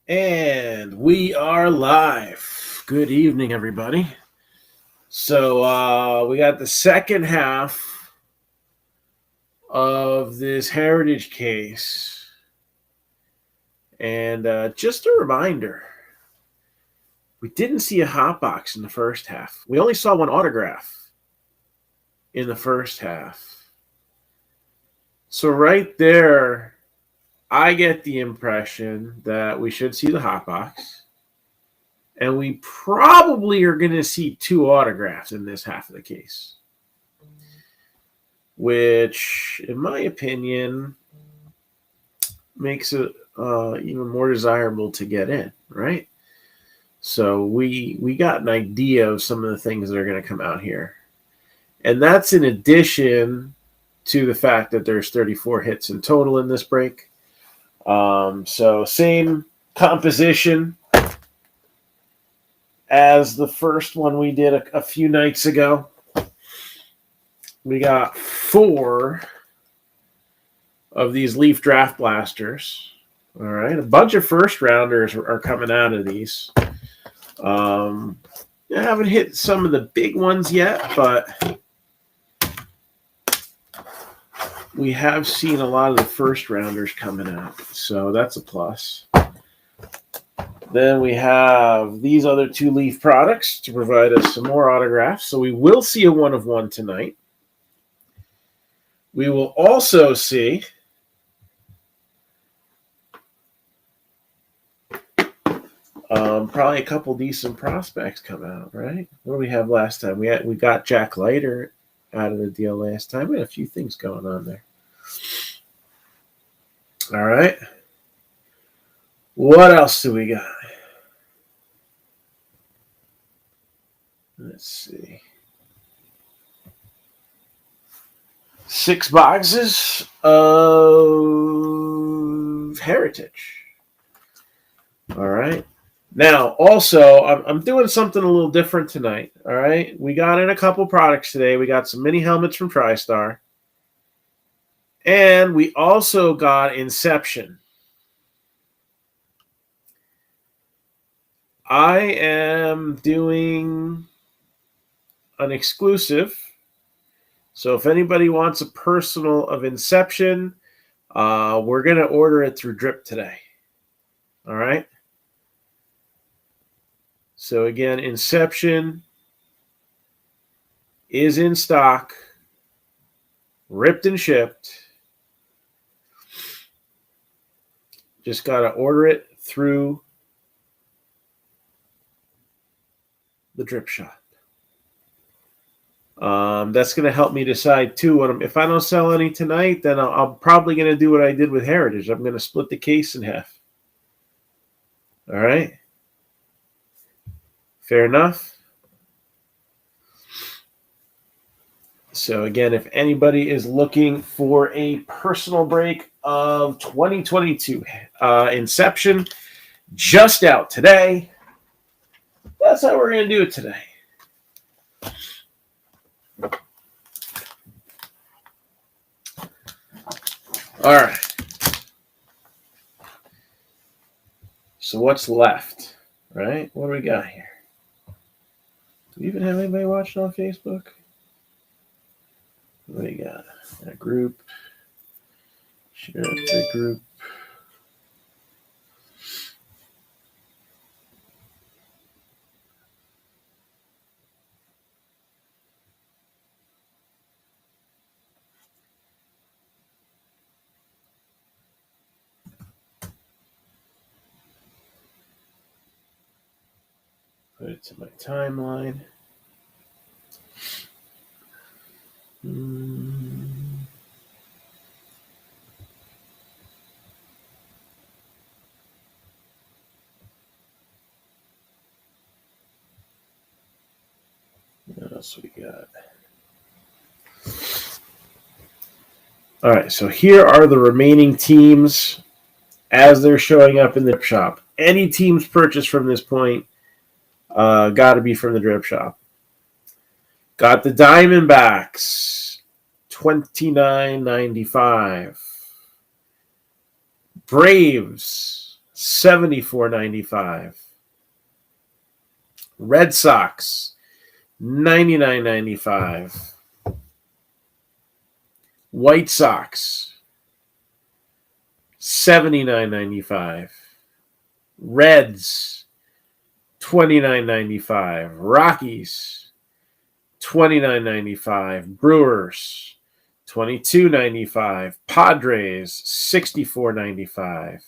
And we are live. Good evening, everybody. So we got the second half of this heritage case. And just a reminder, we didn't see a hot box in the first half. We only saw one autograph in the first half. So right there, I get the impression that we should see the hot box, and we probably are going to see two autographs in this half of the case, which, in my opinion, makes it even more desirable to get in, right? So we got an idea of some of the things that are going to come out here, and that's in addition to the fact that there's 34 hits in total in this break. So same composition as the first one we did a few nights ago. We got 4 of these Leaf Draft Blasters. All right, a bunch of first rounders are coming out of these. I haven't hit some of the big ones yet, but we have seen a lot of the first rounders coming out, so that's a plus. Then we have these other 2 Leaf products to provide us some more autographs. So we will see a 1 of 1 tonight. We will also see probably a couple decent prospects come out, right? What do we have last time? We got Jack Leiter out of the deal last time. We had a few things going on there. All right. What else do we got? Let's see. 6 boxes of Heritage. All right. Now, also, I'm doing something a little different tonight. All right. We got in a couple products today. We got some mini helmets from TriStar. And we also got Inception. I am doing an exclusive. So if anybody wants a personal of Inception, we're going to order it through Drip today. All right. So again, Inception is in stock, ripped and shipped. Just got to order it through the Drip Shop. That's going to help me decide, too. If I don't sell any tonight, then I'm probably going to do what I did with Heritage. I'm going to split the case in half. All right? Fair enough? So, again, if anybody is looking for a personal break of 2022 Inception, just out today, that's how we're going to do it today. All right. So what's left, right? What do we got here? Do we even have anybody watching on Facebook? What do we got? A group. Share the group. Put it to my timeline. What else we got? All right, so here are the remaining teams as they're showing up in the shop. Any teams purchased from this point got to be from the Drip Shop. Got the Diamondbacks, $29.95. Braves, $74.95. Red Sox, $99.95. White Sox, $79.95. Reds, $29.95. Rockies, $29.95. Brewers, $22.95. Padres, $64.95.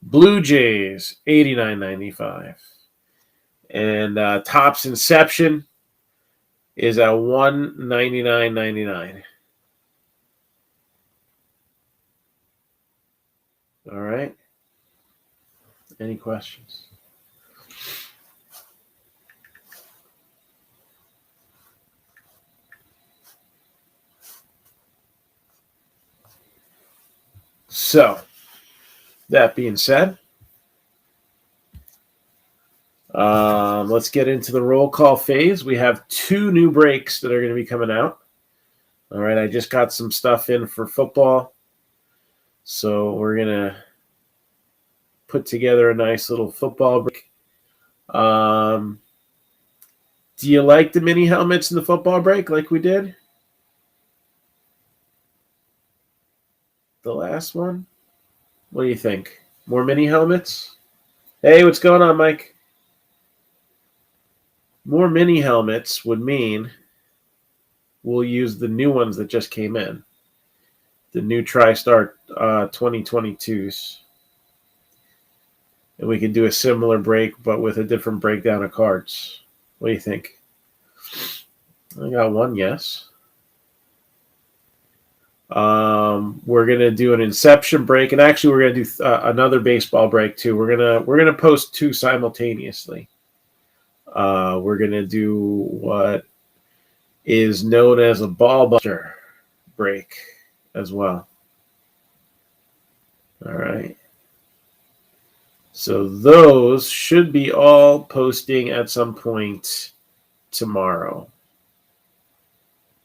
Blue Jays, $89.95. And Topps Inception is at $199.99. All right. Any questions? So, that being said, let's get into the roll call phase. We have 2 new breaks that are going to be coming out. All right, I just got some stuff in for football. So we're going to put together a nice little football break. Do you like the mini helmets in the football break like we did? The last one? What do you think? More mini helmets? Hey, what's going on, Mike? More mini helmets would mean we'll use the new ones that just came in. The new TriStar 2022s. And we can do a similar break, but with a different breakdown of cards. What do you think? I got one yes. We're gonna do an Inception break, and actually we're gonna do another baseball break too. We're gonna post 2 simultaneously. We're gonna do what is known as a ball buster break as well. All right. So those should be all posting at some point tomorrow.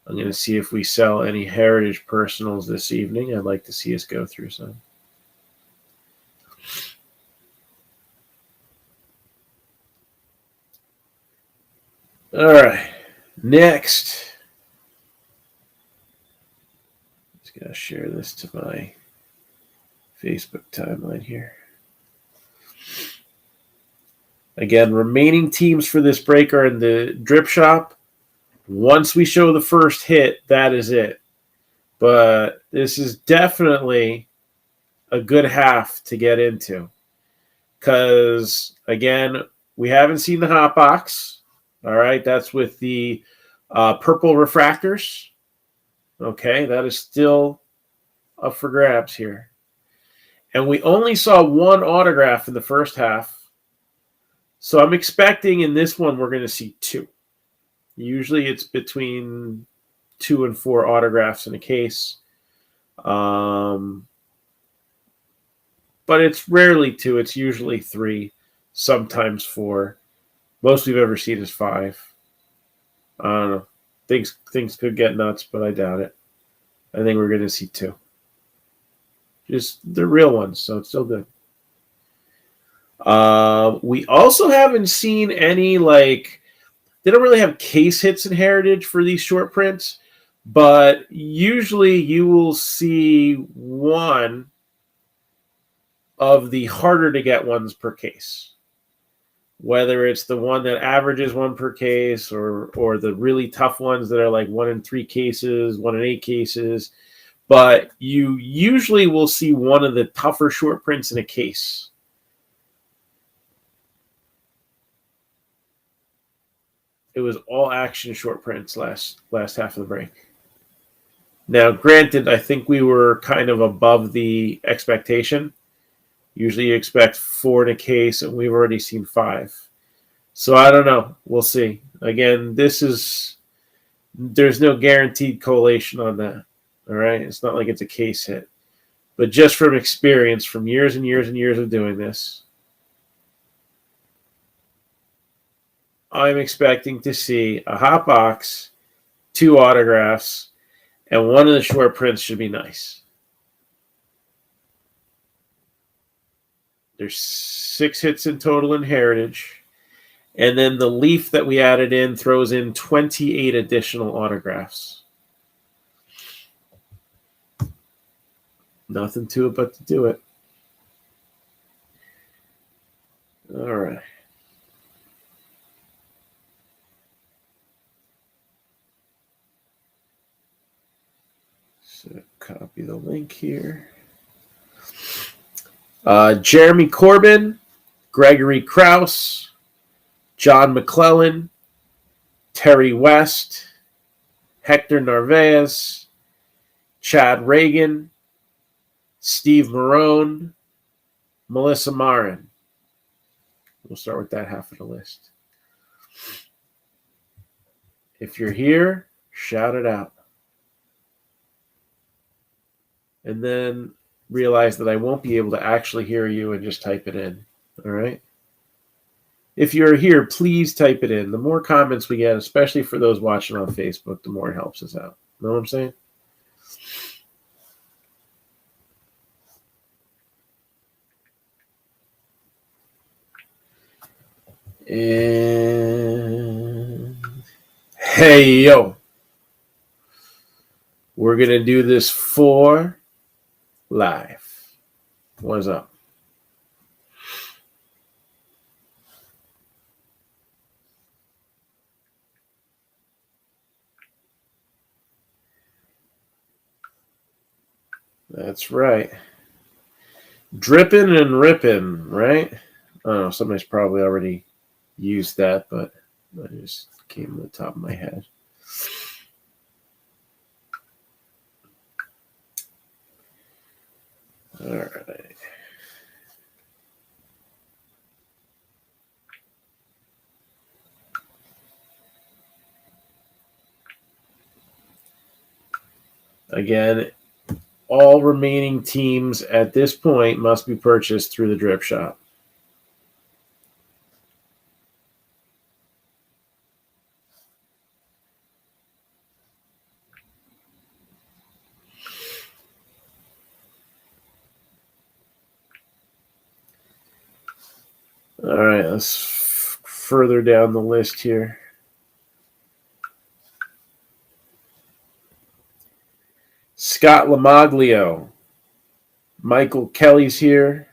I'm going to see if we sell any Heritage Personals this evening. I'd like to see us go through some. All right. Next. Just got to share this to my Facebook timeline here. Again, remaining teams for this break are in the drip shop. Once we show the first hit, that is it. But this is definitely a good half to get into. Because, again, we haven't seen the hot box. All right, that's with the purple refractors. Okay, that is still up for grabs here. And we only saw 1 autograph in the first half. So I'm expecting in this one we're going to see 2. Usually it's between 2 and 4 autographs in a case. But it's rarely 2. It's usually 3, sometimes 4. Most we've ever seen is 5. I don't know. Things could get nuts, but I doubt it. I think we're going to see 2. Just the real ones, so it's still good. We also haven't seen any, they don't really have case hits in Heritage for these short prints, but usually you will see 1 of the harder to get ones per case. Whether it's the one that averages 1 per case or the really tough ones that are like 1 in 3 cases, 1 in 8 cases. But you usually will see 1 of the tougher short prints in a case. It was all action short prints last half of the break. Now, granted, I think we were kind of above the expectation. Usually you expect 4 in a case, and we've already seen 5. So I don't know. We'll see. Again, there's no guaranteed collation on that. All right? It's not like it's a case hit. But just from experience, from years and years and years of doing this, I'm expecting to see a hot box, 2 autographs, and 1 of the short prints should be nice. There's 6 hits in total in Heritage. And then the Leaf that we added in throws in 28 additional autographs. Nothing to it but to do it. All right. So copy the link here. Jeremy Corbin, Gregory Krause, John McClellan, Terry West, Hector Narvaez, Chad Reagan, Steve Marone, Melissa Marin. We'll start with that half of the list. If you're here, shout it out. And then realize that I won't be able to actually hear you and just type it in. All right? If you're here, please type it in. The more comments we get, especially for those watching on Facebook, the more it helps us out. Know what I'm saying? And hey, yo. We're going to do this for live. What's up? That's right. Dripping and ripping, right? I don't know. Somebody's probably already used that, but that just came to the top of my head. All right. Again, all remaining teams at this point must be purchased through the Drip Shop. All right, let's further down the list here. Scott Lamaglio. Michael Kelly's here.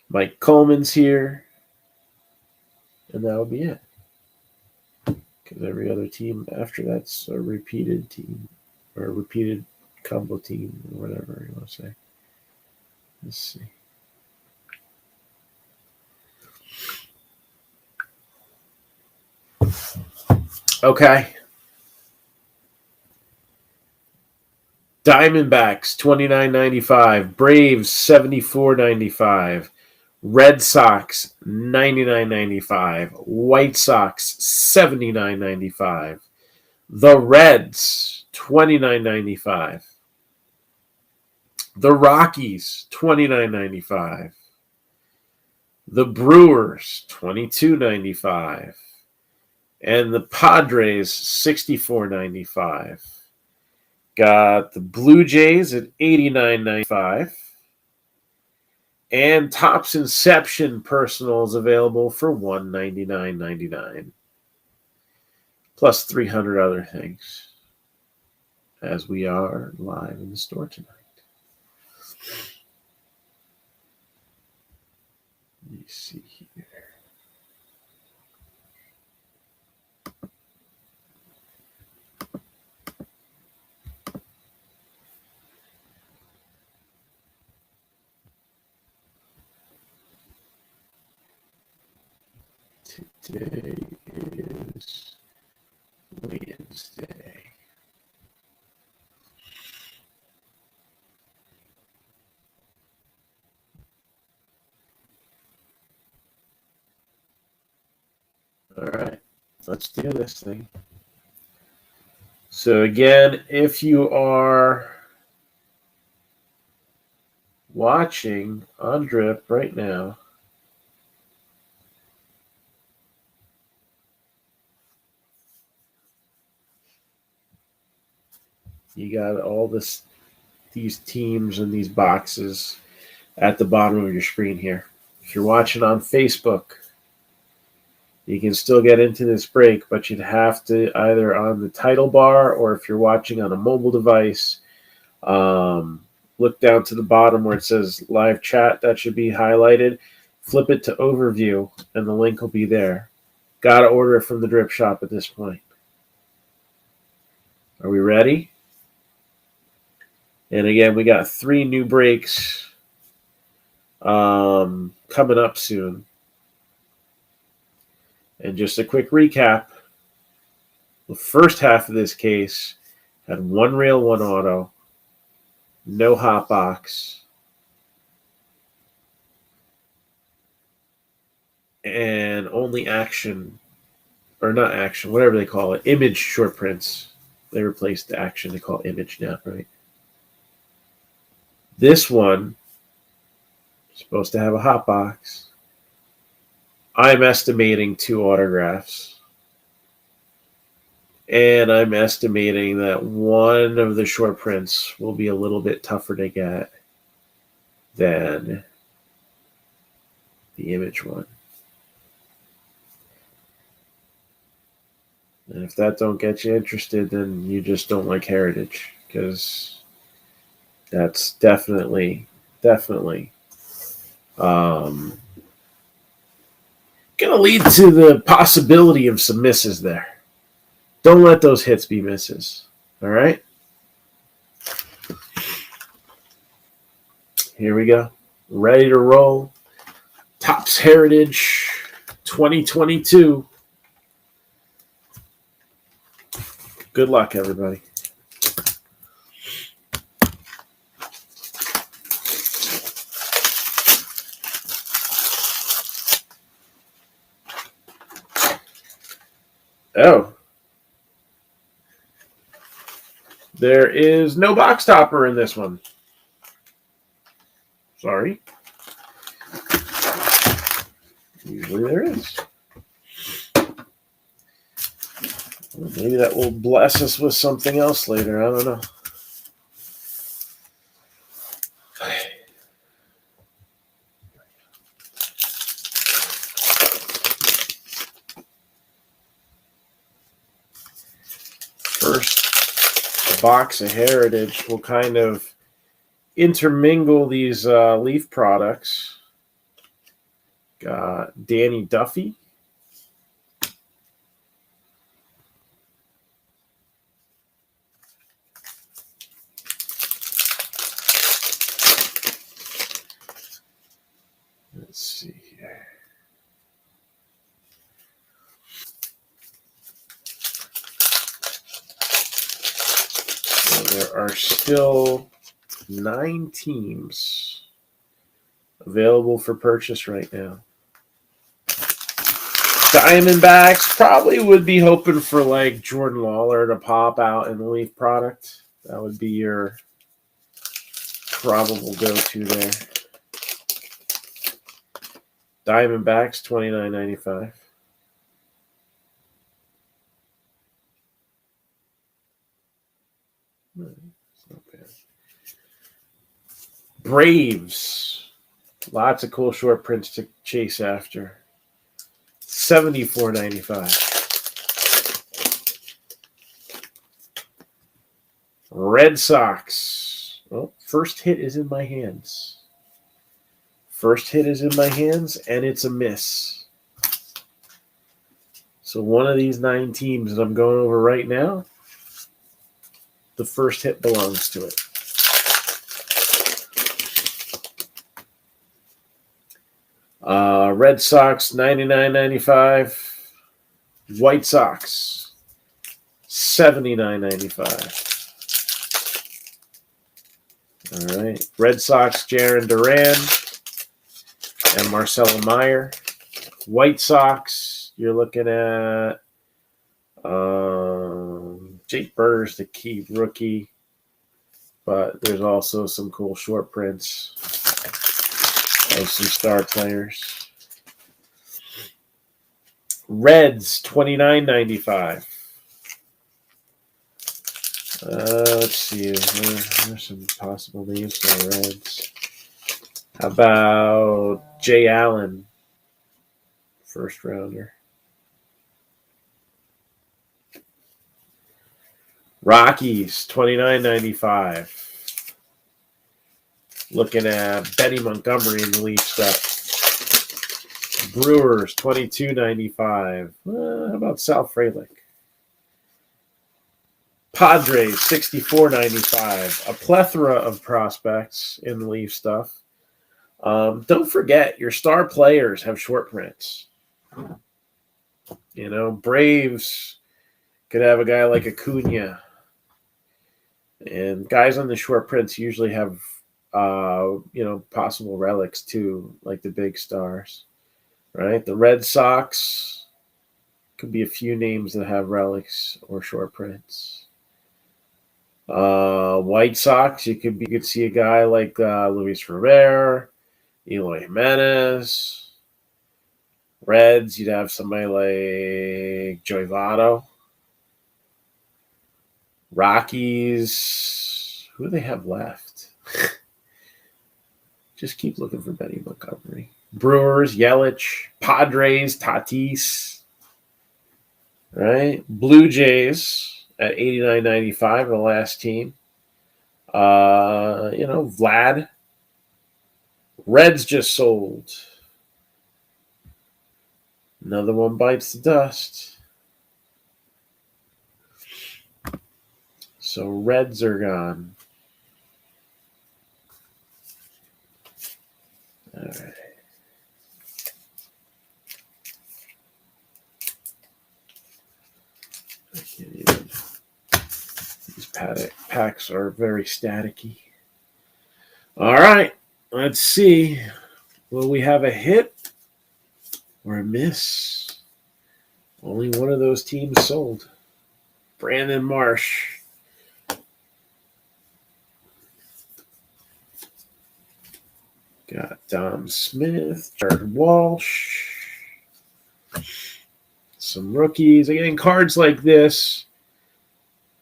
Mike Coleman's here. And that'll be it. Because every other team after that's a repeated team. Or a repeated combo team. Or whatever you want to say. Let's see. Okay. Diamondbacks $29.95, Braves $74.95, Red Sox $99.95, White Sox $79.95, the Reds $29.95, the Rockies $29.95, the Brewers $22.95, and the Padres $64.95. Got the Blue Jays at $89.95. And Topps Inception Personals available for $199.99. Plus 300 other things. As we are live in the store tonight. Let me see here. Today is Wednesday. All right, let's do this thing. So again, if you are watching on Drip right now, you got all these teams and these boxes. at the bottom of your screen here. If you're watching on Facebook, you can still get into this break, but you'd have to either on the title bar, or if you're watching on a mobile device, look down to the bottom where it says live chat. That should be highlighted. Flip it to overview, and the link will be there. Got to order it from the Drip Shop at this point. Are we ready? And again, we got 3 new breaks coming up soon. And just a quick recap. The first half of this case had 1 rail, 1 auto, no hot box, and only action, or not action, whatever they call it, image short prints. They replaced the action, they call it image now, right? This one is supposed to have a hot box. I'm estimating 2 autographs. And I'm estimating that one of the short prints will be a little bit tougher to get than the image one. And if that don't get you interested, then you just don't like Heritage, because that's definitely going to lead to the possibility of some misses there. Don't let those hits be misses. All right? Here we go. Ready to roll. Topps Heritage 2022. Good luck, everybody. Oh. There is no box topper in this one. Sorry. Usually there is. Well, maybe that will bless us with something else later. I don't know. First box of Heritage will kind of intermingle these Leaf products. Got Danny Duffy. Let's see here. So there are still 9 teams available for purchase right now. Diamondbacks probably would be hoping for like Jordan Lawler to pop out in the Leaf product. That would be your probable go-to there. Diamondbacks $29.95. It's not bad. Braves. Lots of cool short prints to chase after. $74.95. Red Sox. Well, first hit is in my hands. First hit is in my hands, and it's a miss. So one of these 9 teams that I'm going over right now, the first hit belongs to it. Red Sox $99.95. White Sox $79.95. All right. Red Sox Jarren Duran and Marcelo Meyer. White Sox, you're looking at Jake Burr's the key rookie, but there's also some cool short prints of some star players. Reds $29.95. Let's see. There's some possible names for the Reds. How about Jay Allen, first rounder? Rockies, $29.95. Looking at Benny Montgomery in the Leaf stuff. Brewers, $22.95. How about Sal Frelick? Padres, $64.95. A plethora of prospects in the Leaf stuff. Don't forget, your star players have short prints. Braves could have a guy like Acuna. And guys on the short prints usually have, possible relics too, like the big stars, right? The Red Sox could be a few names that have relics or short prints. White Sox, you could see a guy like Luis Robert, Eloy Jimenez. Reds, you'd have somebody like Joey Votto. Rockies, who do they have left? Just keep looking for Benny Montgomery. Brewers, Yelich. Padres, Tatis. Right? Blue Jays at $89.95, the last team. Vlad. Reds just sold. Another one bites the dust. So Reds are gone. All right. I can't even. These packs are very staticky. All right. Let's see. Will we have a hit or a miss? Only one of those teams sold. Brandon Marsh. Got Dom Smith, Jared Walsh, some rookies. Again, cards like this,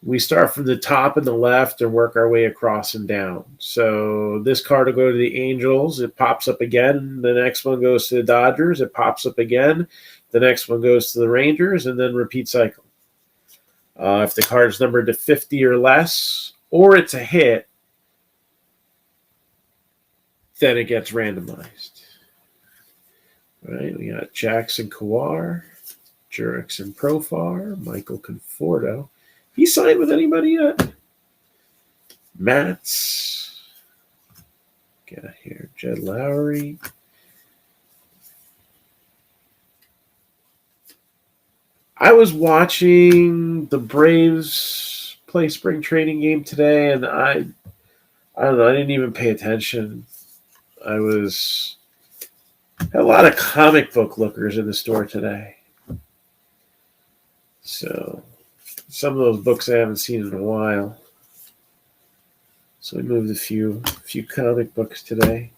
we start from the top and the left and work our way across and down. So this card will go to the Angels. It pops up again. The next one goes to the Dodgers. It pops up again. The next one goes to the Rangers, and then repeat cycle. If the card's numbered to 50 or less, or it's a hit, then it gets randomized. Right, we got Jackson Kowar, Jurickson Profar, Michael Conforto. He signed with anybody yet? Mats. Got here Jed Lowry. I was watching the Braves play spring training game today, and I don't know, I didn't even pay attention. I had a lot of comic book lookers in the store today. So some of those books I haven't seen in a while. So we moved a few comic books today.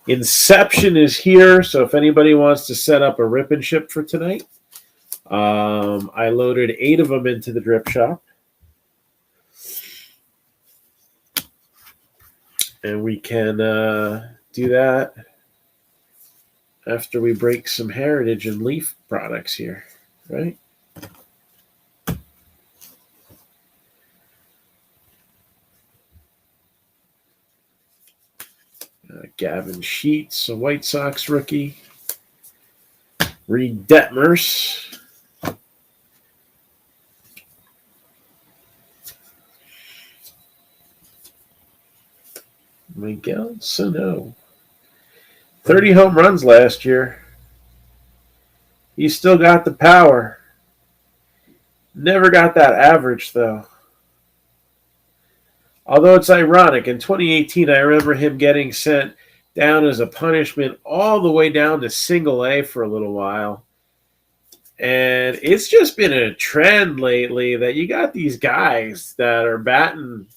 Inception is here, so if anybody wants to set up a rip and ship for tonight, I loaded 8 of them into the drip shop. And we can do that after we break some Heritage and Leaf products here, right? Gavin Sheets, a White Sox rookie. Reed Detmers. Miguel Sano. 30 home runs last year. He's still got the power. Never got that average, though. Although it's ironic, in 2018, I remember him getting sent down as a punishment all the way down to single A for a little while. And it's just been a trend lately that you got these guys that are batting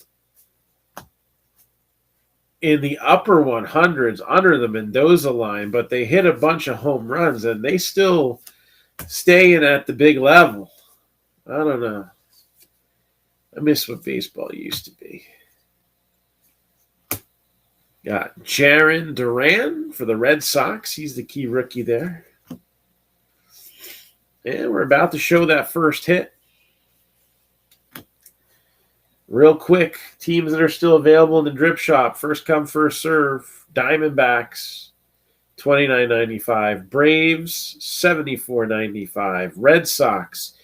in the upper 100s under the Mendoza line, but they hit a bunch of home runs and they still staying at the big level. I don't know. I miss what baseball used to be. Got Jarren Duran for the Red Sox. He's the key rookie there. And we're about to show that first hit. Real quick, teams that are still available in the drip shop. First come, first serve. Diamondbacks, $29.95. Braves, $74.95. Red Sox,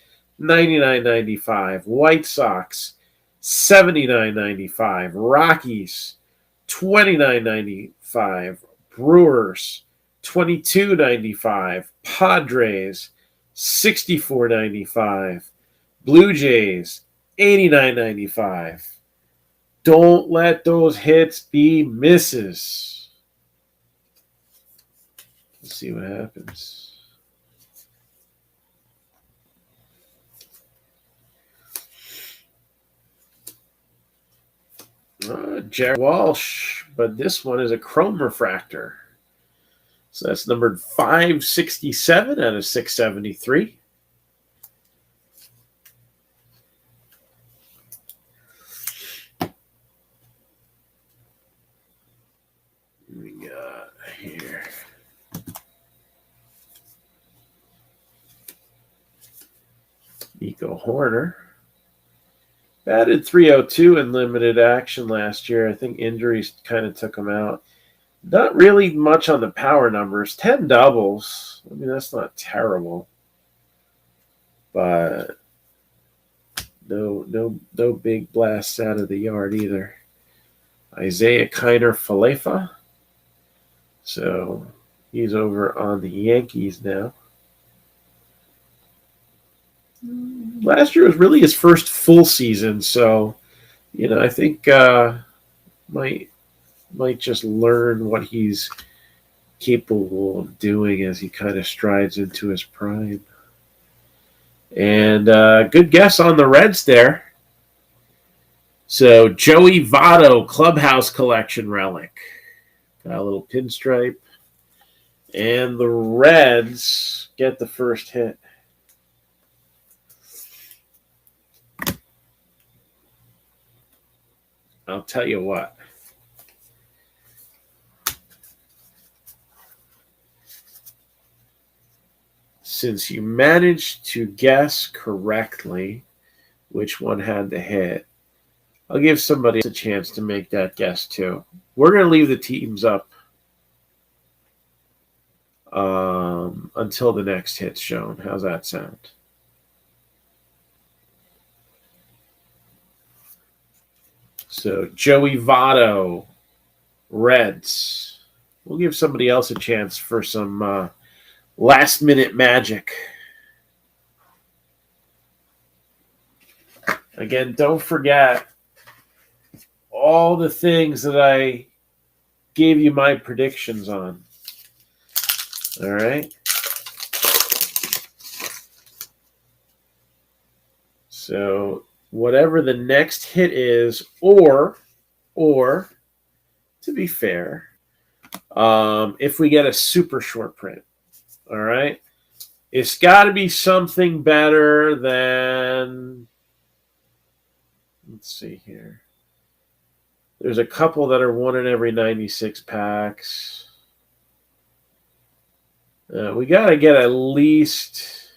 $99.95. White Sox, $79.95. Rockies, $29.95. Brewers, $22.95. Padres, $64.95. Blue Jays, $89.95. Don't let those hits be misses. Let's see what happens. Jared Walsh, but this one is a chrome refractor. So that's numbered 567 out of 673. We got here. Nico Horner. Batted .302 in limited action last year. I think injuries kind of took him out. Not really much on the power numbers. 10 doubles. I mean, that's not terrible. But no big blasts out of the yard either. Isaiah Kiner Falefa. So he's over on the Yankees now. Last year was really his first full season, so I think might just learn what he's capable of doing as he kind of strides into his prime. And good guess on the Reds there. So Joey Votto, Clubhouse Collection relic. Got a little pinstripe. And the Reds get the first hit. I'll tell you what. Since you managed to guess correctly which one had the hit, I'll give somebody a chance to make that guess too. We're going to leave the teams up until the next hit's shown. How's that sound? So Joey Votto, Reds. We'll give somebody else a chance for some last-minute magic. Again, don't forget all the things that I gave you my predictions on. All right? So whatever the next hit is, or to be fair, if we get a super short print, all right, it's got to be something better than, let's see here. There's a couple that are 1 in every 96 packs. We got to get at least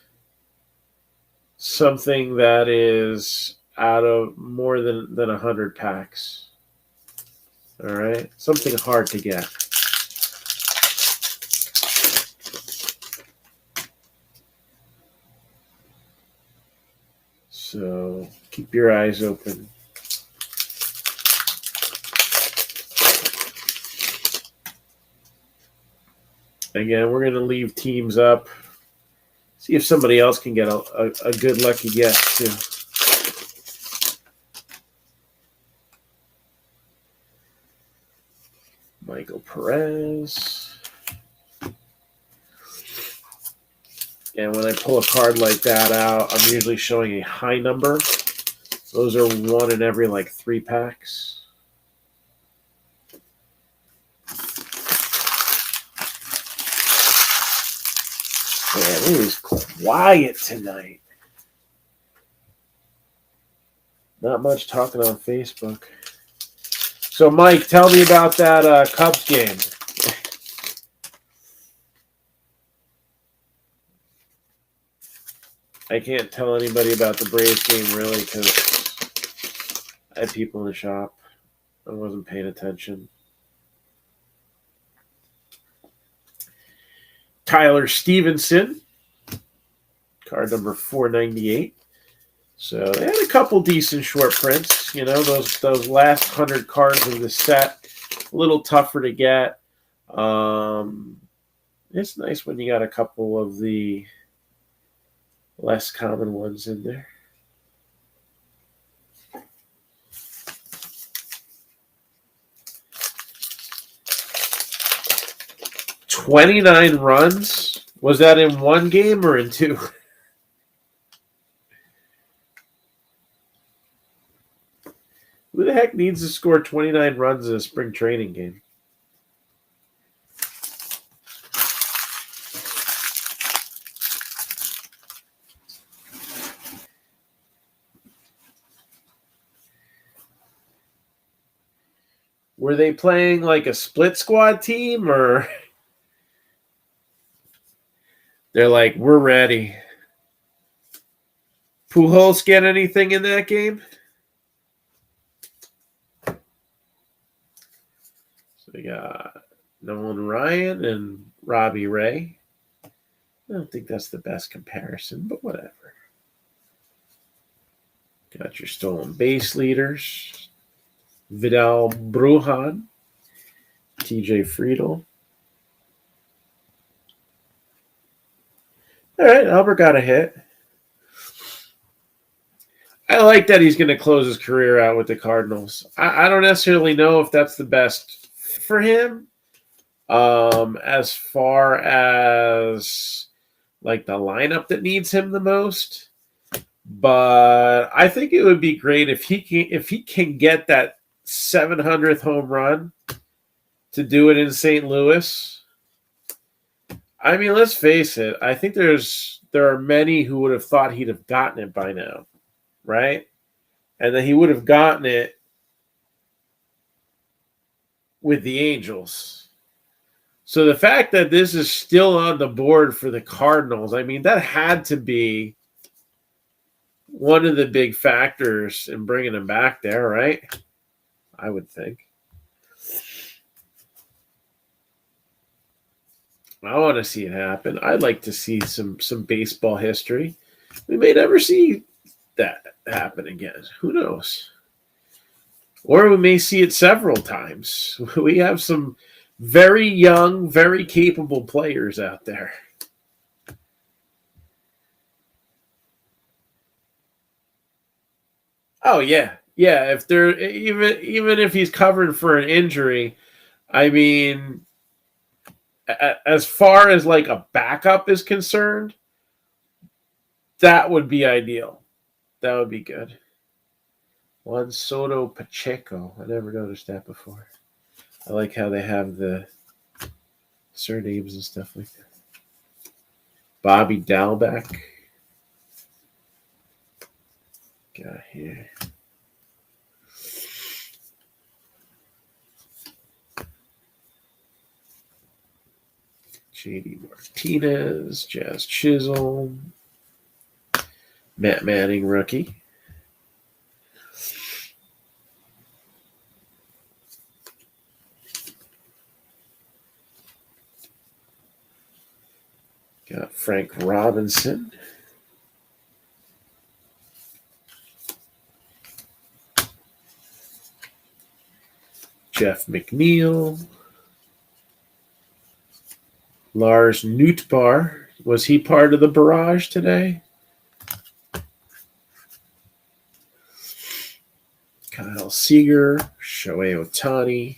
something that is out of more than 100 packs. All right? Something hard to get. So keep your eyes open. Again, we're going to leave teams up. See if somebody else can get a good lucky guess, too. Michael Perez. And when I pull a card like that out, I'm usually showing a high number. Those are 1 in every, 3 packs. Man, it is quiet tonight. Not much talking on Facebook. So, Mike, tell me about that Cubs game. I can't tell anybody about the Braves game, really, because I had people in the shop. I wasn't paying attention. Tyler Stevenson, card number 498. So they had a couple decent short prints. You know, those last 100 cards of the set, a little tougher to get. It's nice when you got a couple of the less common ones in there. "29 runs? Was that in one game or in two?" Who the heck needs to score 29 runs in a spring training game? Were they playing like a split squad team, or they're like, we're ready? Pujols get anything in that game? So we got Nolan Ryan and Robbie Ray. I don't think that's the best comparison, but whatever. Got your stolen base leaders. Vidal Brujan, TJ Friedel. All right, Albert got a hit. I like that he's going to close his career out with the Cardinals. I don't necessarily know if that's the best for him. As far as like the lineup that needs him the most. But I think it would be great if he can get that 700th home run to do it in St. Louis. I mean, let's face it. I think there are many who would have thought he'd have gotten it by now, right? And that he would have gotten it with the Angels. So the fact that this is still on the board for the Cardinals, I mean, that had to be one of the big factors in bringing him back there, right? I would think. I want to see it happen. I'd like to see some baseball history. We may never see that happen again. Who knows? Or we may see it several times. We have some very young, very capable players out there. Oh yeah. Yeah, if they're even if he's covered for an injury, I mean, as far as like a backup is concerned, that would be ideal. That would be good. Juan Soto Pacheco. I never noticed that before. I like how they have the surnames and stuff like that. Bobby Dalbec. Got here. JD Martinez, Jazz Chisholm, Matt Manning, rookie. Got Frank Robinson. Jeff McNeil. Lars Nootbaar. Was he part of the barrage today? Kyle Seager. Shohei Ohtani.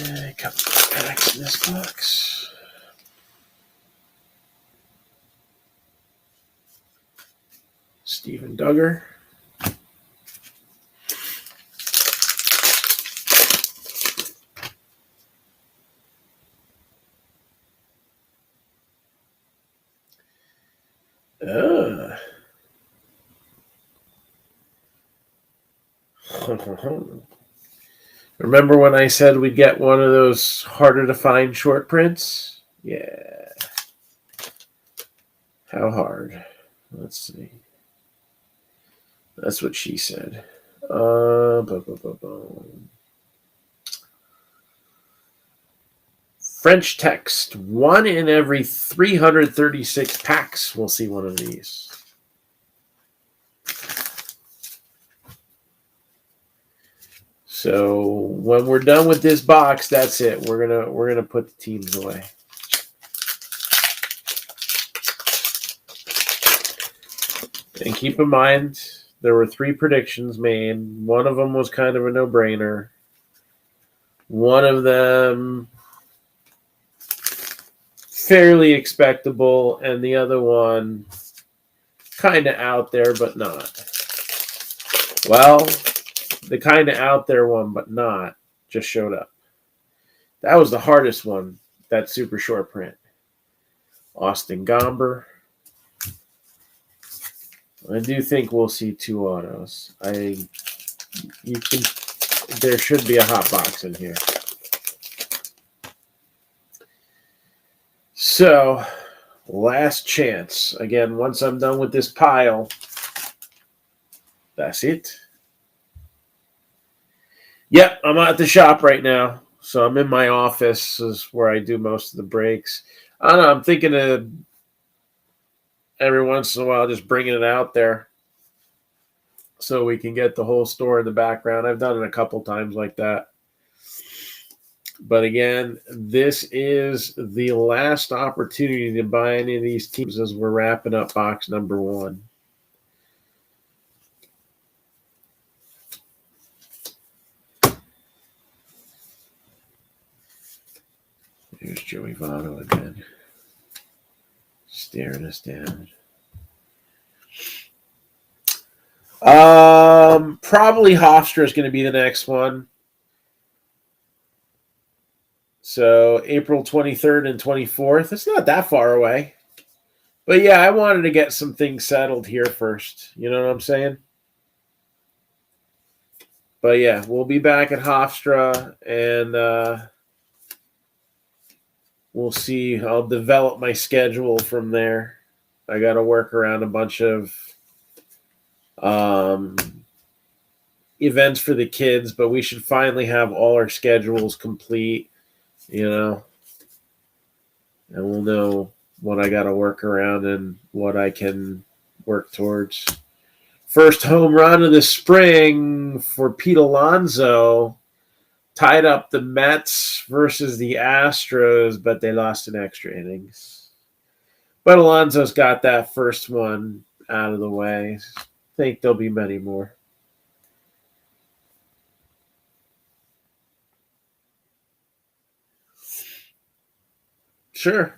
A couple of packs in this box. Duggar. Remember when I said we'd get one of those harder to find short prints? Yeah. How hard? Let's see. That's what she said. French text. 1 in every 336 packs we'll see one of these. So when we're done with this box, that's it. We're gonna put the teams away. And keep in mind, there were 3 predictions made. One of them was kind of a no-brainer. One of them fairly expectable, and the other one kind of out there, but not. Well, the kind of out there one, but not, just showed up. That was the hardest one, that super short print. Austin Gomber. I do think we'll see 2 autos. There should be a hot box in here. So, last chance. Again, once I'm done with this pile, that's it. Yep, I'm at the shop right now. So I'm in my office. This is where I do most of the breaks. I don't know, I'm thinking of every once in a while just bringing it out there so we can get the whole store in the background. I've done it a couple times like that. But again, this is the last opportunity to buy any of these teams as we're wrapping up box number 1. Here's Joey Votto again, staring us down. Probably Hofstra is going to be the next one. So April 23rd and 24th. It's not that far away. But yeah, I wanted to get some things settled here first. You know what I'm saying? But yeah, we'll be back at Hofstra, and we'll see. I'll develop my schedule from there. I got to work around a bunch of events for the kids, but we should finally have all our schedules complete, you know, and we'll know what I got to work around and what I can work towards. First home run of the spring for Pete Alonso. Tied up the Mets versus the Astros, but they lost in extra innings. But Alonso's got that first one out of the way. I think there'll be many more. Sure.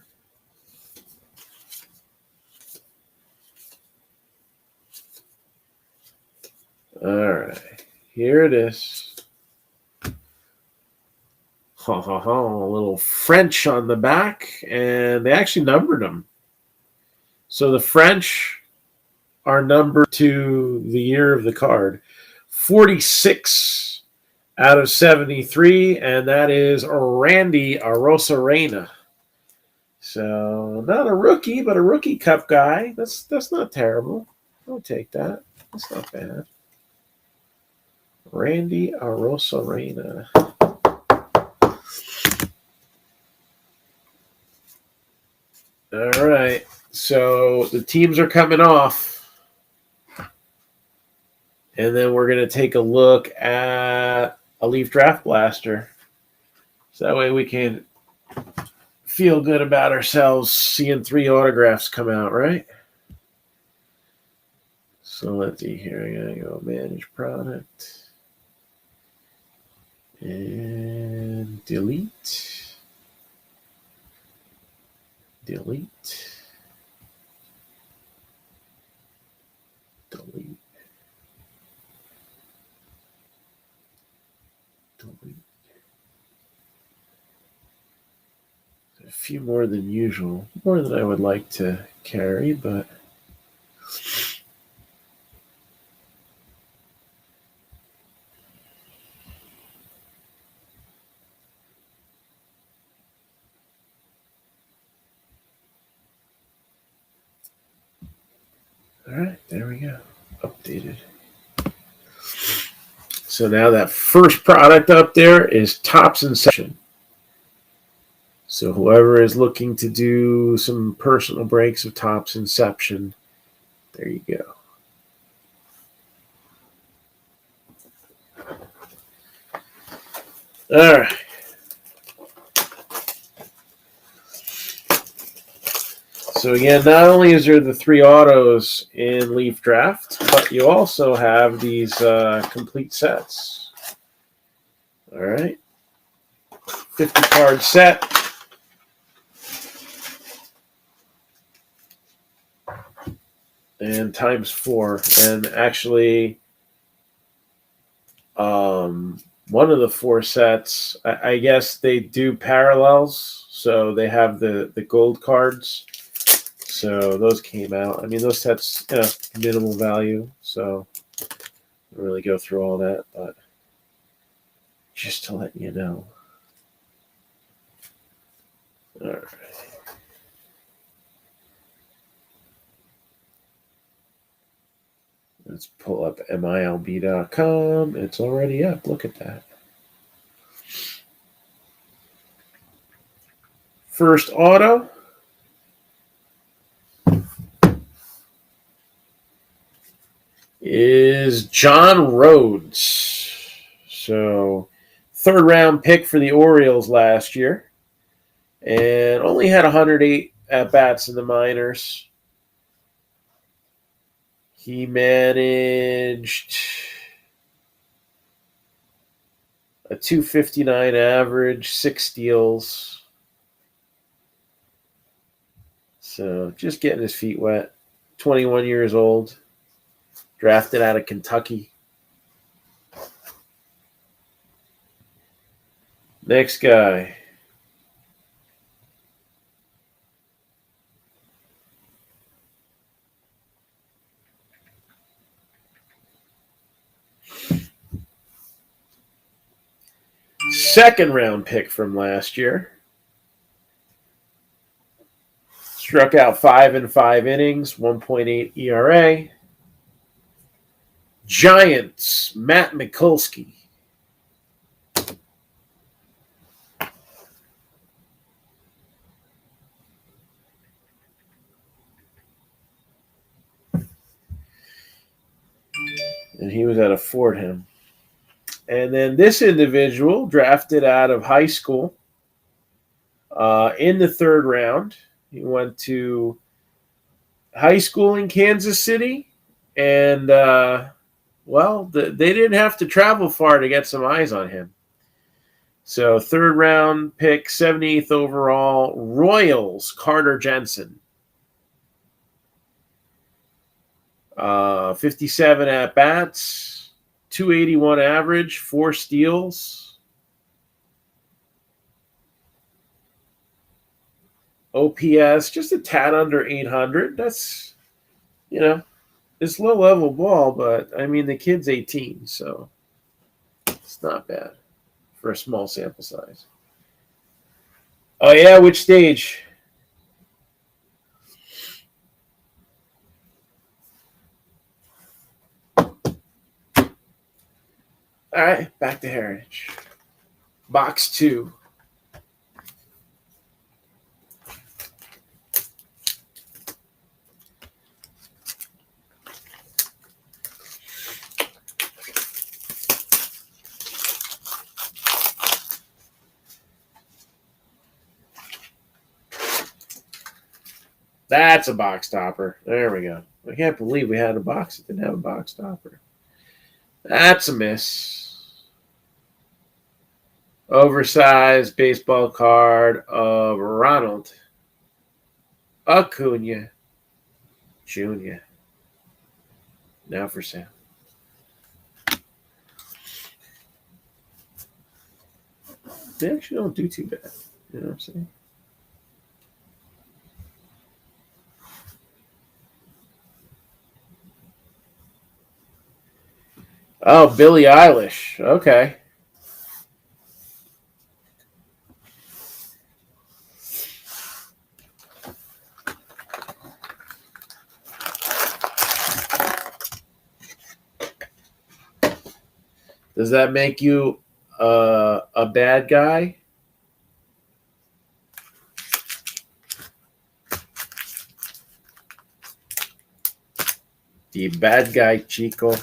All right. Here it is. A little French on the back, and they actually numbered them. So the French are numbered to the year of the card. 46 out of 73, and that is Randy Arozarena. So not a rookie, but a rookie cup guy. That's not terrible. I'll take that. That's not bad. Randy Arozarena. All right. So the teams are coming off. And then we're going to take a look at a Leaf Draft Blaster. So that way we can feel good about ourselves seeing 3 autographs come out, right? So let's see here. I got to go manage product. And delete. Delete. Delete. A few more than usual. More than I would like to carry, but... All right, there we go. Updated. So now that first product up there is Topps Inception. So whoever is looking to do some personal breaks of Topps Inception, there you go. All right. So again, not only is there the 3 autos in Leaf Draft, but you also have these complete sets. All right. 50-card set. And times 4. And actually, one of the 4 sets, I guess they do parallels. So they have the gold cards. So those came out. I mean, those sets, minimal value. So I don't really go through all that, but just to let you know. All right. Let's pull up MILB.com. It's already up. Look at that. First auto. Is John Rhodes. So, 3rd round pick for the Orioles last year. And only had 108 at-bats in the minors. He managed a .259 average, 6 steals. So, just getting his feet wet. 21 years old. Drafted out of Kentucky. Next guy. Second round pick from last year. Struck out 5 in 5 innings, 1.8 ERA. Giants, Matt Mikulski. And he was out of Fordham. And then this individual drafted out of high school in the 3rd round. He went to high school in Kansas City. And, they didn't have to travel far to get some eyes on him. So 3rd round pick, 78th overall, Royals, Carter Jensen. 57 at-bats, 281 average, 4 steals. OPS, just a tad under 800. That's, it's low-level ball, but, I mean, the kid's 18, so it's not bad for a small sample size. Oh, yeah? Which stage? All right, back to Heritage. Box 2. That's a box topper. There we go. I can't believe we had a box that didn't have a box topper. That's a miss. Oversized baseball card of Ronald Acuna Jr. Now for Sam. They actually don't do too bad. You know what I'm saying? Oh, Billie Eilish. Okay. Does that make you a bad guy? The bad guy, Chico.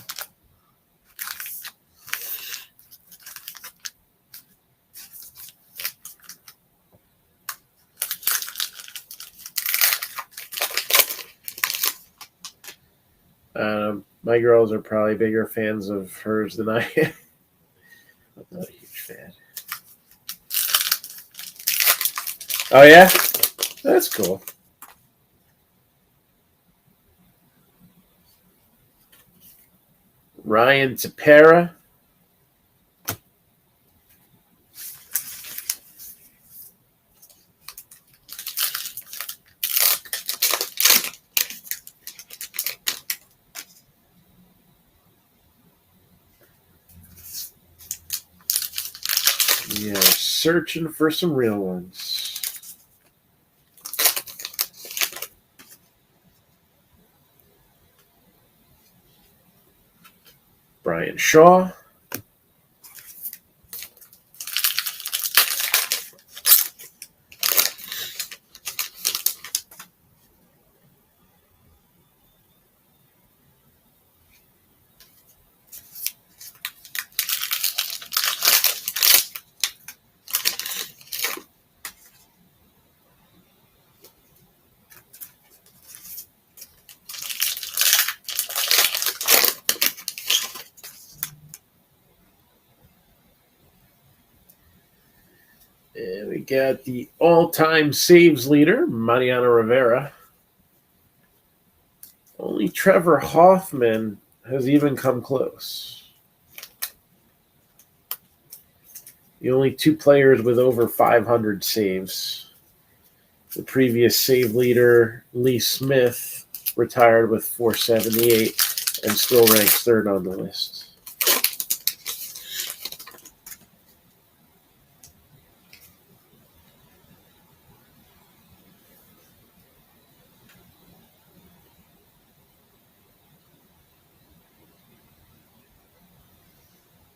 My girls are probably bigger fans of hers than I am. I'm not a huge fan. Oh, yeah? That's cool. Ryan Tepera. Yeah, searching for some real ones. Brian Shaw. And we got the all-time saves leader, Mariano Rivera. Only Trevor Hoffman has even come close. The only two players with over 500 saves. The previous save leader, Lee Smith, retired with 478 and still ranks third on the list.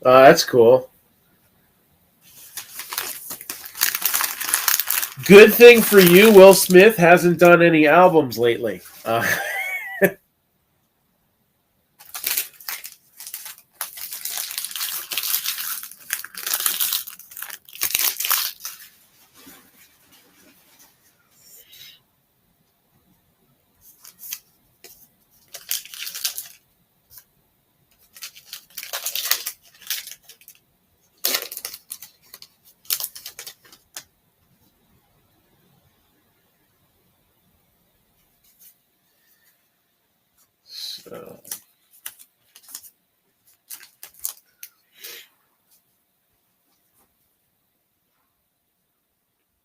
That's cool. Good thing for you, Will Smith hasn't done any albums lately. So.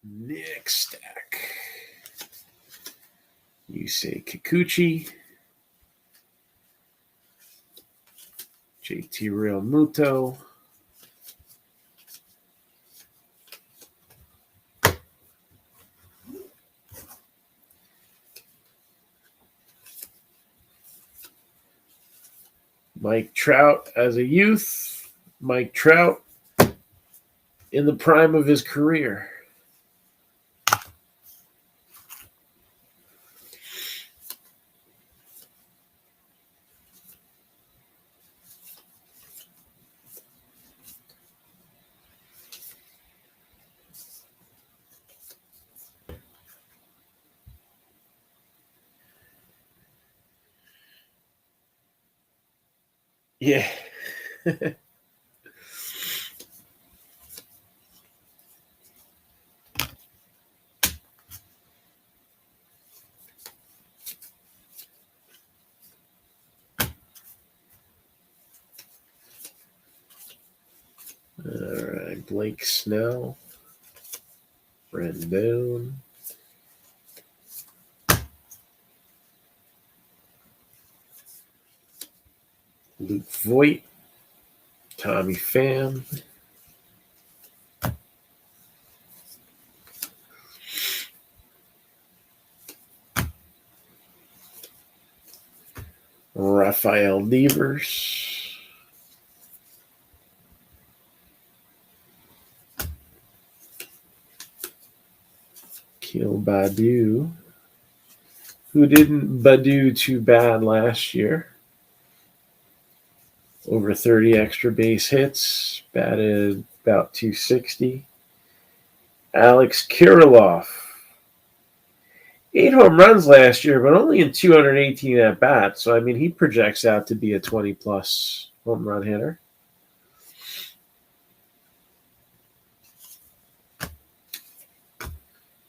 Next stack. You say Kikuchi, JT Real Muto, Mike Trout as a youth, Mike Trout in the prime of his career. Yeah. All right, Blake Snell, Rendon, Luke Voigt, Tommy Pham, Rafael Devers, Keel Badu, who didn't Badu too bad last year. Over 30 extra base hits, batted about 260. Alex Kirilloff, 8 home runs last year, but only in 218 at bats. So, I mean, he projects out to be a 20-plus home run hitter.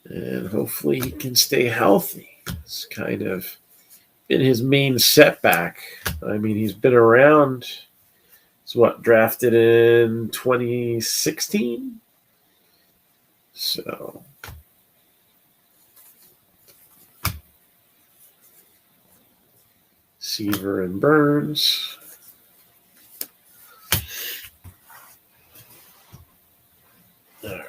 And hopefully he can stay healthy. It's kind of been his main setback. I mean, he's been around. He's drafted in 2016? So Seaver and Burns. All right.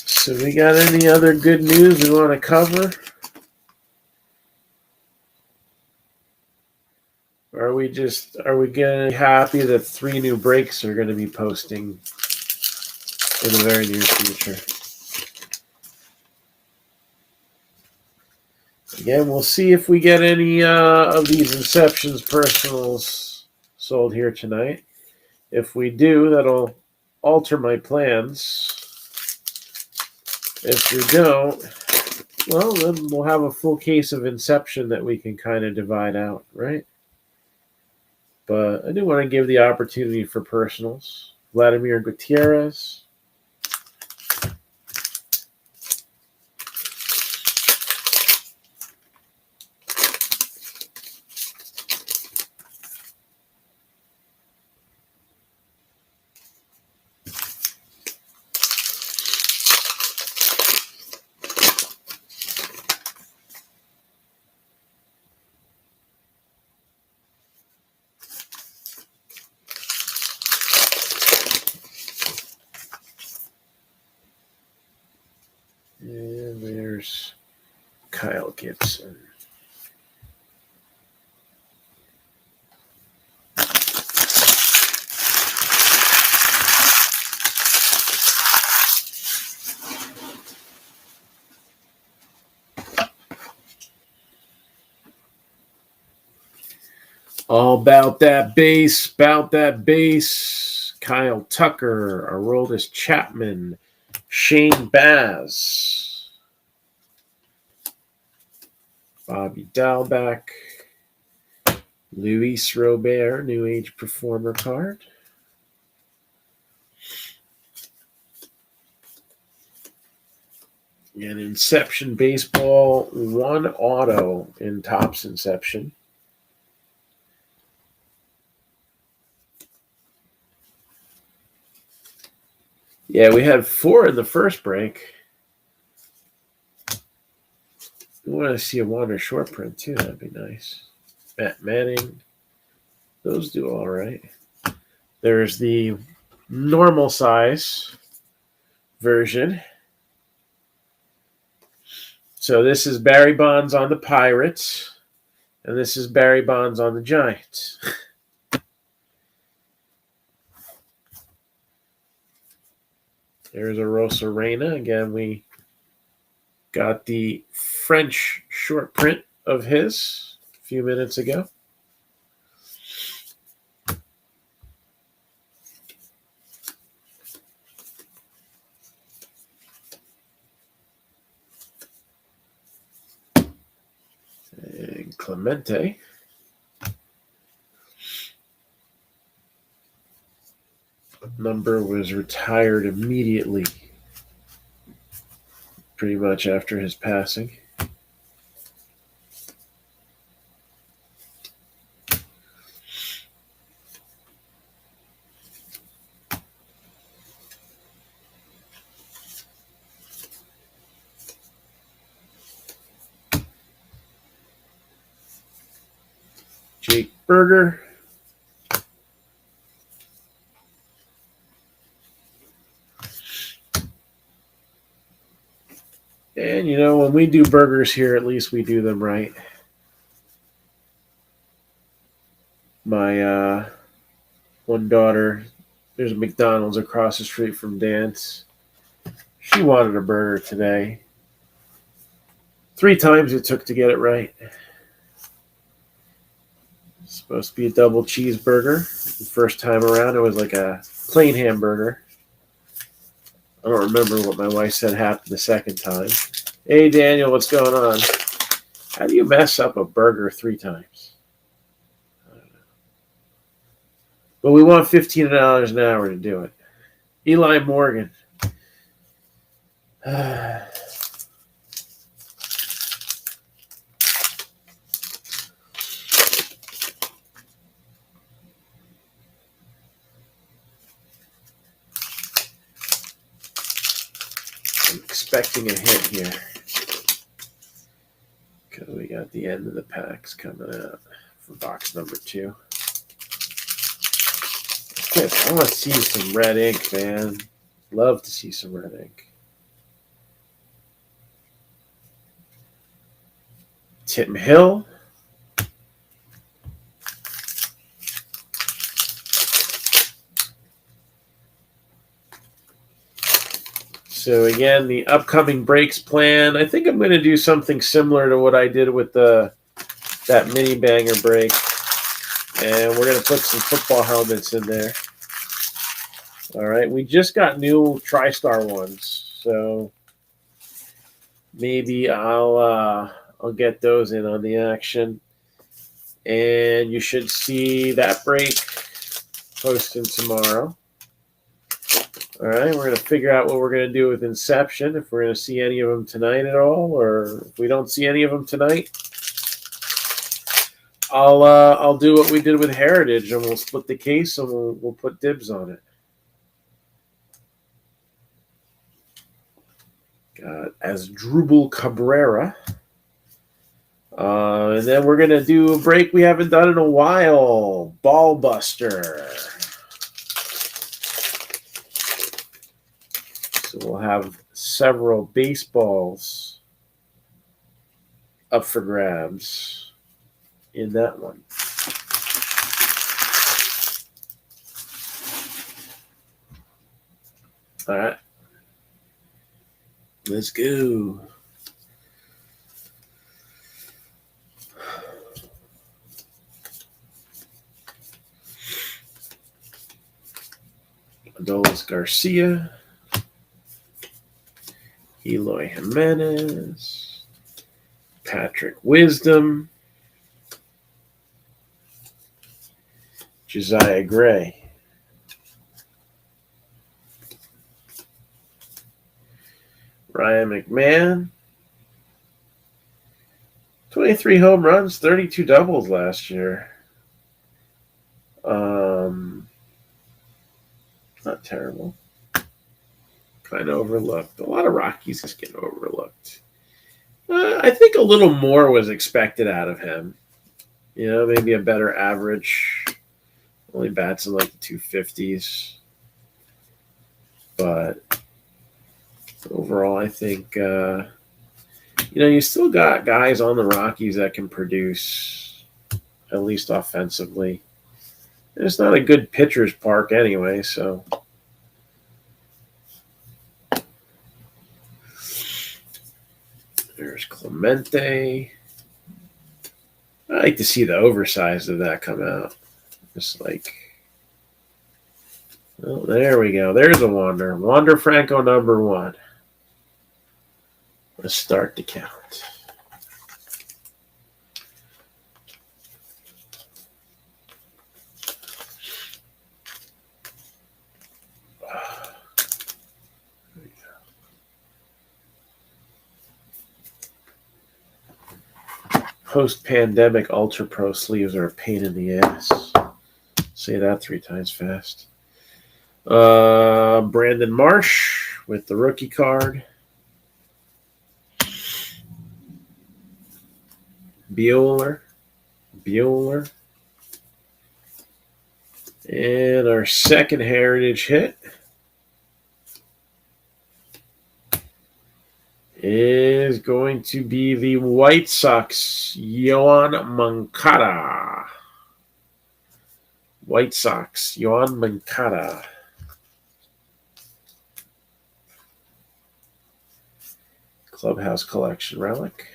So we got any other good news we want to cover? Or are we going to be happy that 3 new breaks are going to be posting in the very near future? Again, we'll see if we get any of these Inceptions personals sold here tonight. If we do, that'll alter my plans. If we don't, well, then we'll have a full case of Inception that we can kind of divide out, right? But I do want to give the opportunity for personals. Vladimir Gutierrez. And there's Kyle Gibson. All about that base, Kyle Tucker, Aroldis Chapman, Shane Baz, Bobby Dalbec, Luis Robert, New Age Performer card. And Inception Baseball, 1 auto in Topps Inception. Yeah, we had 4 in the first break. We want to see a Wander short print, too. That'd be nice. Matt Manning. Those do all right. There's the normal size version. So this is Barry Bonds on the Pirates, and this is Barry Bonds on the Giants. There's a Rosa Reina. Again, we got the French short print of his a few minutes ago. Clemente. Number was retired immediately, pretty much after his passing. Jake Berger. And, you know, when we do burgers here, at least we do them right. My one daughter, there's a McDonald's across the street from Dan's. She wanted a burger today. 3 times it took to get it right. It's supposed to be a double cheeseburger. The first time around, it was like a plain hamburger. I don't remember what my wife said happened the second time. Hey, Daniel, what's going on? How do you mess up a burger 3 times? I don't know. But we want $15 an hour to do it. Eli Morgan. Expecting a hit here because we got the end of the packs coming out for box number 2. I want to see some red ink, man. Love to see some red ink. Tim Hill. So again, the upcoming breaks plan. I think I'm going to do something similar to what I did with that mini banger break, and we're going to put some football helmets in there. All right, we just got new TriStar ones, so maybe I'll get those in on the action, and you should see that break posting tomorrow. All right, we're going to figure out what we're going to do with Inception, if we're going to see any of them tonight at all, or if we don't see any of them tonight, I'll do what we did with Heritage, and we'll split the case, and we'll put dibs on it. Got Asdrubal Cabrera. And then we're going to do a break we haven't done in a while, Ballbuster. So we'll have several baseballs up for grabs in that one. All right. Let's go. Adolis Garcia. Eloy Jimenez, Patrick Wisdom, Josiah Gray, Ryan McMahon, 23 home runs, 32 doubles last year. Not terrible. Kind of overlooked. A lot of Rockies just getting overlooked. I think a little more was expected out of him. You know, maybe a better average. Only bats in like the 250s. But overall, I think, you still got guys on the Rockies that can produce, at least offensively. And it's not a good pitcher's park anyway, so. There's Clemente. I like to see the oversized of that come out. Just like, well, there we go. There's a Wander. Wander Franco number 1. Let's start the count. post-pandemic Ultra Pro sleeves are a pain in the ass. Say that 3 times fast. Brandon Marsh with the rookie card. Bueller. And our second Heritage hit is going to be the White Sox, Yoan Moncada. White Sox, Yoan Moncada. Clubhouse Collection Relic.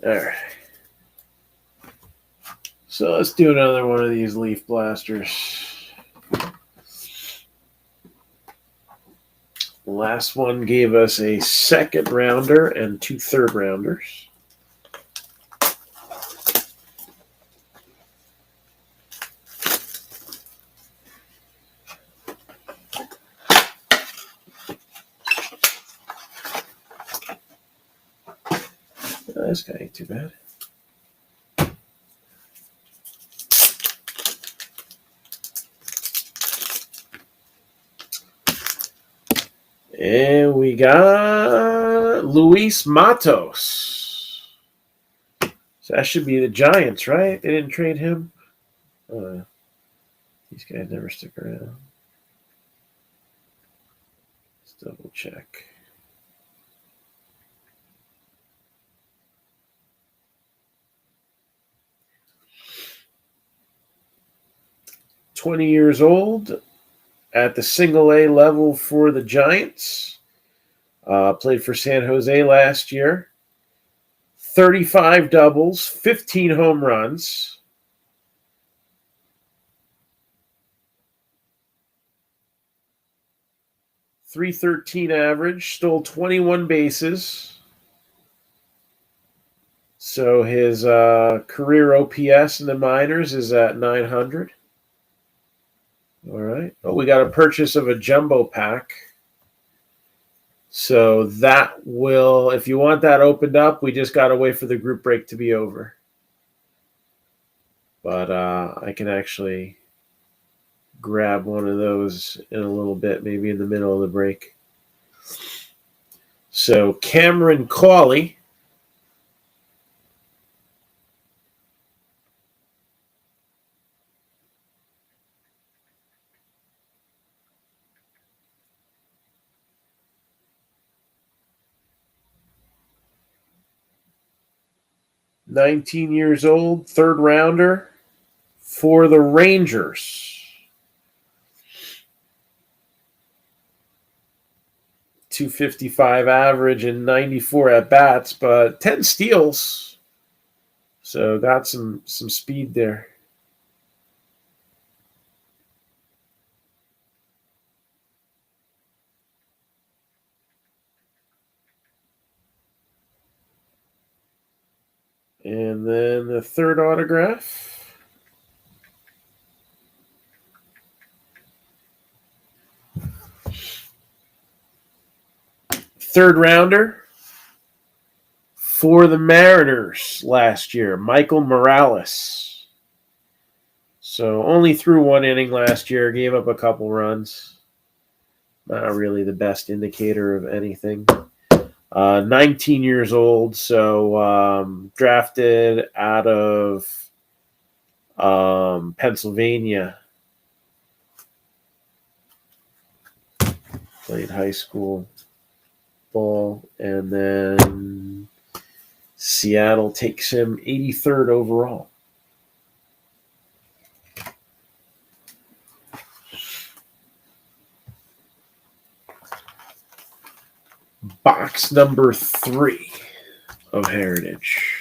All right. So let's do another one of these Leaf Blasters. The last one gave us a second rounder and 2 third rounders. This guy ain't too bad. And we got Luis Matos. So that should be the Giants, right? They didn't trade him. These guys never stick around. Let's double check. $20 old at the single A level for the Giants. Played for San Jose last year. 35 doubles, 15 home runs. .313 average, stole 21 bases. So his career OPS in the minors is at 900. All right. Oh, we got a purchase of a jumbo pack. So that will, if you want that opened up, we just got to wait for the group break to be over. But I can actually grab one of those in a little bit, maybe in the middle of the break. So Cameron Cauley. $19 old, third rounder for the Rangers. .255 average and 94 at bats, but 10 steals. So got some speed there. And then the third autograph. Third rounder for the Mariners last year, Michael Morales. So only threw 1 inning last year, gave up a couple runs. Not really the best indicator of anything. 19 years old, so drafted out of Pennsylvania. Played high school ball, and then Seattle takes him 83rd overall. Box number 3 of Heritage.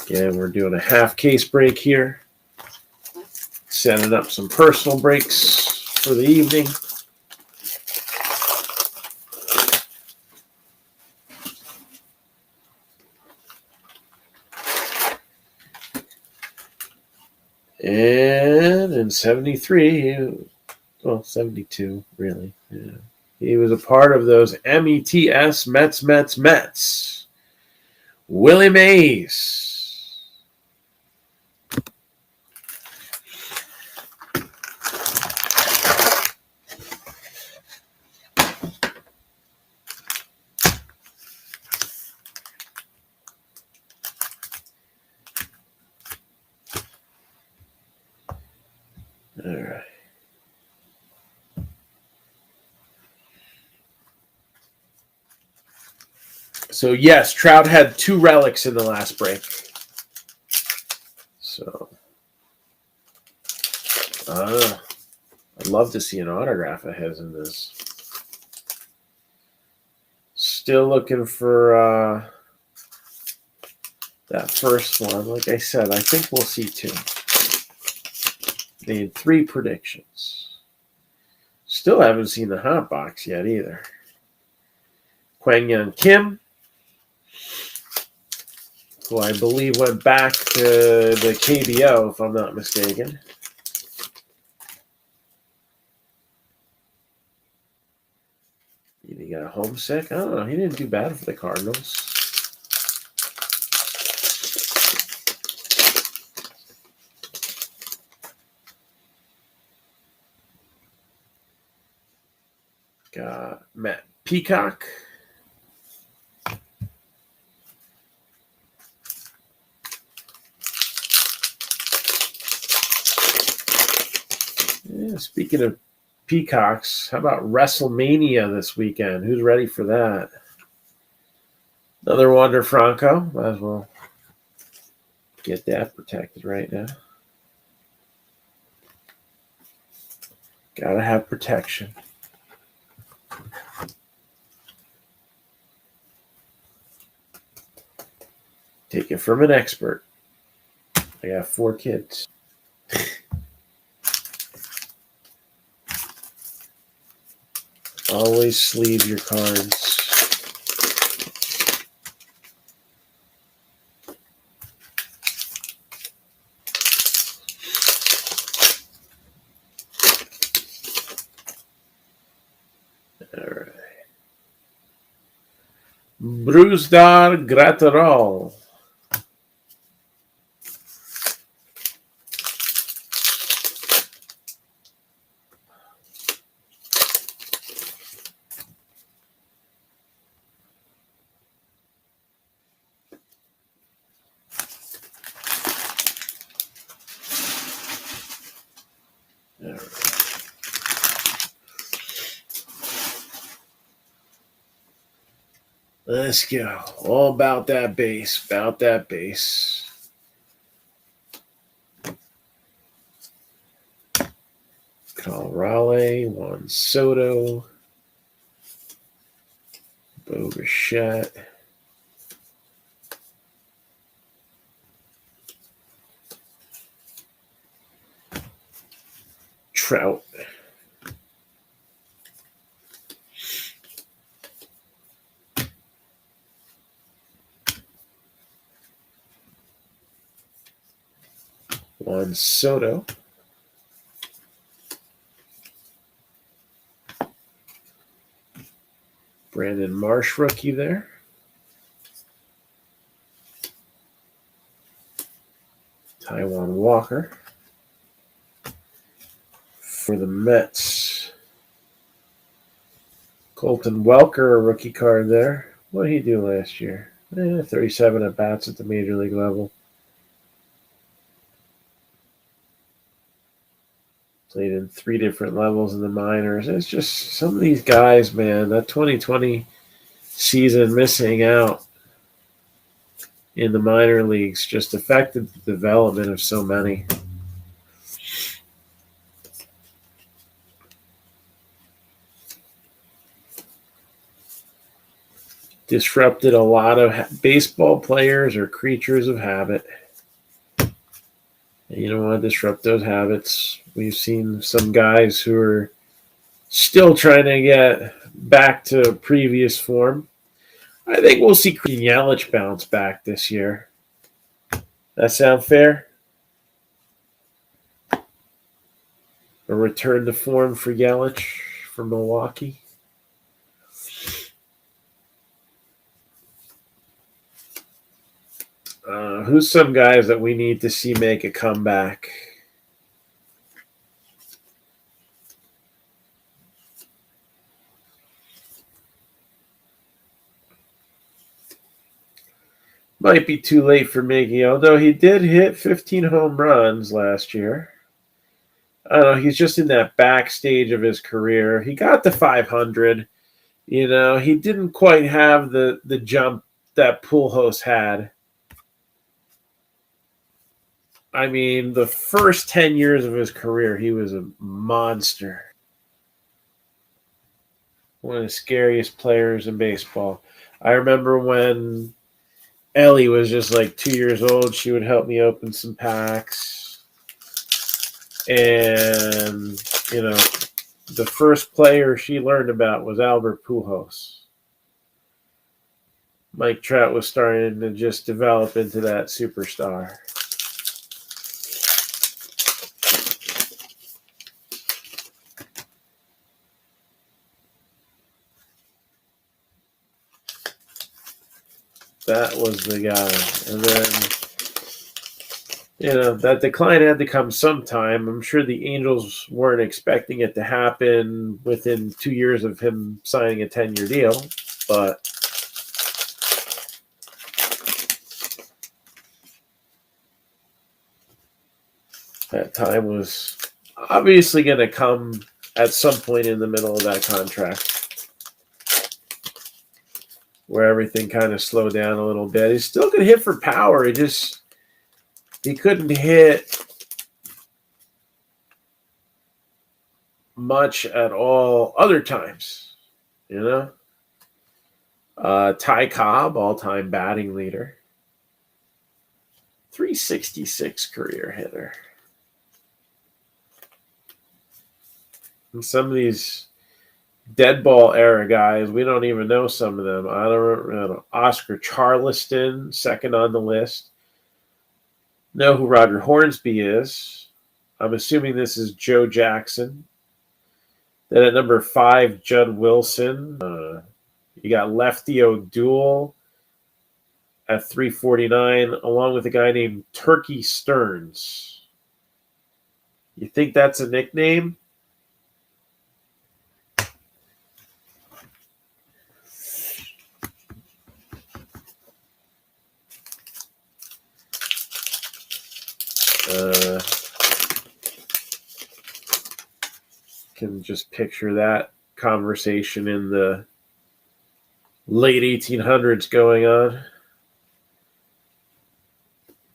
Again, we're doing a half case break here. Setting up some personal breaks for the evening. And in 73, 72, really. Yeah. He was a part of those METS, Mets. Willie Mays. All right. So, yes, Trout had 2 relics in the last break. So, I'd love to see an autograph of his in this. Still looking for that first one. Like I said, I think we'll see 2. Made 3 predictions. Still haven't seen the hot box yet either. Kwang Young Kim, who I believe went back to the KBO, if I'm not mistaken. He got homesick? I don't know. He didn't do bad for the Cardinals. Got Matt Peacock. Yeah, speaking of Peacocks, how about WrestleMania this weekend? Who's ready for that? Another Wander Franco. Might as well get that protected right now. Gotta have protection. Take it from an expert. I got 4 kids. Always sleeve your cards. All right. Brusdar Gratterol. Let's go. All about that base. About that base. Cauley, Juan Soto. Bo Bichette. Trout. Juan Soto. Brandon Marsh rookie there. Taiwan Walker. For the Mets. Colton Welker, a rookie card there. What did he do last year? 37 at-bats at the major league level. Played in 3 different levels in the minors. It's just some of these guys, man, that 2020 season missing out in the minor leagues just affected the development of so many. Disrupted a lot of baseball players or creatures of habit. And you don't want to disrupt those habits. We've seen some guys who are still trying to get back to previous form. I think we'll see Yelich bounce back this year. That sound fair? A return to form for Yelich from Milwaukee. Who's some guys that we need to see make a comeback? Might be too late for Miggy, although he did hit 15 home runs last year. I don't know. He's just in that backstage of his career. He got to 500. You know, he didn't quite have the jump that Pujols had. I mean, the first 10 years of his career, he was a monster. One of the scariest players in baseball. I remember when Ellie was just like 2 years old, she would help me open some packs. And, you know, the first player she learned about was Albert Pujols. Mike Trout was starting to just develop into that superstar. That was the guy. And then, you know, that decline had to come sometime. I'm sure the Angels weren't expecting it to happen within 2 years of him signing a 10-year deal. But that time was obviously going to come at some point in the middle of that contract, where everything kind of slowed down a little bit. He still could hit for power. He couldn't hit much at all other times, you know? Ty Cobb, all-time batting leader. 366 career hitter. And some of these dead ball era guys, we don't even know some of them. I don't know. Oscar Charleston, second on the list. Know who Roger Hornsby is. I'm assuming this is Joe Jackson. Then at number 5, Judd Wilson. You got Lefty O'Doul at 349, along with a guy named Turkey Stearns. You think that's a nickname? Can just picture that conversation in the late 1800s going on.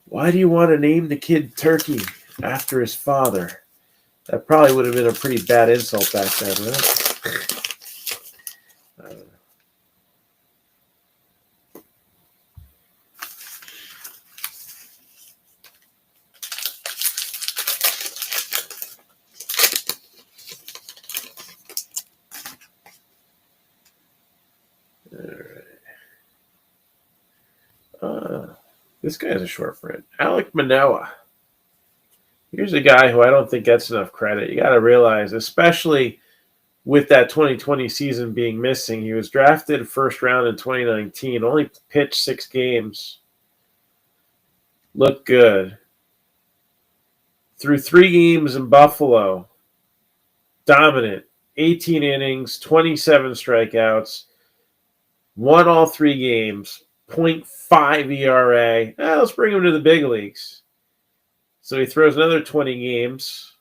Why do you want to name the kid Turkey after his father? That probably would have been a pretty bad insult back then, right? I don't know. This guy has a short print. Alec Manoa. Here's a guy who I don't think gets enough credit. You got to realize, especially with that 2020 season being missing, he was drafted first round in 2019, only pitched 6 games. Looked good. Through 3 games in Buffalo, dominant. 18 innings, 27 strikeouts, won all 3 games. 0.5 ERA. Let's bring him to the big leagues. So he throws another 20 games.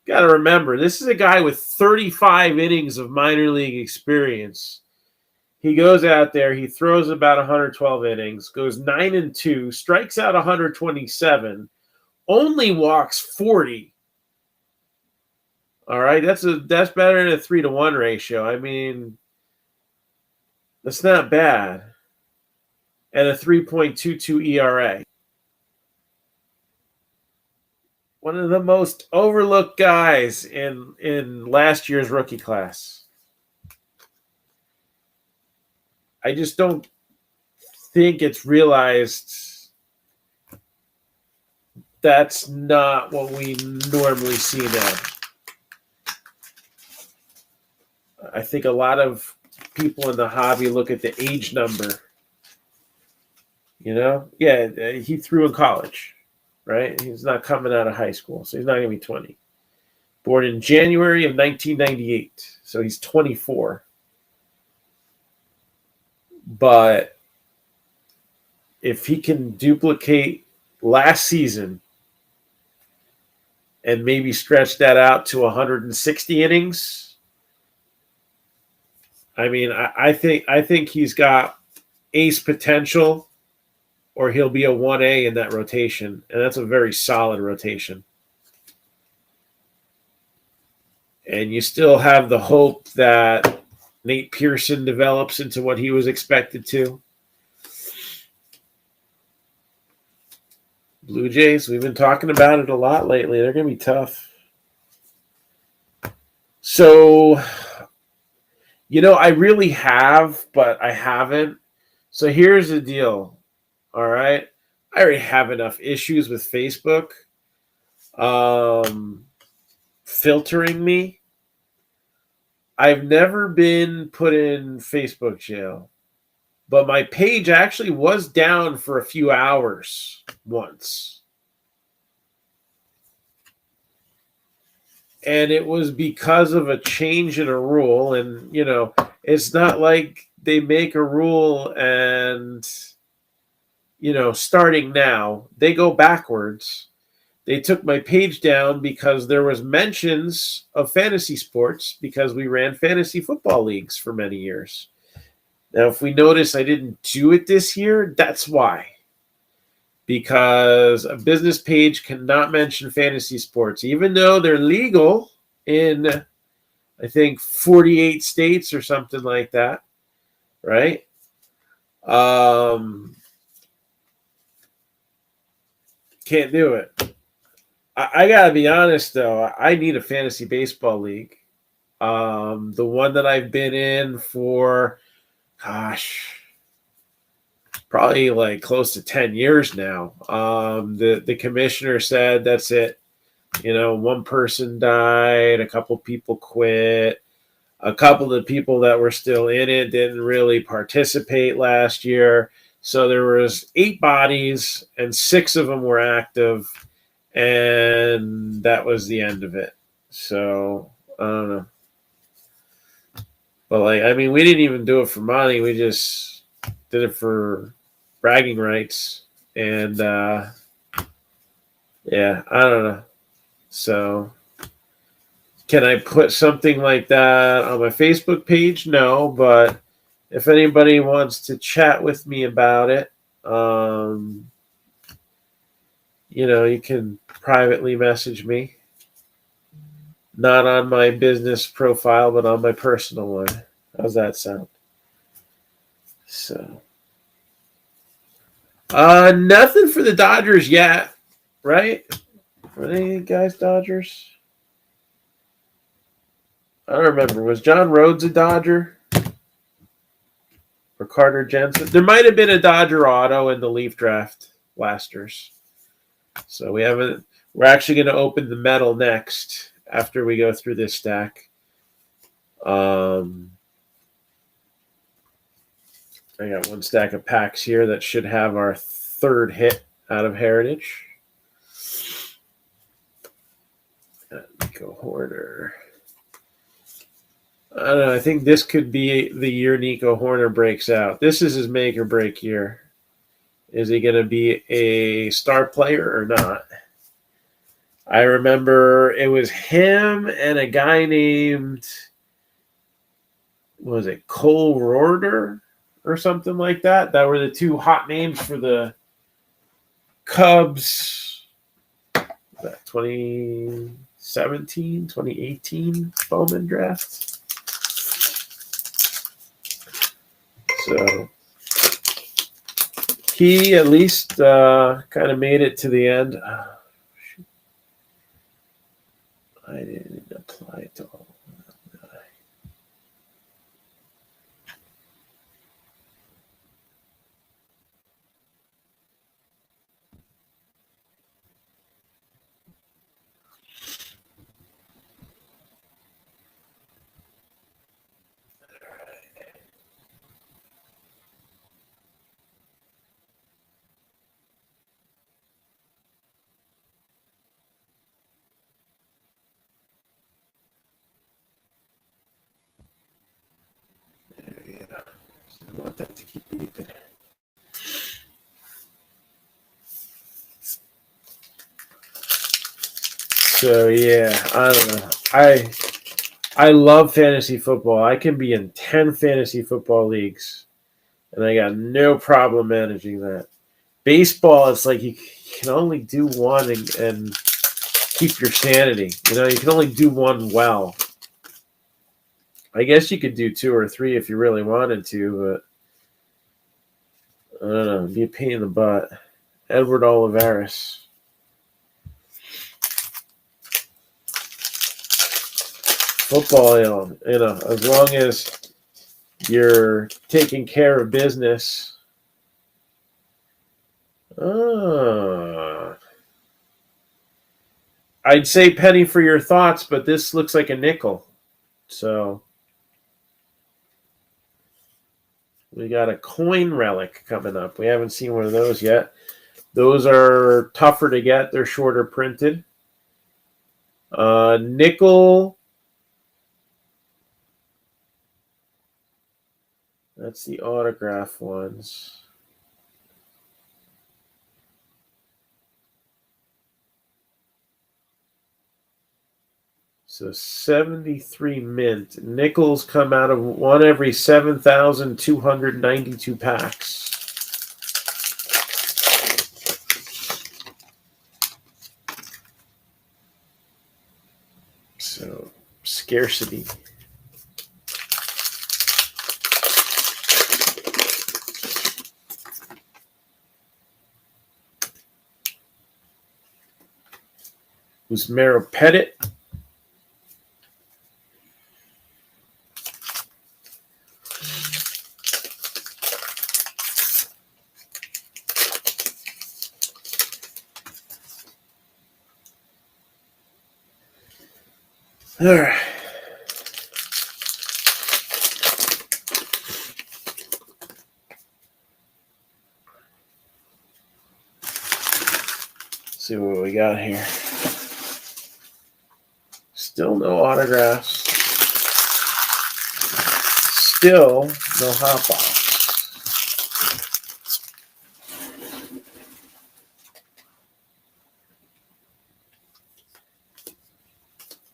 Got to remember, this is a guy with 35 innings of minor league experience. He goes out there, he throws about 112 innings, goes 9-2, strikes out 127, only walks 40. All right, that's better than a 3-to-1 ratio. I mean, that's not bad. And a 3.22 ERA. One of the most overlooked guys in last year's rookie class. I just don't think it's realized that's not what we normally see now. I think a lot of people in the hobby look at the age number. Yeah, he threw in college, right? He's not coming out of high school, so he's not going to be 20. Born in January of 1998, so he's 24. But if he can duplicate last season and maybe stretch that out to 160 innings, I mean, I think he's got ace potential, or he'll be a 1A in that rotation, and that's a very solid rotation. And you still have the hope that Nate Pearson develops into what he was expected to. Blue Jays, we've been talking about it a lot lately. They're going to be tough. So, I really have, but I haven't. So here's the deal. All right. I already have enough issues with Facebook filtering me. I've never been put in Facebook jail, but my page actually was down for a few hours once. And it was because of a change in a rule. And, it's not like they make a rule and, starting now, they go backwards. They took my page down because there was mentions of fantasy sports because we ran fantasy football leagues for many years. Now, if we notice I didn't do it this year, that's why. Because a business page cannot mention fantasy sports, even though they're legal in, I think, 48 states or something like that, right? Can't do it. I got to be honest, though. I need a fantasy baseball league. The one that I've been in for, probably like close to 10 years now. The commissioner said that's it. One person died, a couple people quit. A couple of the people that were still in it didn't really participate last year. So there was 8 bodies and 6 of them were active. And that was the end of it. So, I don't know. But, we didn't even do it for money. We just did it for bragging rights. And, yeah, I don't know. So, can I put something like that on my Facebook page? No, but if anybody wants to chat with me about it, you can privately message me. Not on my business profile, but on my personal one. How's that sound? So, nothing for the Dodgers yet, right? Were they guys Dodgers? I don't remember. Was John Rhodes a Dodger? Or Carter Jensen? There might have been a Dodger auto in the Leaf draft last year's. So we're actually going to open the metal next after we go through this stack. I got one stack of packs here that should have our third hit out of Heritage. Nico Hoerner. I don't know. I think this could be the year Nico Hoerner breaks out. This is his make or break year. Is he going to be a star player or not? I remember it was him and a guy named, was it Cole Roeder or something like that? That were the 2 hot names for the Cubs. That 2017, 2018 Bowman draft. So he at least kind of made it to the end. I didn't apply it to all of them. I want that to keep beeping. So yeah, I don't know. I love fantasy football. I can be in 10 fantasy football leagues, and I got no problem managing that. Baseball, it's like you can only do one and keep your sanity. You know, you can only do one well. I guess you could do 2 or 3 if you really wanted to, but I don't know. It'd be a pain in the butt. Edward Olivares. Football, you know, as long as you're taking care of business. I'd say penny for your thoughts, but this looks like a nickel. So we got a coin relic coming up. We haven't seen one of those yet. Those are tougher to get. They're shorter printed. Nickel. That's the autograph ones. So 73 mint. Nickels come out of one every 7,292 packs. So scarcity. Usmero Pettit. All right. Let's see what we got here. Still no autographs. Still no hot box.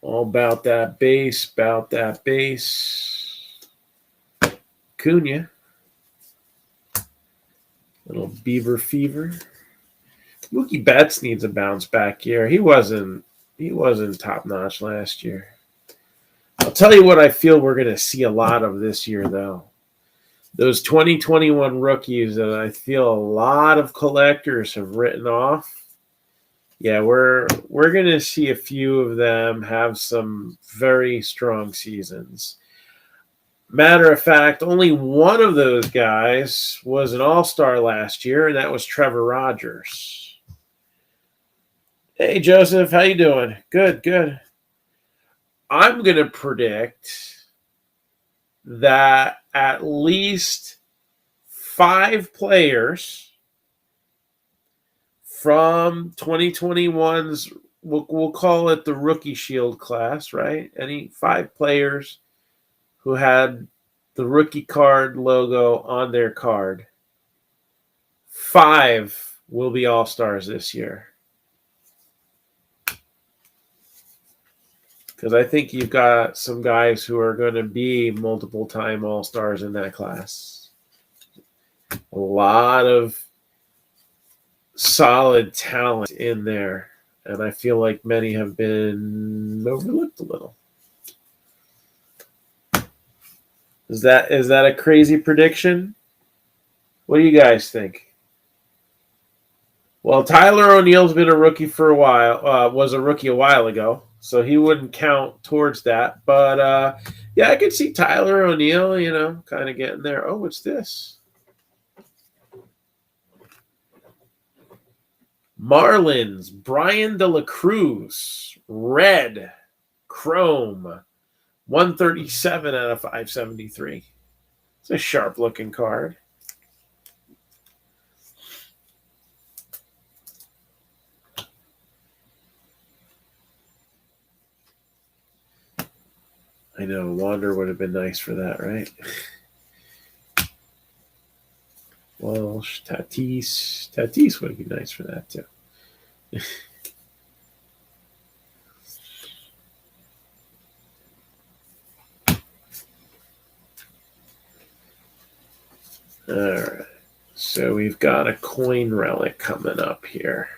All about that base, Cunha. Little Beaver Fever. Mookie Betts needs a bounce back year. He wasn't top notch last year. I'll tell you what I feel we're going to see a lot of this year, though. Those 2021 rookies that I feel a lot of collectors have written off. Yeah, we're going to see a few of them have some very strong seasons. Matter of fact, only one of those guys was an all-star last year, and that was Trevor Rogers. Hey, Joseph, how you doing? Good. I'm going to predict that at least 5 players from 2021's, we'll call it the Rookie Shield class, right? Any 5 players who had the rookie card logo on their card. 5 will be all-stars this year. Because I think you've got some guys who are going to be multiple-time all-stars in that class. A lot of solid talent in there. And I feel like many have been overlooked a little. Is that a crazy prediction? What do you guys think? Well, Tyler O'Neill's been a rookie for a while. Was a rookie a while ago, so he wouldn't count towards that. But yeah, I could see Tyler O'Neill, kind of getting there. Oh, what's this? Marlins, Brian De La Cruz, red, chrome, 137 out of 573. It's a sharp-looking card. I know, Wander would have been nice for that, right? Welsh, Tatis. Tatis would be nice for that, too. All right. So we've got a coin relic coming up here.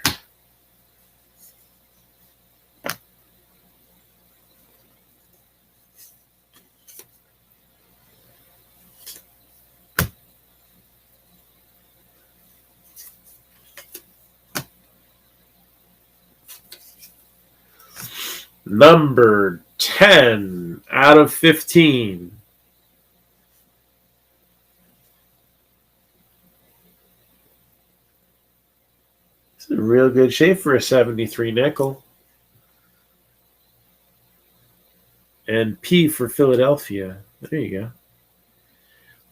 Number 10 out of 15. It's in real good shape for a 73 nickel. And P for Philadelphia. There you go.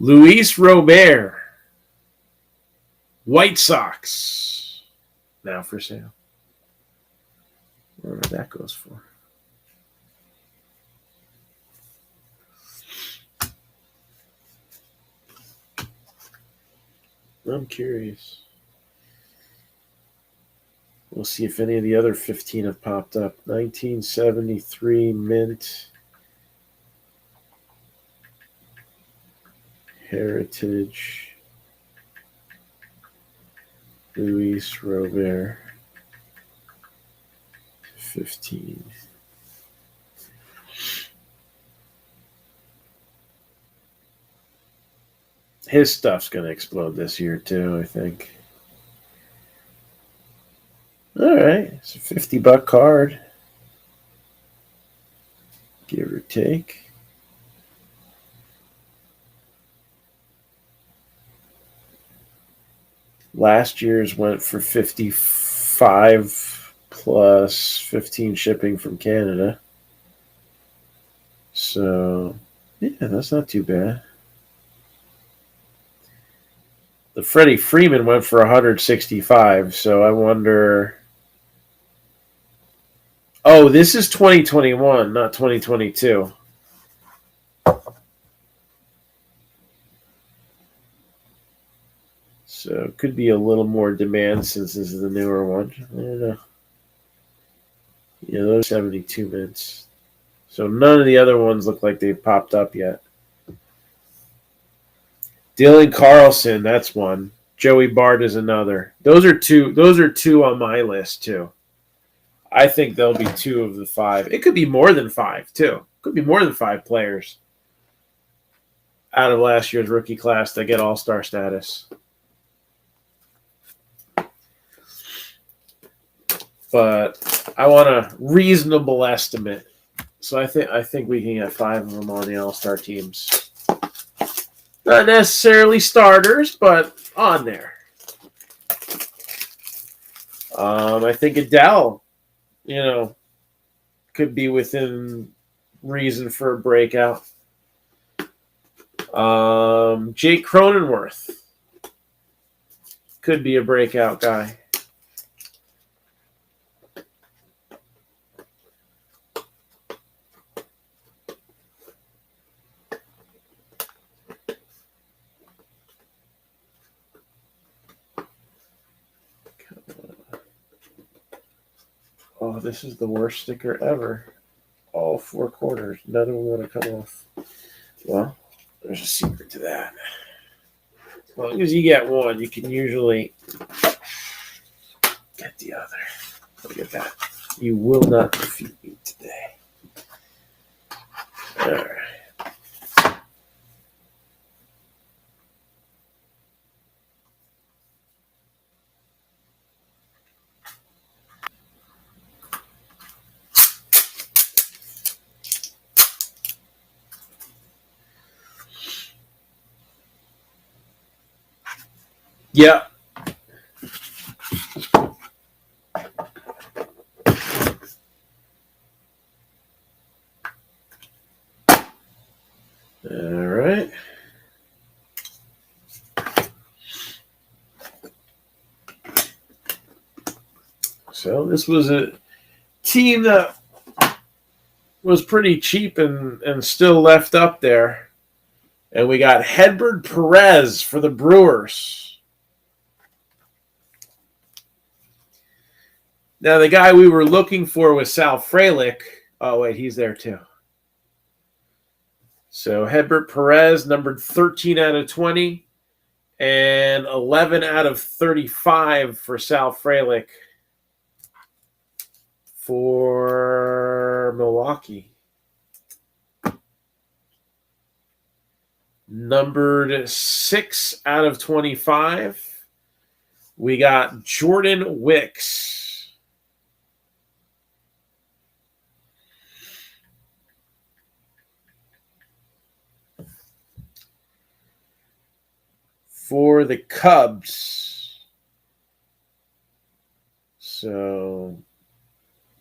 Luis Robert. White Sox. Now for sale. I don't know what that goes for. I'm curious. We'll see if any of the other 15 have popped up. 1973 mint. Heritage. Luis Robert. 15. His stuff's going to explode this year, too, I think. All right. It's a $50 card. Give or take. Last year's went for $55 plus 15 shipping from Canada. So, yeah, that's not too bad. The Freddy Freeman went for $165, so I wonder. Oh, this is 2021, not 2022. So it could be a little more demand since this is the newer one. I don't know. Yeah, those 72 mints. So none of the other ones look like they've popped up yet. Dylan Carlson, that's one. Joey Bart is another. Those are two on my list too. I think there'll be 2 of the 5. It could be more than 5 too. Could be more than 5 players out of last year's rookie class that get all-star status. But I want a reasonable estimate. So I think we can get 5 of them on the all-star teams. Not necessarily starters, but on there. I think Adele, could be within reason for a breakout. Jake Cronenworth could be a breakout guy. Oh, this is the worst sticker ever. All 4 corners. None of them want to come off. Well, there's a secret to that. As long as you get one, you can usually get the other. Look at that. You will not defeat me today. All right. Yeah. All right. So this was a team that was pretty cheap and still left up there. And we got Hedbert Perez for the Brewers. Now, the guy we were looking for was Sal Frelick. Oh, wait, he's there too. So, Hedbert Perez, numbered 13 out of 20, and 11 out of 35 for Sal Frelick for Milwaukee. Numbered 6 out of 25, we got Jordan Wicks. For the Cubs. So,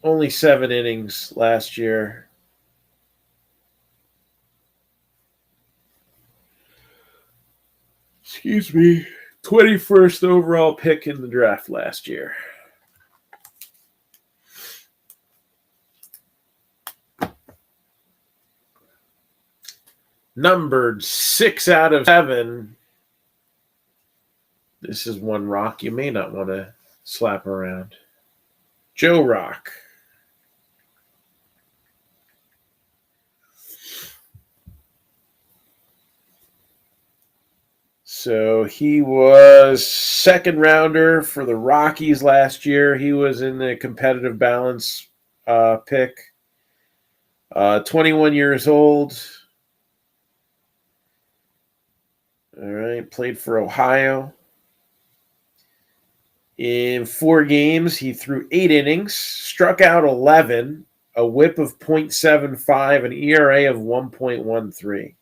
only 7 innings last year. Excuse me. 21st overall pick in the draft last year. Numbered 6 out of 7. This is one rock you may not want to slap around. Joe Rock. So he was second rounder for the Rockies last year. He was in the competitive balance pick. 21 years old. All right, played for Ohio. In 4 games, he threw 8 innings, struck out 11, a whip of .75, an ERA of 1.13.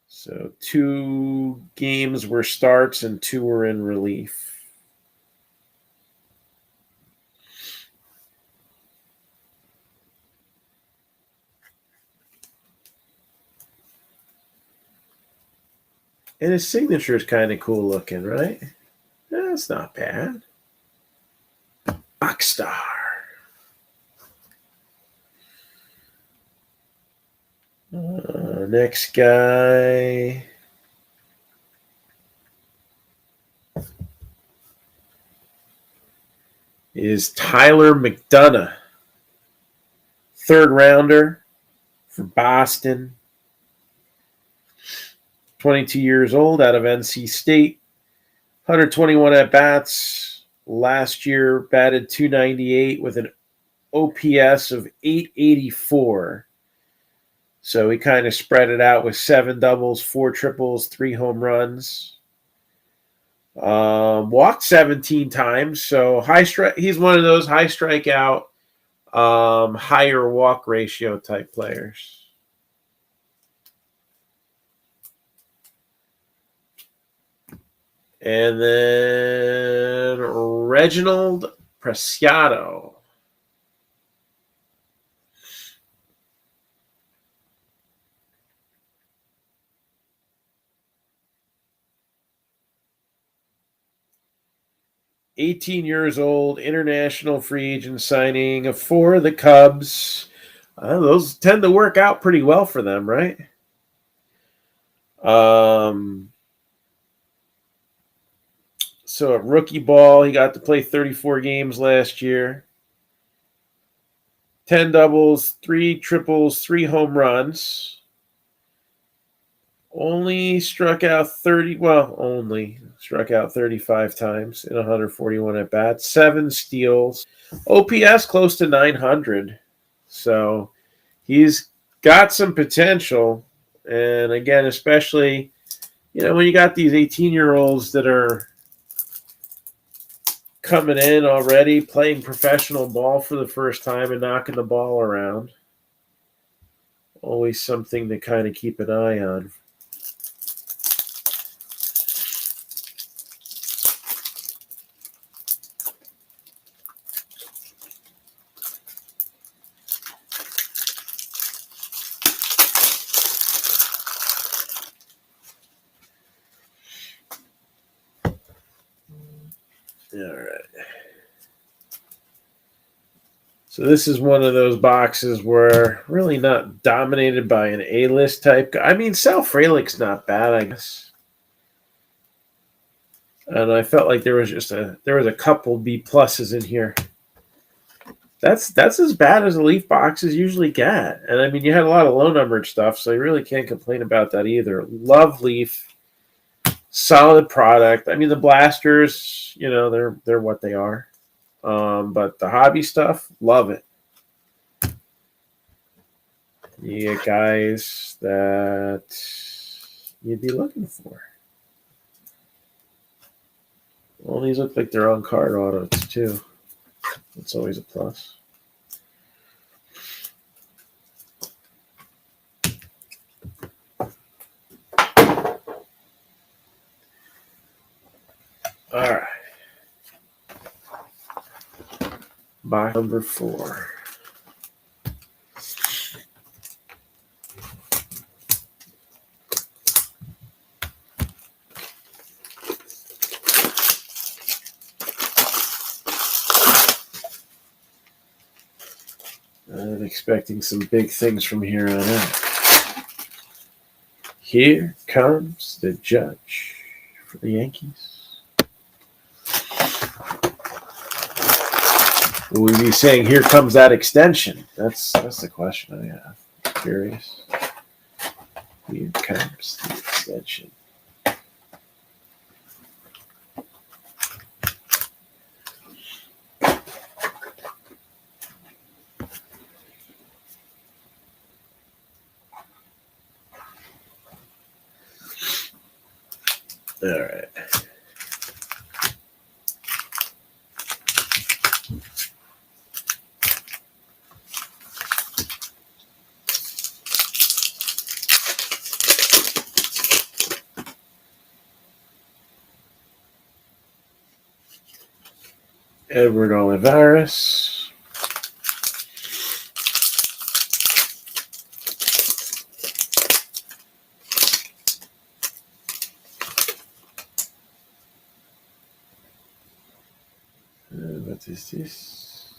So 2 games were starts and 2 were in relief. And his signature is kind of cool looking, right? That's not bad. Rockstar. Next guy is Tyler Mcdonough. 3rd rounder for Boston. 22 years old, out of NC State. 121 at-bats. Last year batted .298 with an OPS of .884. So he kind of spread it out with 7 doubles, 4 triples, 3 home runs. Walked 17 times. So he's one of those high strikeout, higher walk ratio type players. And then Reginald Preciado. $18 years old, international free agent signing for the Cubs. Those tend to work out pretty well for them, right? So at rookie ball, he got to play 34 games last year. 10 doubles, 3 triples, 3 home runs. Only struck out 35 times in 141 at bats, 7 steals, OPS close to 900. So he's got some potential. And again, especially, when you got these 18-year-olds that are coming in already, playing professional ball for the first time and knocking the ball around. Always something to kind of keep an eye on. All right. So this is one of those boxes where really not dominated by an A-list type guy. I mean, Sal Frelick's not bad, I guess. And I felt like there was a couple B pluses in here. That's as bad as the Leaf boxes usually get. And I mean, you had a lot of low numbered stuff, so you really can't complain about that either. Love Leaf, solid product. I mean, the blasters, they're what they are. But the hobby stuff, love it. You get guys that you'd be looking for. Well, these look like they're on card autos too. That's always a plus. All right. Box number 4. I'm expecting some big things from here on out. Here comes the judge for the Yankees. Will we be saying, here comes that extension? That's the question I have. I'm curious. Here comes the extension. All right. Edward Olivares. What is this?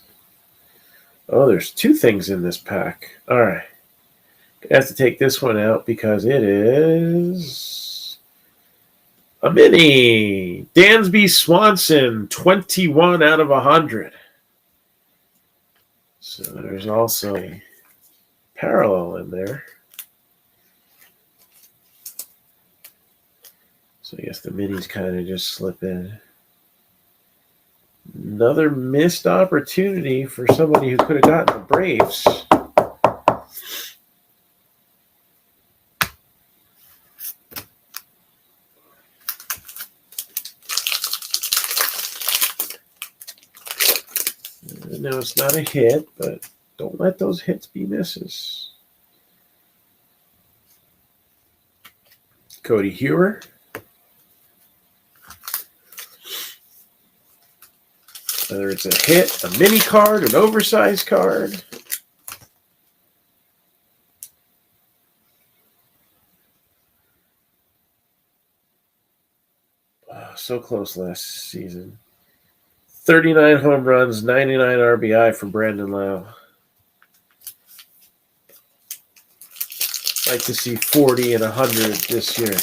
Oh, there's 2 things in this pack. All right. I have to take this one out because it is a mini. Dansby Swanson, 21 out of 100. So there's also a parallel in there. So I guess the minis kind of just slip in. Another missed opportunity for somebody who could have gotten the Braves. No, it's not a hit, but don't let those hits be misses. Cody Hewer. Whether it's a hit, a mini card, an oversized card. Oh, so close last season. 39 home runs, 99 RBI for Brandon Lau. Like to see 40 and 100 this year.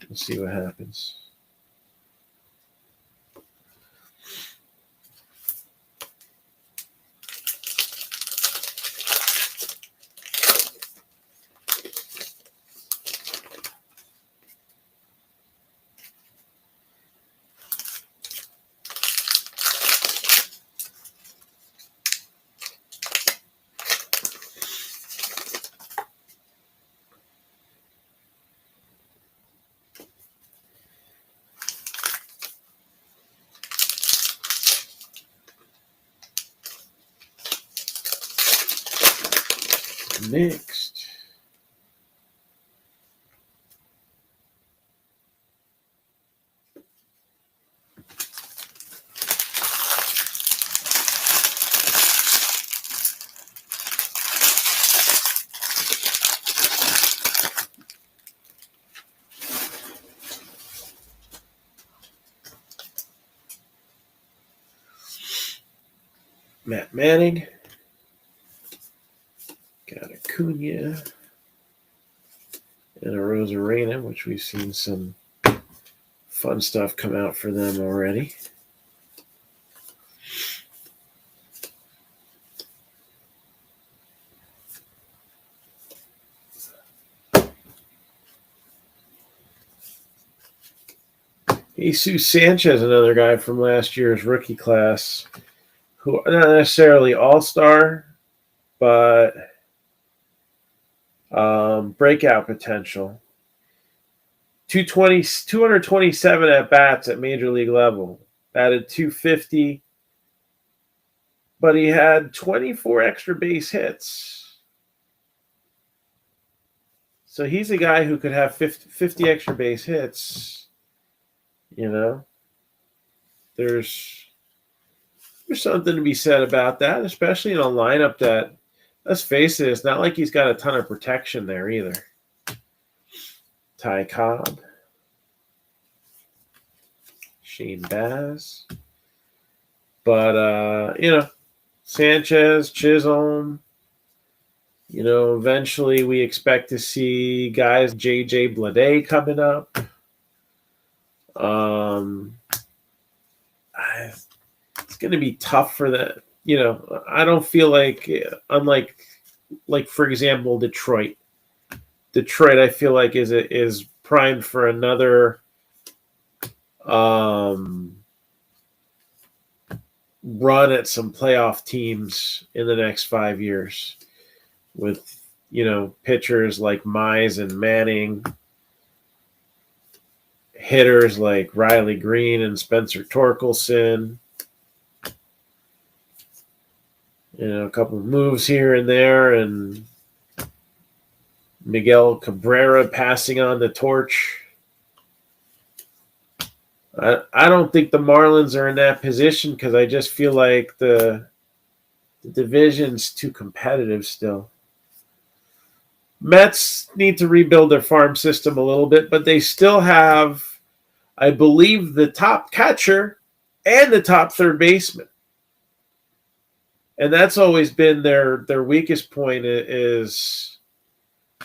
We'll see what happens. Next, Matt Manning. Got Acuna and a Rosarena, which we've seen some fun stuff come out for them already. Jesus Sanchez, another guy from last year's rookie class, who not necessarily all-star, but breakout potential. 227 at-bats at major league level. Batted .250, but he had 24 extra base hits. So he's a guy who could have 50 extra base hits. You know, there's something to be said about that, especially in a lineup that, let's face it, it's not like he's got a ton of protection there either. Ty Cobb, Shane Baz, but Sanchez, Chisholm. Eventually we expect to see guys, JJ Bleday coming up. It's going to be tough for that. I don't feel like, unlike, for example, Detroit, I feel like is primed for another run at some playoff teams in the next 5 years with, pitchers like Mize and Manning, hitters like Riley Green and Spencer Torkelson, a couple of moves here and there, and Miguel Cabrera passing on the torch. I don't think the Marlins are in that position because I just feel like the division's too competitive still. Mets need to rebuild their farm system a little bit, but they still have, I believe, the top catcher and the top third baseman. And that's always been their weakest point is,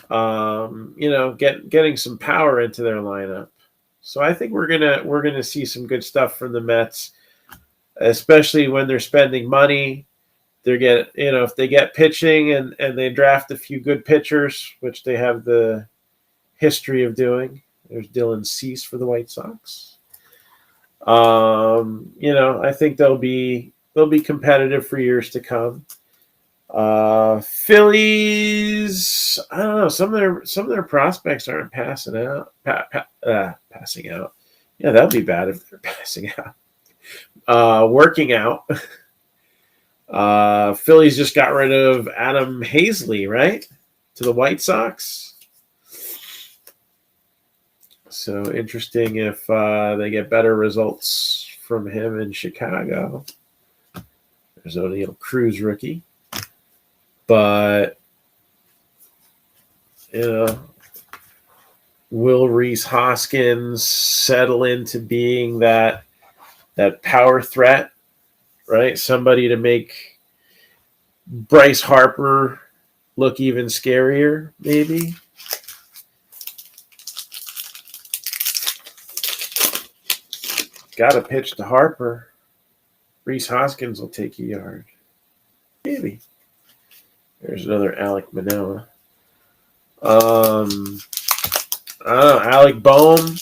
getting some power into their lineup. So I think we're gonna see some good stuff from the Mets, especially when they're spending money. If they get pitching and they draft a few good pitchers, which they have the history of doing. There's Dylan Cease for the White Sox. I think they'll be competitive for years to come. Phillies, I don't know. Some of their prospects aren't passing out. Passing out. Yeah, that would be bad if they're passing out. Working out. Phillies just got rid of Adam Hazley, right, to the White Sox. So interesting if they get better results from him in Chicago. There's O'Neal Cruz rookie. But, will Rhys Hoskins settle into being that power threat, right? Somebody to make Bryce Harper look even scarier, maybe? Got to pitch to Harper. Rhys Hoskins will take a yard. Maybe. There's another Alec Manoa. I don't know. Alec Boehm,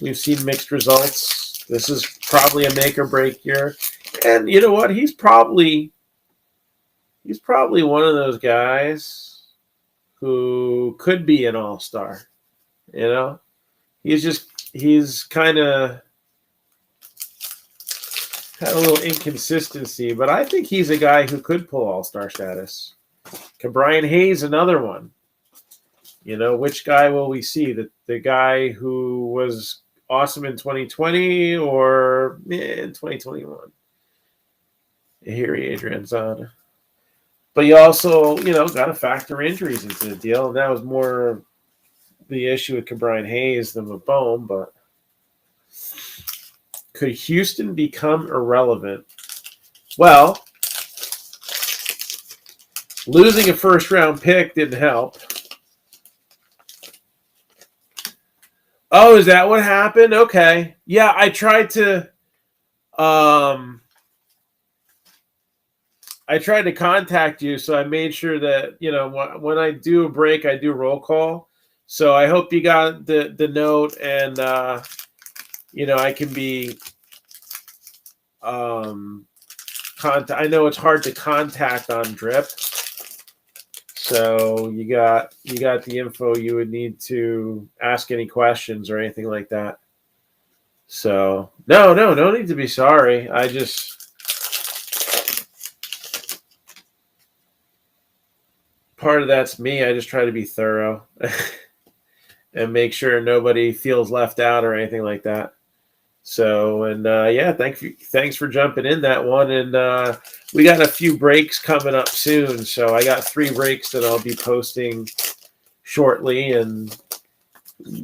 we've seen mixed results. This is probably a make or break year. And you know what? He's probably one of those guys who could be an all-star. He's kind of had a little inconsistency, but I think he's a guy who could pull all-star status. Brian Hayes, another one. Which guy will we see? The guy who was awesome in 2020 or in 2021? Here, Adrian Zada. But you also, got to factor injuries into the deal, and that was more the issue with Brian Hayes than with Boehm. But could Houston become irrelevant? Well, losing a first-round pick didn't help. Oh, is that what happened? Okay. Yeah, I tried to contact you, so I made sure that, when I do a break, I do roll call. So I hope you got the note, and I can be I know it's hard to contact on Drip. So you got the info you would need to ask any questions or anything like that. So no need to be sorry. I just part of that's me. I just try to be thorough and make sure nobody feels left out or anything like that. So, and thanks for jumping in that one. And we got a few breaks coming up soon. So I got 3 breaks that I'll be posting shortly, and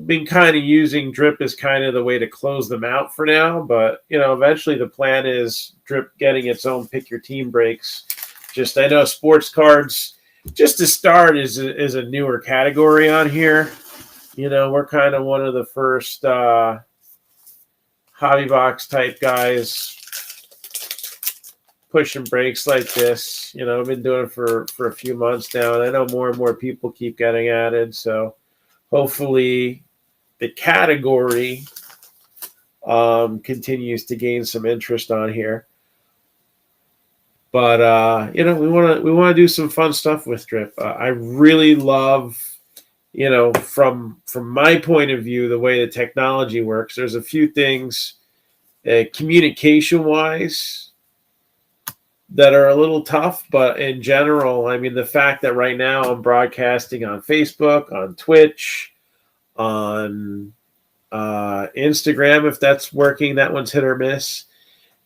been kind of using Drip as kind of the way to close them out for now. But, eventually the plan is Drip getting its own pick your team breaks. Just, I know sports cards, just to start, is a newer category on here. We're kind of one of the first hobby box type guys pushing breaks like this. I've been doing it for a few months now, and I know more and more people keep getting added. So hopefully the category continues to gain some interest on here. But we want to do some fun stuff with Drip. I really love, from my point of view, the way the technology works. There's a few things communication wise that are a little tough, but in general, I mean, the fact that right now I'm broadcasting on Facebook, on Twitch, on Instagram, if that's working, that one's hit or miss,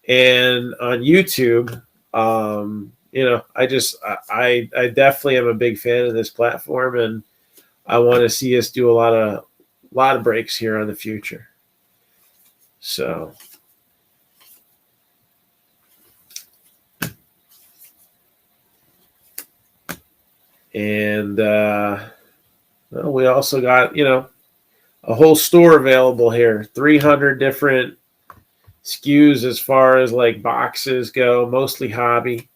and on YouTube. I definitely am a big fan of this platform, and I want to see us do a lot of breaks here in the future. So, and we also got a whole store available here, 300 different SKUs as far as like boxes go, mostly hobby.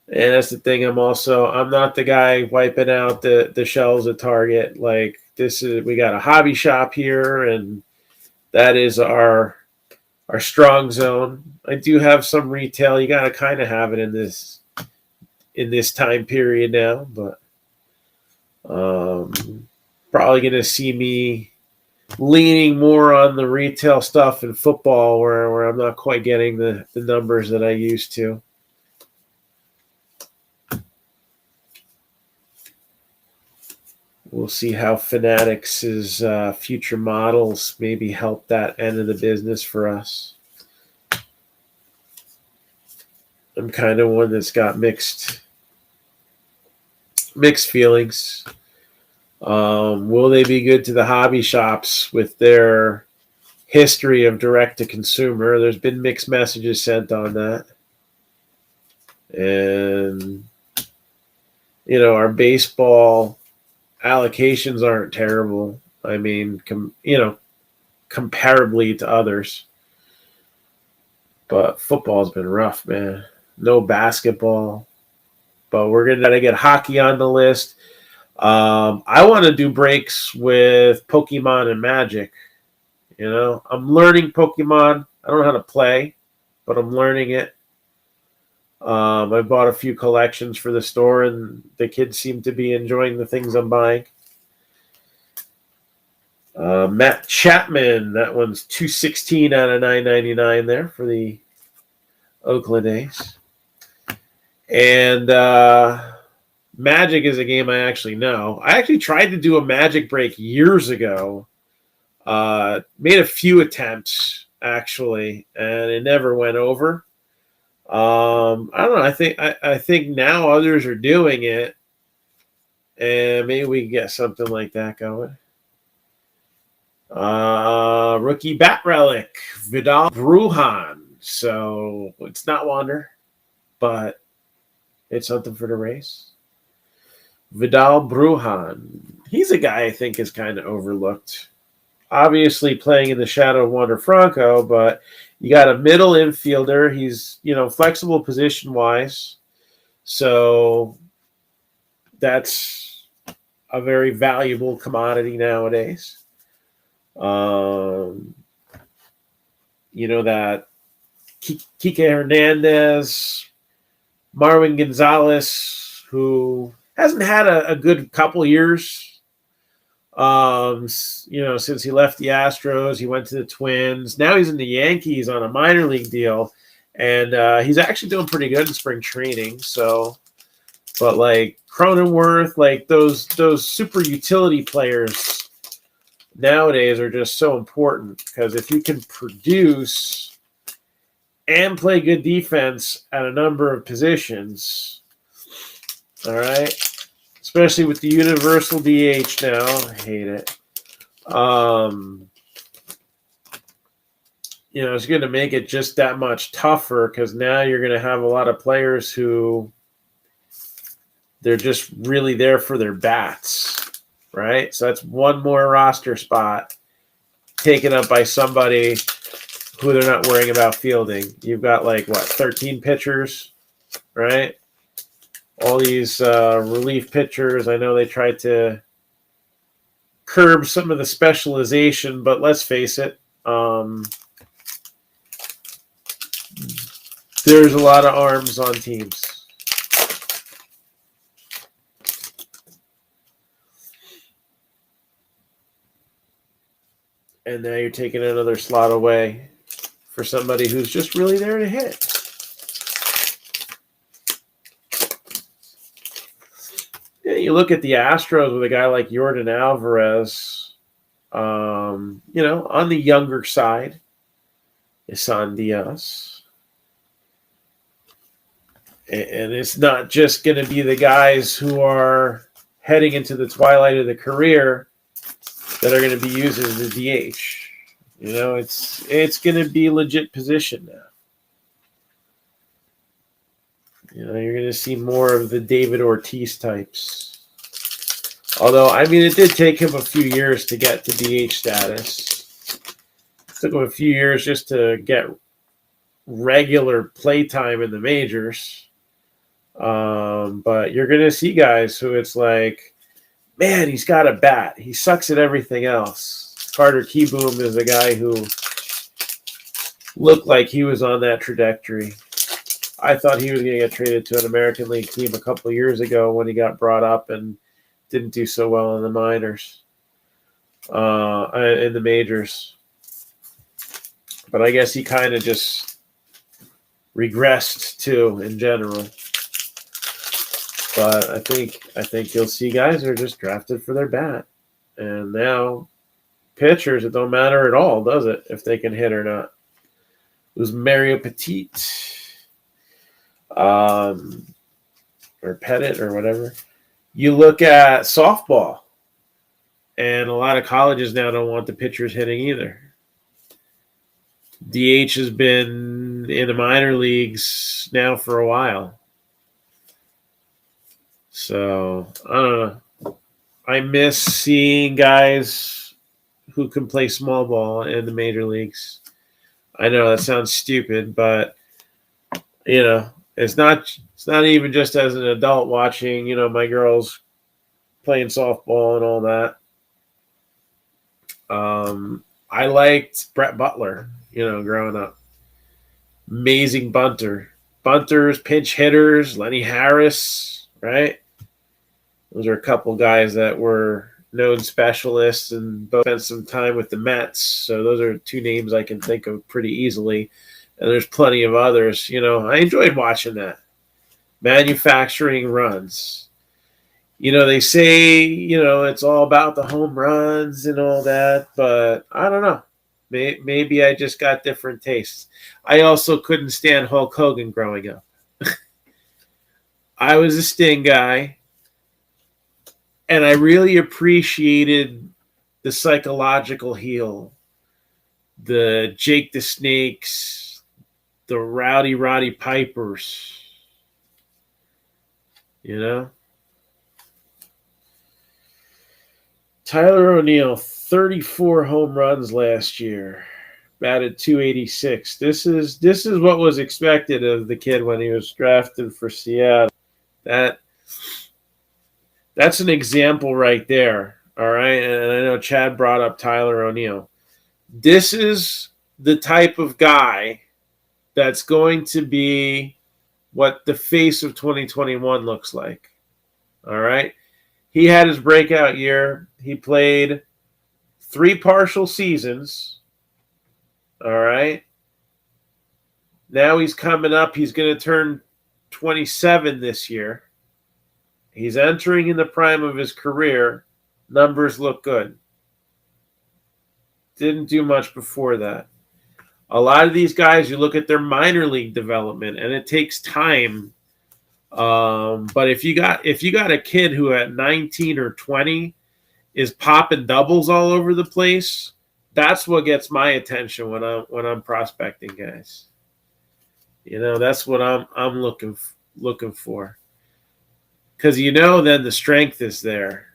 And that's the thing. I'm not the guy wiping out the shelves at Target. Like, we got a hobby shop here, and that is our strong zone. I do have some retail. You got to kind of have it in this time period now, but probably going to see me leaning more on the retail stuff in football, where I'm not quite getting the numbers that I used to. We'll see how Fanatics' future models maybe help that end of the business for us. I'm kind of one that's got mixed feelings. Will they be good to the hobby shops with their history of direct-to-consumer? There's been mixed messages sent on that. And, our baseball allocations aren't terrible. I mean, comparably to others. But football's been rough, man. No basketball. But we're going to get hockey on the list. I want to do breaks with Pokemon and Magic. I'm learning Pokemon. I don't know how to play, but I'm learning it. I bought a few collections for the store, and the kids seem to be enjoying the things I'm buying. Matt Chapman, that one's 216 out of 999 there for the Oakland A's. And Magic is a game I actually know. I actually tried to do a Magic break years ago. Made a few attempts, actually, and it never went over. I don't know. I think now others are doing it, and maybe we can get something like that going. Rookie Bat Relic, Vidal Brujan. So it's not Wander, but it's something for the race. Vidal Brujan. He's a guy I think is kind of overlooked. Obviously playing in the shadow of Wander Franco, but you got a middle infielder. He's, flexible position-wise. So that's a very valuable commodity nowadays. That Kike Hernandez, Marwin Gonzalez, who hasn't had a good couple years. Since he left the Astros, he went to the Twins. Now he's in the Yankees on a minor league deal, and he's actually doing pretty good in spring training. So, but like Cronenworth, like those super utility players nowadays are just so important, because if you can produce and play good defense at a number of positions, all right, especially with the universal DH now. I hate it. It's going to make it just that much tougher, because now you're going to have a lot of players who they're just really there for their bats, right? So that's one more roster spot taken up by somebody who they're not worrying about fielding. You've got 13 pitchers, right? All these relief pitchers. I know they tried to curb some of the specialization, but let's face it, there's a lot of arms on teams. And now you're taking another slot away for somebody who's just really there to hit. You look at the Astros with a guy like Yordan Alvarez, on the younger side, Isan Diaz. And it's not just going to be the guys who are heading into the twilight of the career that are going to be used as the DH. It's going to be legit position now. You're going to see more of the David Ortiz types. Although, it did take him a few years to get to DH status. It took him a few years just to get regular play time in the majors. But you're going to see guys who it's like, man, he's got a bat. He sucks at everything else. Carter Kieboom is a guy who looked like he was on that trajectory. I thought he was going to get traded to an American League team a couple of years ago when he got brought up and didn't do so well in the minors, in the majors. But I guess he kind of just regressed too in general. But I think you'll see guys are just drafted for their bat. And now pitchers, it don't matter at all, does it, if they can hit or not. It was Mario Petit. Or Pettit or whatever. You look at softball, and a lot of colleges now don't want the pitchers hitting either. DH has been in the minor leagues now for a while. So, I don't know. I miss seeing guys who can play small ball in the major leagues. I know that sounds stupid, but, it's not even just as an adult watching, my girls playing softball and all that. I liked Brett Butler, growing up. Amazing bunter. Bunters, pinch hitters, Lenny Harris, right? Those are a couple guys that were known specialists and both spent some time with the Mets. So those are two names I can think of pretty easily. And there's plenty of others. I enjoyed watching that. Manufacturing runs. They say, it's all about the home runs and all that, but I don't know. Maybe I just got different tastes. I also couldn't stand Hulk Hogan growing up. I was a Sting guy, and I really appreciated the psychological heel, the Jake the Snakes, the Rowdy Roddy Pipers. Tyler O'Neill, 34 home runs last year. Batted .286. This is what was expected of the kid when he was drafted for Seattle. That's an example right there. All right. And I know Chad brought up Tyler O'Neill. This is the type of guy that's going to be what the face of 2021 looks like. All right. He had his breakout year. He played 3 partial seasons. All right. Now he's coming up. He's going to turn 27 this year. He's entering in the prime of his career. Numbers look good. Didn't do much before that. A lot of these guys, you look at their minor league development, and it takes time. But if you got a kid who at 19 or 20 is popping doubles all over the place, that's what gets my attention when I'm prospecting guys. You know, that's what I'm looking for. Because then the strength is there.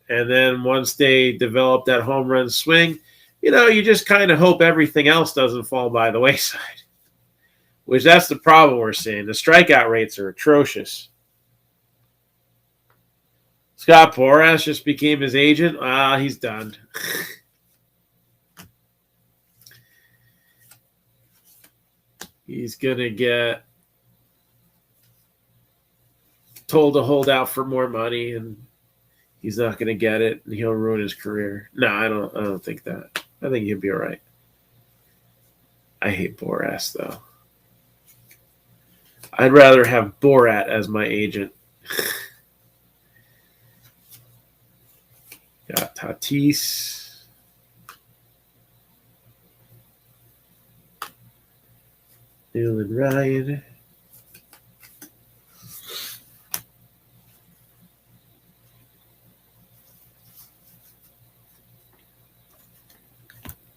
And then once they develop that home run swing, you just kind of hope everything else doesn't fall by the wayside. Which that's the problem we're seeing. The strikeout rates are atrocious. Scott Boras just became his agent. He's done. He's going to get told to hold out for more money, and he's not going to get it, and he'll ruin his career. No, I don't think that. I think he'll be all right. I hate Boras, though. I'd rather have Borat as my agent. Got Tatis. Dylan Ryan.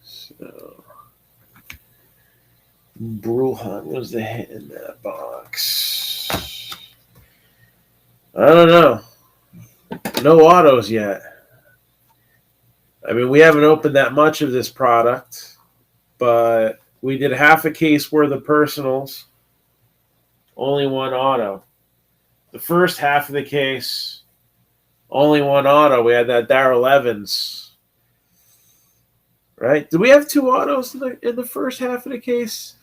So, Brewhunt was the hit in that box. I don't know. No autos yet. I mean, we haven't opened that much of this product, but we did half a case worth of personals. Only one auto. The first half of the case, only one auto. We had that Darrell Evans. Right? Did we have 2 autos in the first half of the case?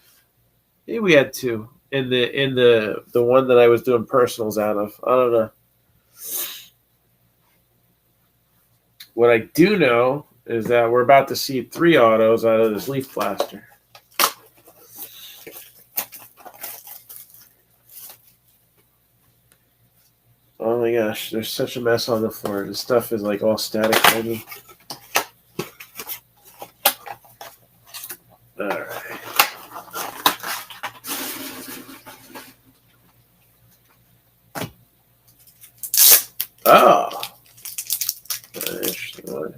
Maybe we had 2 in the one that I was doing personals out of. I don't know. What I do know is that we're about to see 3 autos out of this leaf blaster. Oh my gosh, there's such a mess on the floor. This stuff is like all static for me. All right. Oh. Interesting one.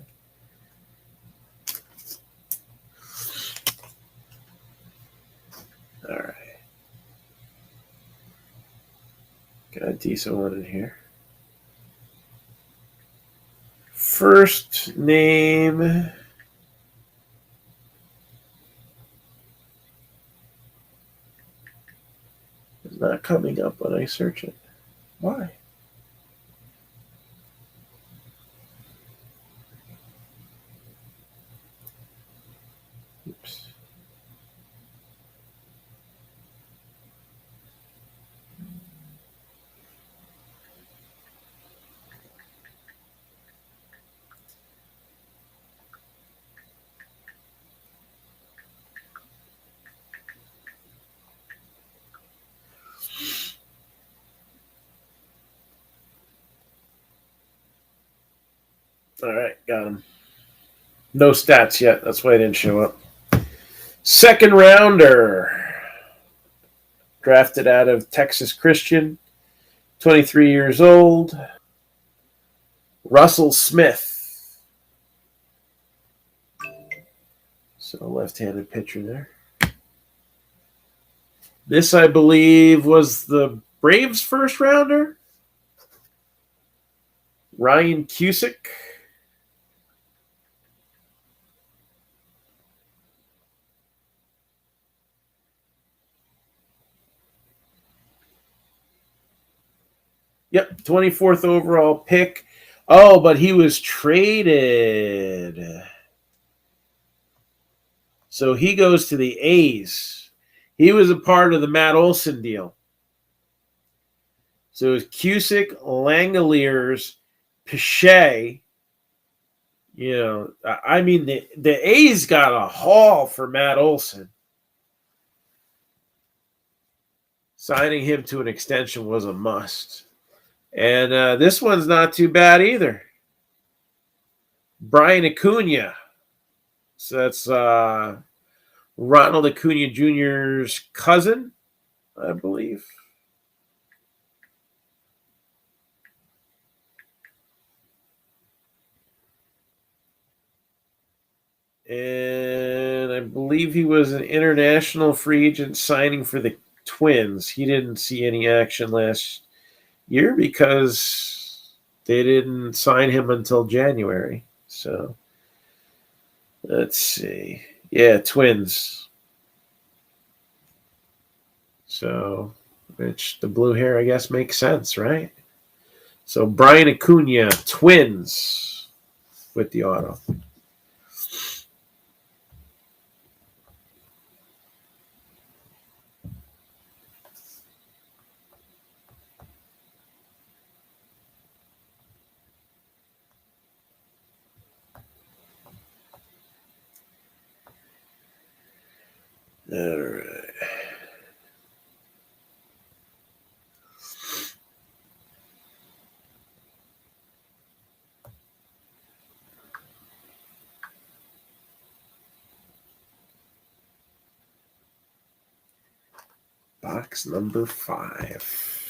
All right. Got a decent one in here. First name. It's not coming up when I search it. Why? Oops. All right, got him. No stats yet. That's why I didn't show up. Second rounder. Drafted out of Texas Christian. 23 years old. Russell Smith. So left-handed pitcher there. This, I believe, was the Braves' first rounder. Ryan Cusick. Yep, 24th overall pick. Oh, but he was traded. So he goes to the A's. He was a part of the Matt Olson deal. So it was Cusick, Langoliers, Pache. You know, I mean, the A's got a haul for Matt Olson. Signing him to an extension was a must. And this one's not too bad either. Brian Acuna. So that's Ronald Acuna Jr.'s cousin, I believe. And I believe he was an international free agent signing for the Twins. He didn't see any action last year because they didn't sign him until January. So let's see. Yeah, Twins. So, which the blue hair, I guess, makes sense, right? So Brian Acuna, Twins with the auto. All right. Box number 5.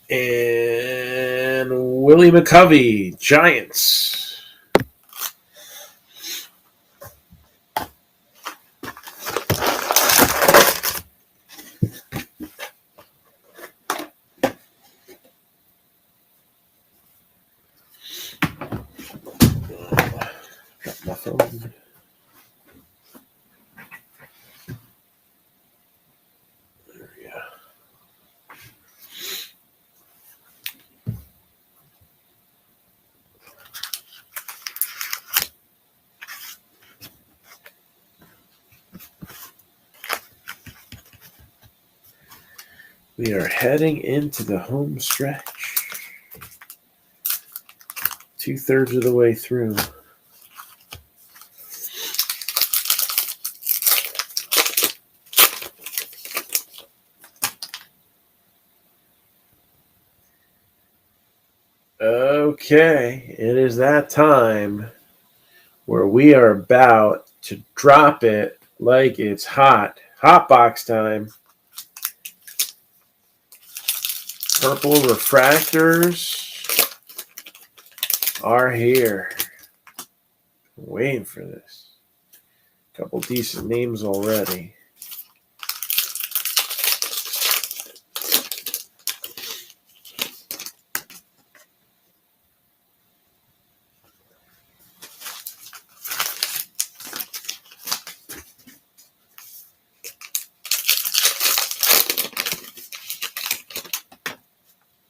And Willie McCovey, Giants. Got my phone. There we go. We are heading into the home stretch. 2/3 of the way through. Okay, it is that time where we are about to drop it like it's hot. Hot box time. Purple refractors are here. Waiting for this. Couple decent names already.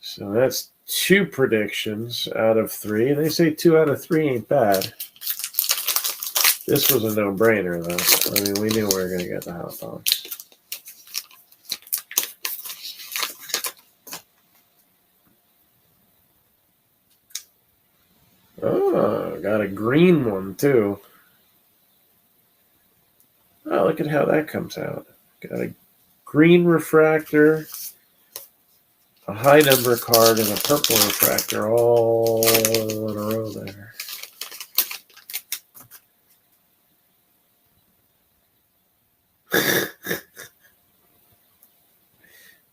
So that's 2 predictions out of 3. They say 2 out of 3 ain't bad. This was a no-brainer, though. I mean, we knew we were going to get the hot box. Oh, got a green one, too. Oh, look at how that comes out. Got a green refractor, a high number card, and a purple refractor all in a row there.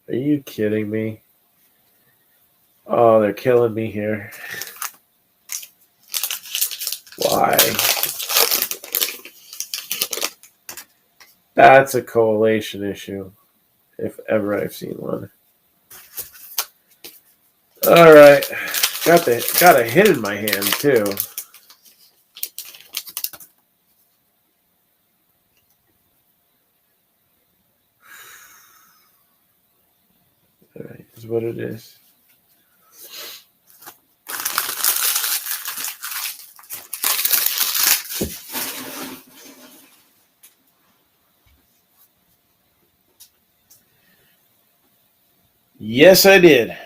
Are you kidding me? Oh, they're killing me here. Why? That's a collation issue, if ever I've seen one. All right, got a hit in my hand too. All right, is what it is. Yes, I did.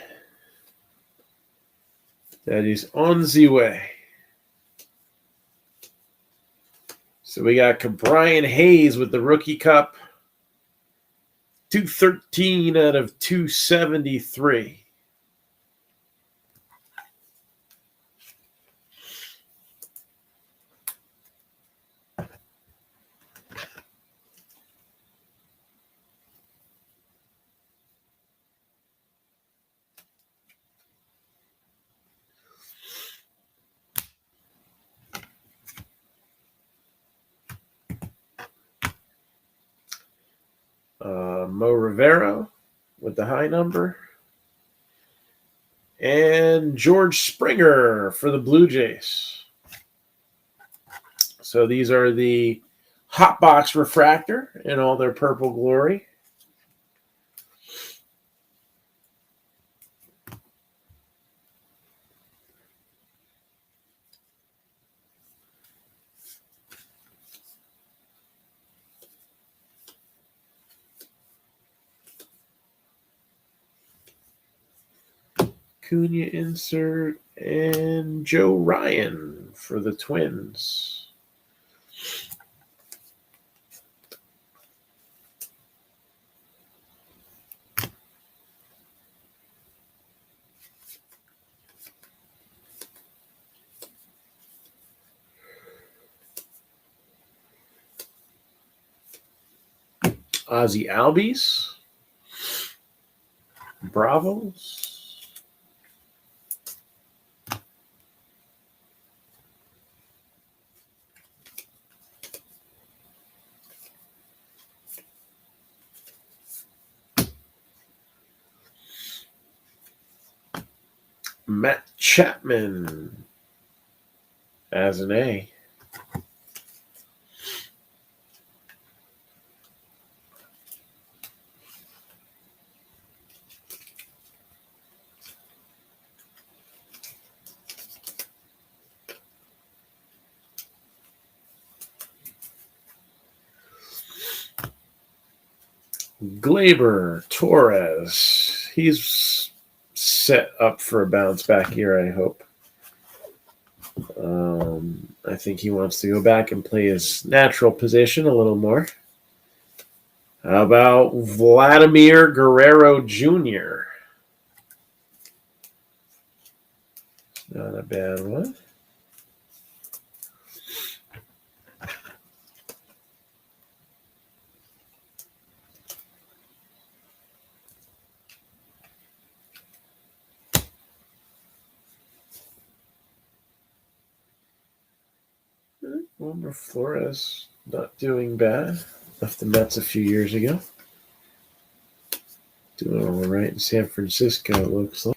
That is on the way. So we got Brian Hayes with the Rookie Cup. 213 out of 273. Mo Rivera with the high number. And George Springer for the Blue Jays. So these are the Hot Box Refractor in all their purple glory. Cunha insert, and Joe Ryan for the Twins. Ozzy Albies. Bravos. Matt Chapman as an A. Glaber Torres. He's set up for a bounce back year, I hope. I think he wants to go back and play his natural position a little more. How about Vladimir Guerrero Jr.? Not a bad one. Wilmer Flores, not doing bad. Left the Mets a few years ago. Doing all right in San Francisco, it looks like.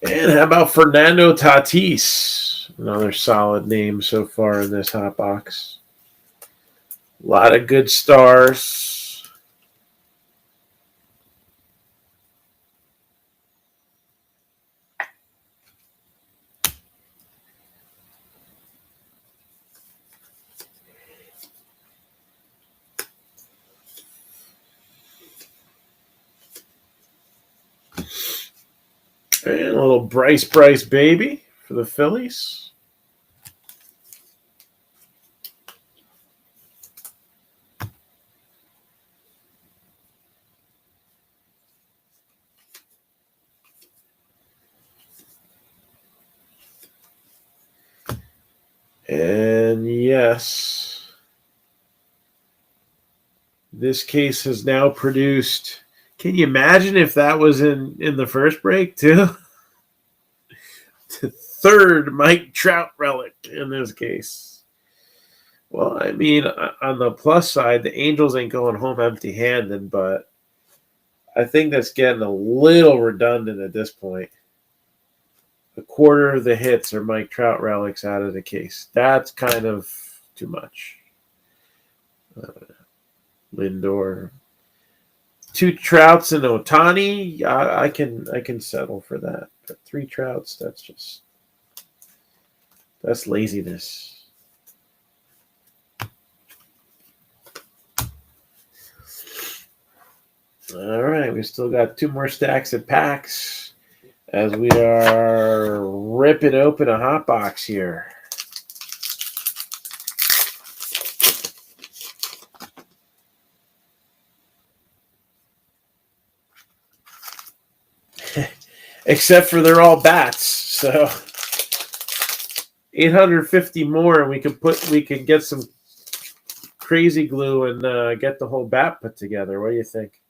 And how about Fernando Tatis? Another solid name so far in this hot box. A lot of good stars. And a little Bryce baby for the Phillies. And yes, this case has now produced Can you imagine if that was in the first break too? The third Mike Trout relic in this case. Well, I mean, on the plus side, the Angels ain't going home empty-handed, but I think that's getting a little redundant at this point. A quarter of the hits are Mike Trout relics out of the case. That's kind of too much. Lindor. 2 Trouts and Ohtani, I can settle for that. But 3 Trouts, that's laziness. All right, we still got 2 more stacks of packs as we are ripping open a hot box here. Except for they're all bats, so 850 more, and we can get some crazy glue and get the whole bat put together. What do you think?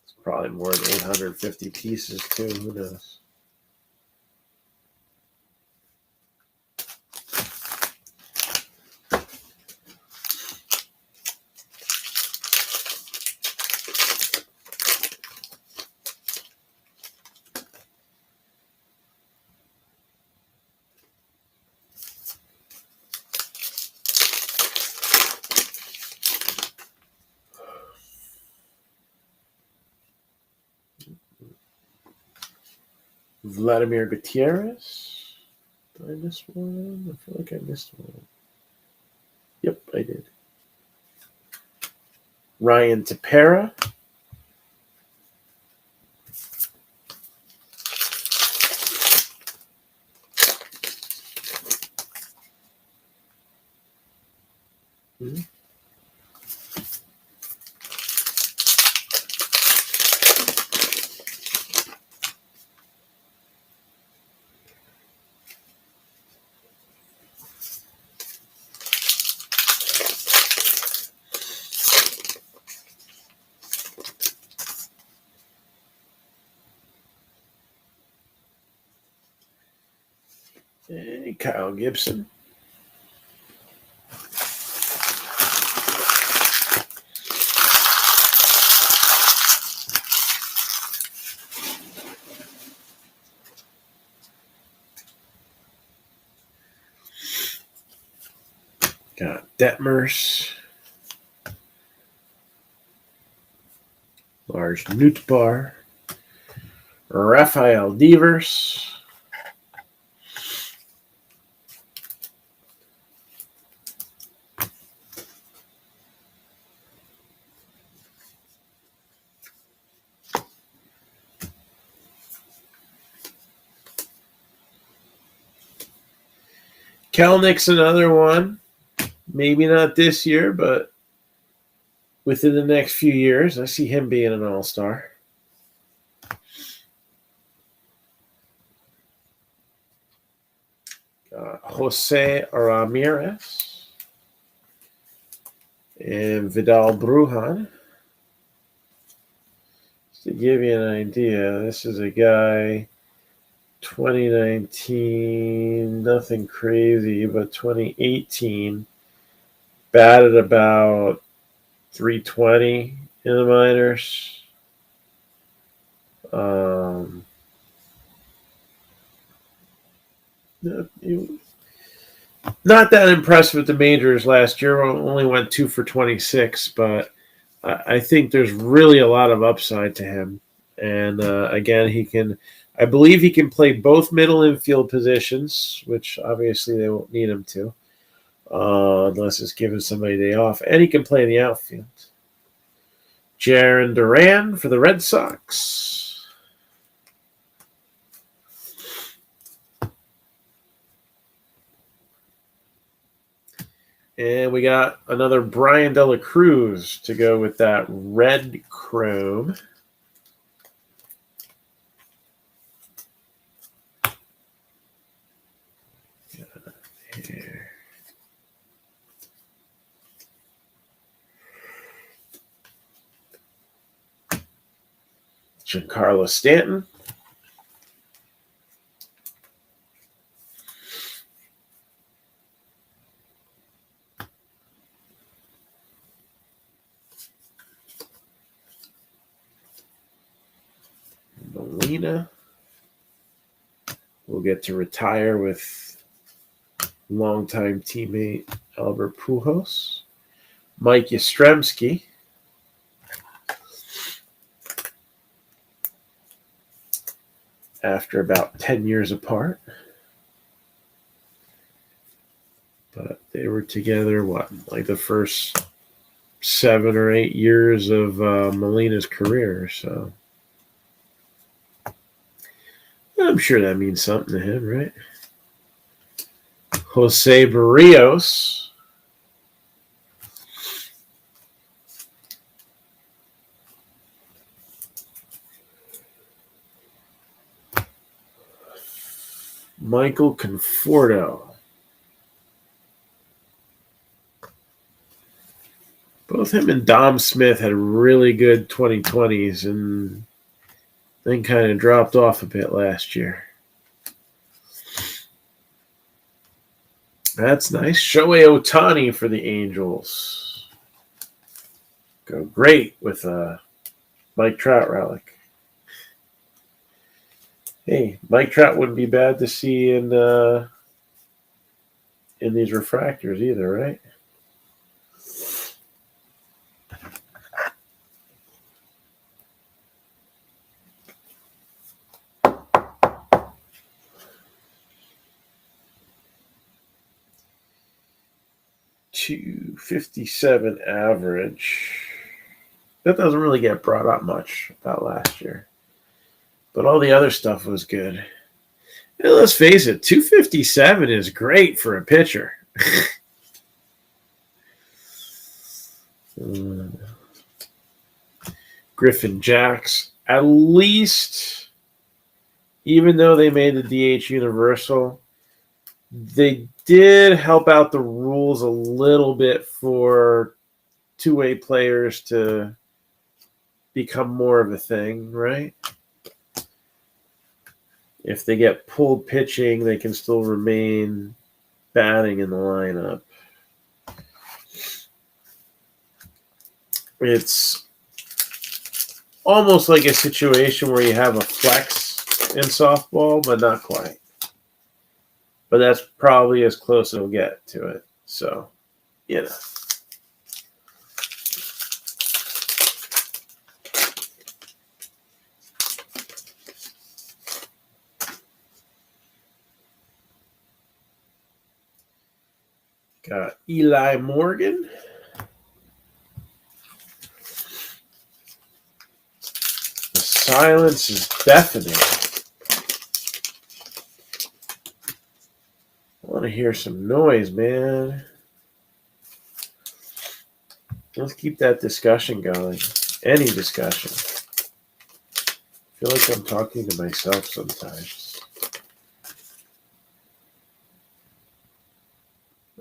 It's probably more than 850 pieces too. Who knows? Vladimir Gutierrez. Did I miss one? I feel like I missed one. Yep, I did. Ryan Tepera. Hey, Kyle Gibson. Got Detmers. Large Nootbaar. Rafael Devers. Kelnick's another one. Maybe not this year, but within the next few years, I see him being an all-star. Jose Ramirez and Vidal Brujan. Just to give you an idea, this is a guy, 2019, nothing crazy, but 2018, batted about 320 in the minors. Not that impressed with the majors last year. Only went 2 for 26, but I think there's really a lot of upside to him. And again, I believe he can play both middle infield positions, which obviously they won't need him to, unless it's giving somebody a day off. And he can play in the outfield. Jarren Duran for the Red Sox. And we got another Brian De La Cruz to go with that red chrome. Here. Giancarlo Stanton. Molina will get to retire with longtime teammate Albert Pujols. Mike Yastrzemski. After about 10 years apart. But they were together, like the first 7 or 8 years of Molina's career. So I'm sure that means something to him, right? Jose Barrios. Michael Conforto. Both him and Dom Smith had really good 2020s and then kind of dropped off a bit last year. That's nice. Shohei Ohtani for the Angels. Go great with a Mike Trout relic. Hey, Mike Trout wouldn't be bad to see in these refractors either, right? .257 average. That doesn't really get brought up much about last year. But all the other stuff was good. And let's face it, 257 is great for a pitcher. Griffin Jacks, at least, even though they made the DH universal, they did help out the rules a little bit for two-way players to become more of a thing, right? If they get pulled pitching, they can still remain batting in the lineup. It's almost like a situation where you have a flex in softball, but not quite. But that's probably as close as it'll get to it. So, you know. Got Eli Morgan. The silence is deafening. I want to hear some noise, man. Let's keep that discussion going. Any discussion. I feel like I'm talking to myself sometimes.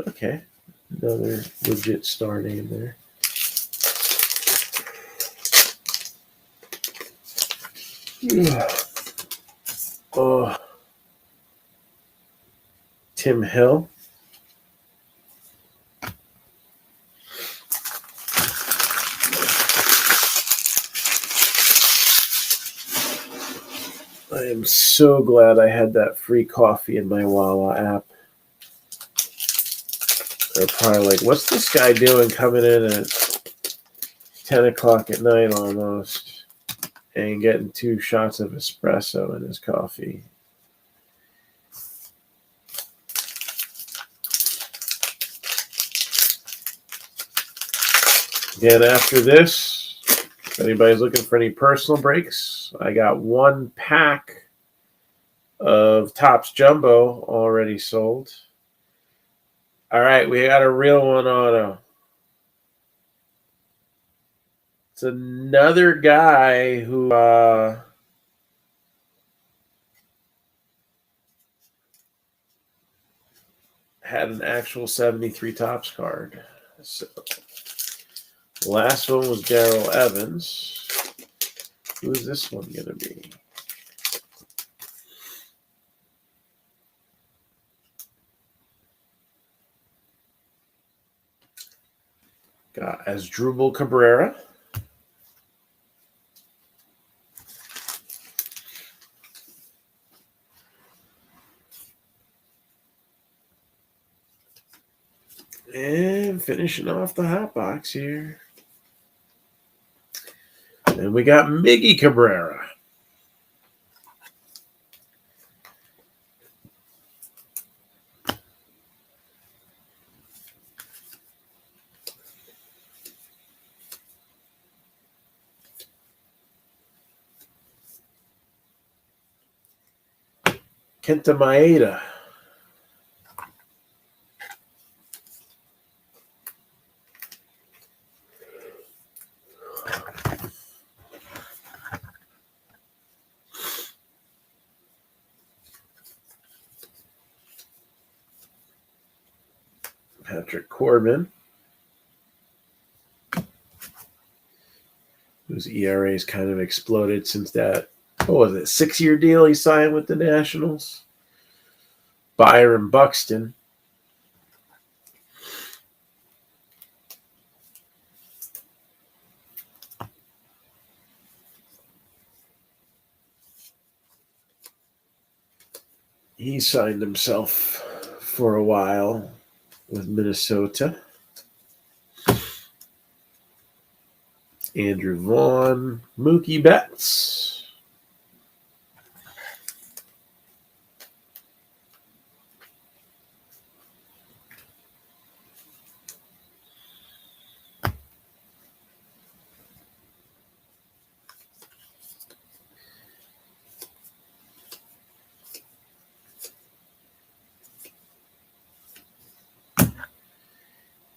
Okay, another legit star name there. Oh, Tim Hill. I am so glad I had that free coffee in my Wawa app. They're probably like, what's this guy doing coming in at 10 o'clock at night almost and getting 2 shots of espresso in his coffee? Again, after this, if anybody's looking for any personal breaks, I got 1 pack of Topps Jumbo already sold. All right, we got a real one auto. It's another guy who had an actual 73 Topps card. So, the last one was Darrell Evans. Who's this one going to be? Got Asdrubal Cabrera. And finishing off the hot box here. And we got Miggy Cabrera. Kenta Maeda. Patrick Corbin, whose ERA's kind of exploded since that, what was it, 6-year deal he signed with the Nationals. Byron Buxton. He signed himself for a while with Minnesota. Andrew Vaughn, Mookie Betts.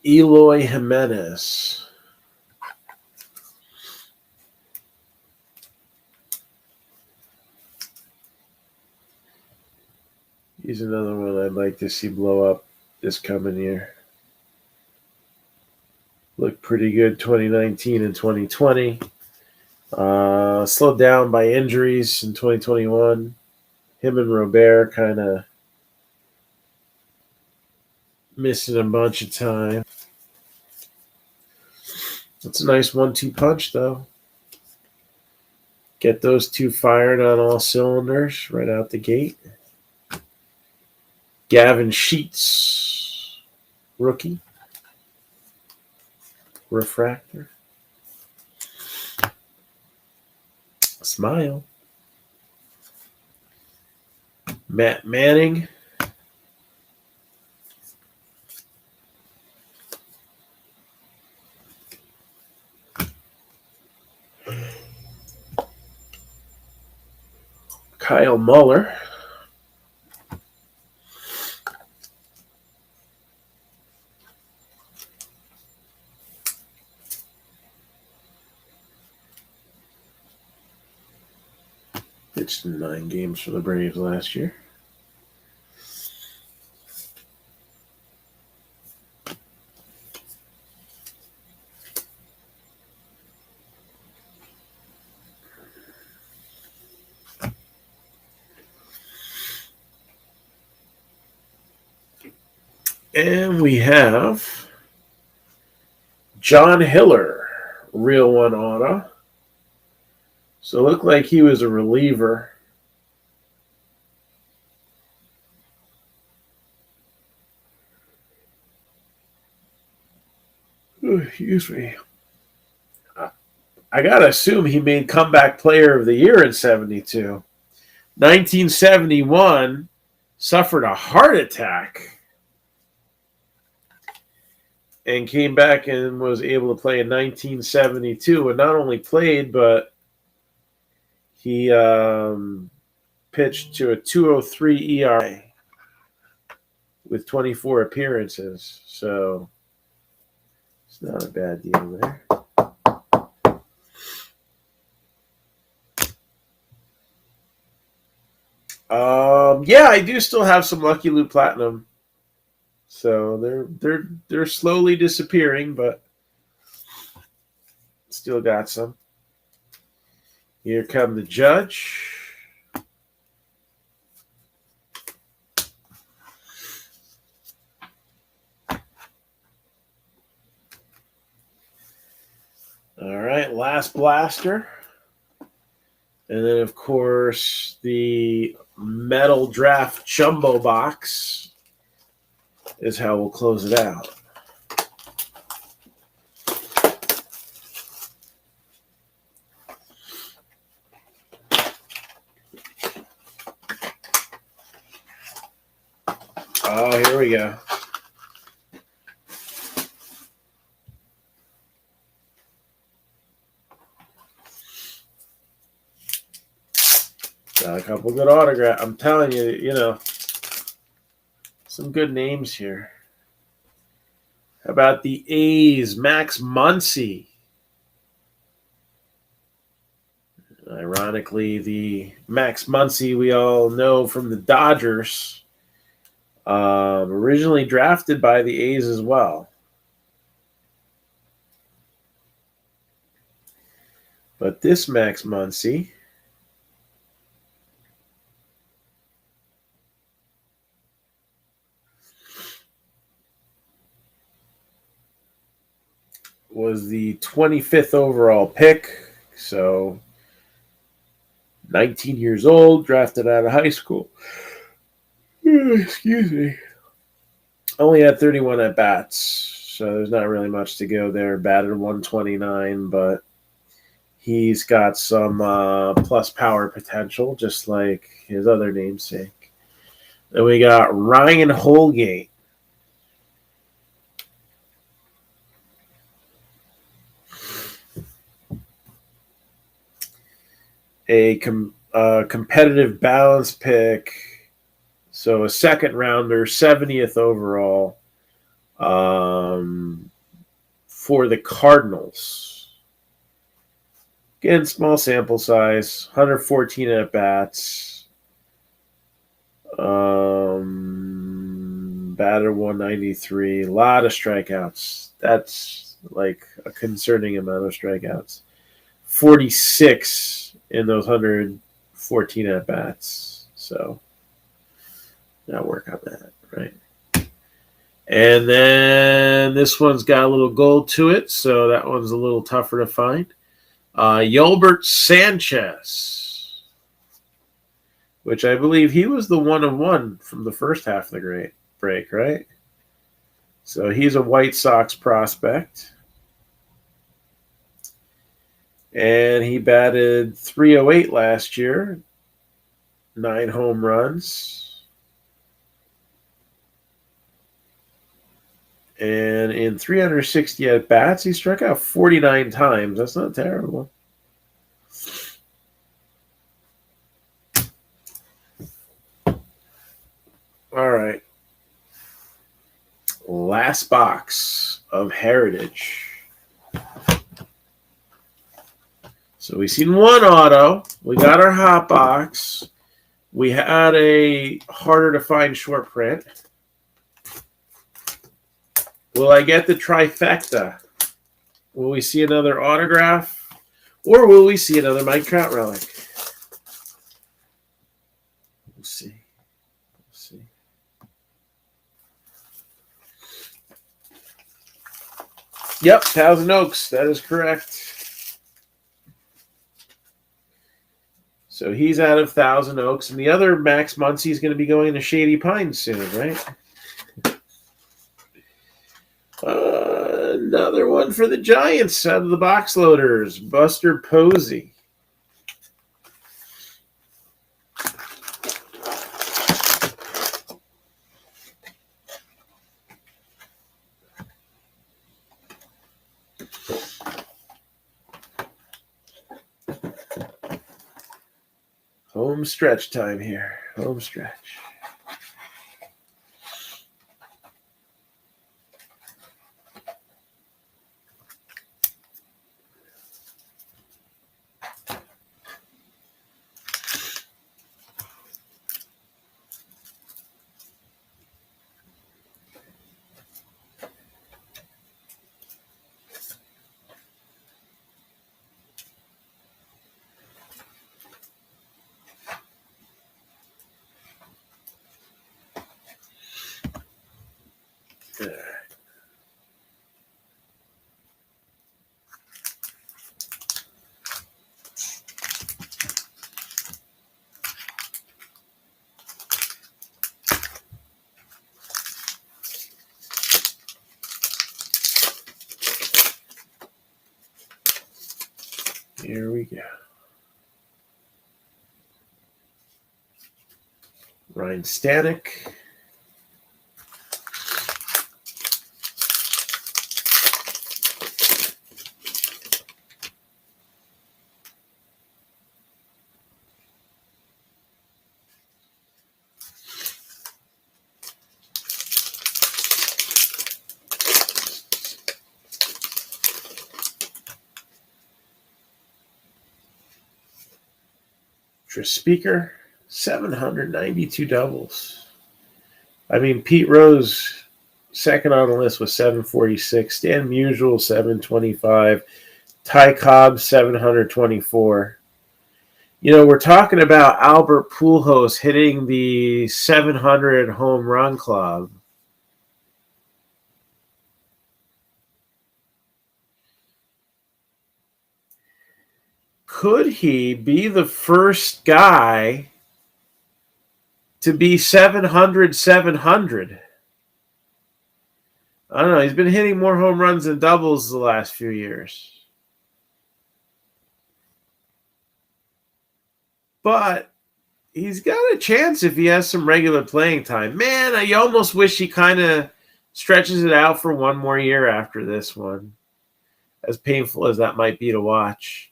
Eloy Jimenez. He's another one I'd like to see blow up this coming year. Looked pretty good 2019 and 2020. Slowed down by injuries in 2021. Him and Robert kind of missing a bunch of time. It's a nice 1-2 punch, though. Get those two fired on all cylinders right out the gate. Gavin Sheets, rookie. Refractor. Smile. Matt Manning. Kyle Muller. Pitched in 9 games for the Braves last year. And we have John Hiller, real one auto. So it looked like he was a reliever. Oh, excuse me. I got to assume he made comeback player of the year in 72. 1971, suffered a heart attack and came back and was able to play in 1972. And not only played, but he pitched to a 2.03 ERA with 24 appearances. So it's not a bad deal there. Yeah, I do still have some Lucky Loot Platinum. So they're slowly disappearing, but still got some. Here come the judge. All right, last blaster. And then, of course, the metal draft jumbo box is how we'll close it out. Oh, here we go. Got a couple good autographs. I'm telling you, you know, some good names here. How about the A's, Max Muncie? Ironically, the Max Muncie we all know from the Dodgers, originally drafted by the A's as well. But this Max Muncie was the 25th overall pick, so 19 years old, drafted out of high school. Excuse me. Only had 31 at-bats, so there's not really much to go there. Batted 129, but he's got some plus power potential, just like his other namesake. Then we got Ryan Holgate. A competitive balance pick, so a second rounder, 70th overall for the Cardinals. Again, small sample size, 114 at bats, batted 193, a lot of strikeouts. That's like a concerning amount of strikeouts. 46 in those 114 at bats. So, gotta work on that, right? And then this one's got a little gold to it, so that one's a little tougher to find. Yulbert Sanchez, which I believe he was the 1-1 from the first half of the great break, right? So he's a White Sox prospect. And he batted 308 last year, 9 home runs. And in 360 at-bats, he struck out 49 times. That's not terrible. All right. Last box of Heritage. So we've seen one auto. We got our hot box. We had a harder to find short print. Will I get the trifecta? Will we see another autograph? Or will we see another Mike Trout relic? We'll see. We'll see. Yep, Thousand Oaks. That is correct. So he's out of Thousand Oaks. And the other Max Muncie is going to be going to Shady Pines soon, right? Another one for the Giants out of the box loaders. Buster Posey. Home stretch time here. Home stretch. Here we go. Ryan Stanek. Speaker, 792 doubles. I mean, Pete Rose, second on the list with 746. Stan Musial, 725. Ty Cobb, 724. You know, we're talking about Albert Pujols hitting the 700 home run club. Could he be the first guy to be 700? I don't know. He's been hitting more home runs than doubles the last few years. But he's got a chance if he has some regular playing time. Man, I almost wish he kind of stretches it out for one more year after this one, as painful as that might be to watch.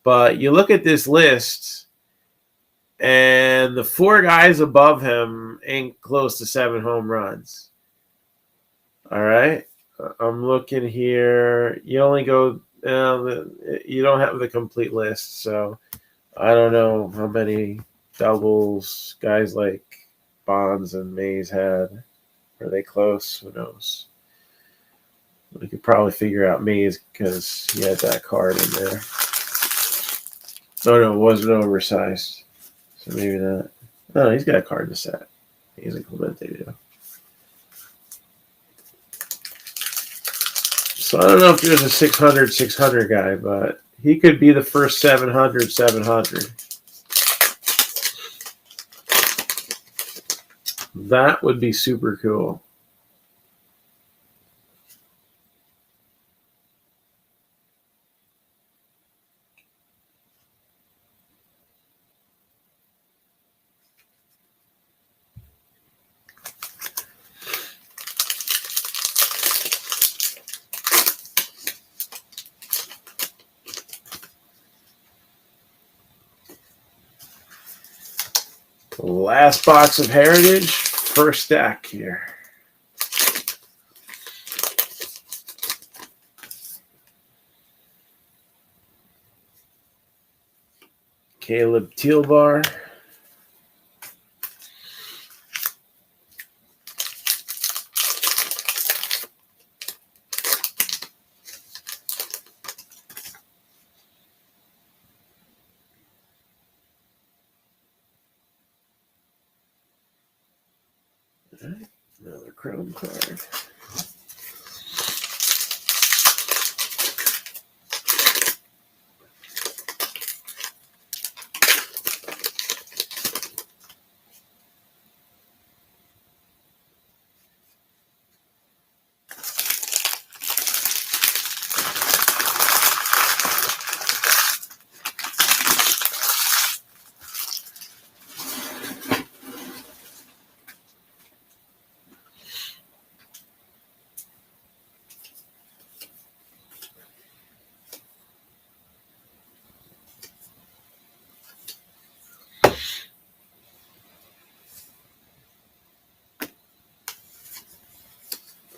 But you look at this list, and the four guys above him ain't close to 7 home runs. All right? I'm looking here. You only go you don't have the complete list, so I don't know how many doubles guys like Bonds and Mays had. Are they close? Who knows? We could probably figure out Mays because he had that card in there. No, it wasn't oversized. So maybe not. No, he's got a card in the set. He's a Clemente too. So I don't know if there's a 600 guy, but he could be the first 700. That would be super cool. Last box of Heritage, first stack here. Caleb Tealbar. Another chrome card.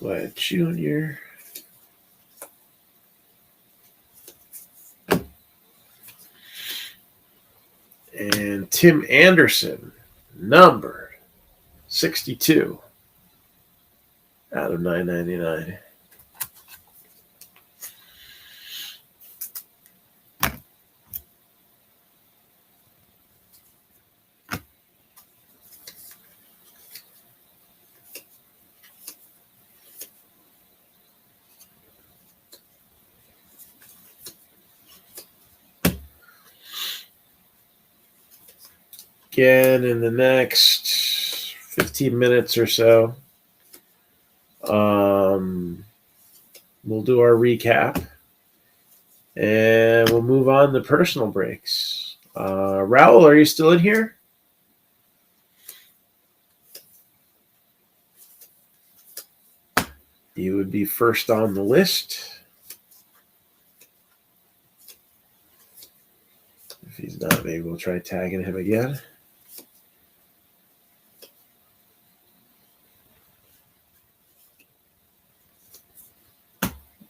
Vlad Jr. And Tim Anderson, numbered 62 out of 999. again in the next 15 minutes or so. We'll do our recap. And we'll move on to personal breaks. Raul, are you still in here? You would be first on the list. If he's not, maybe we'll try tagging him again.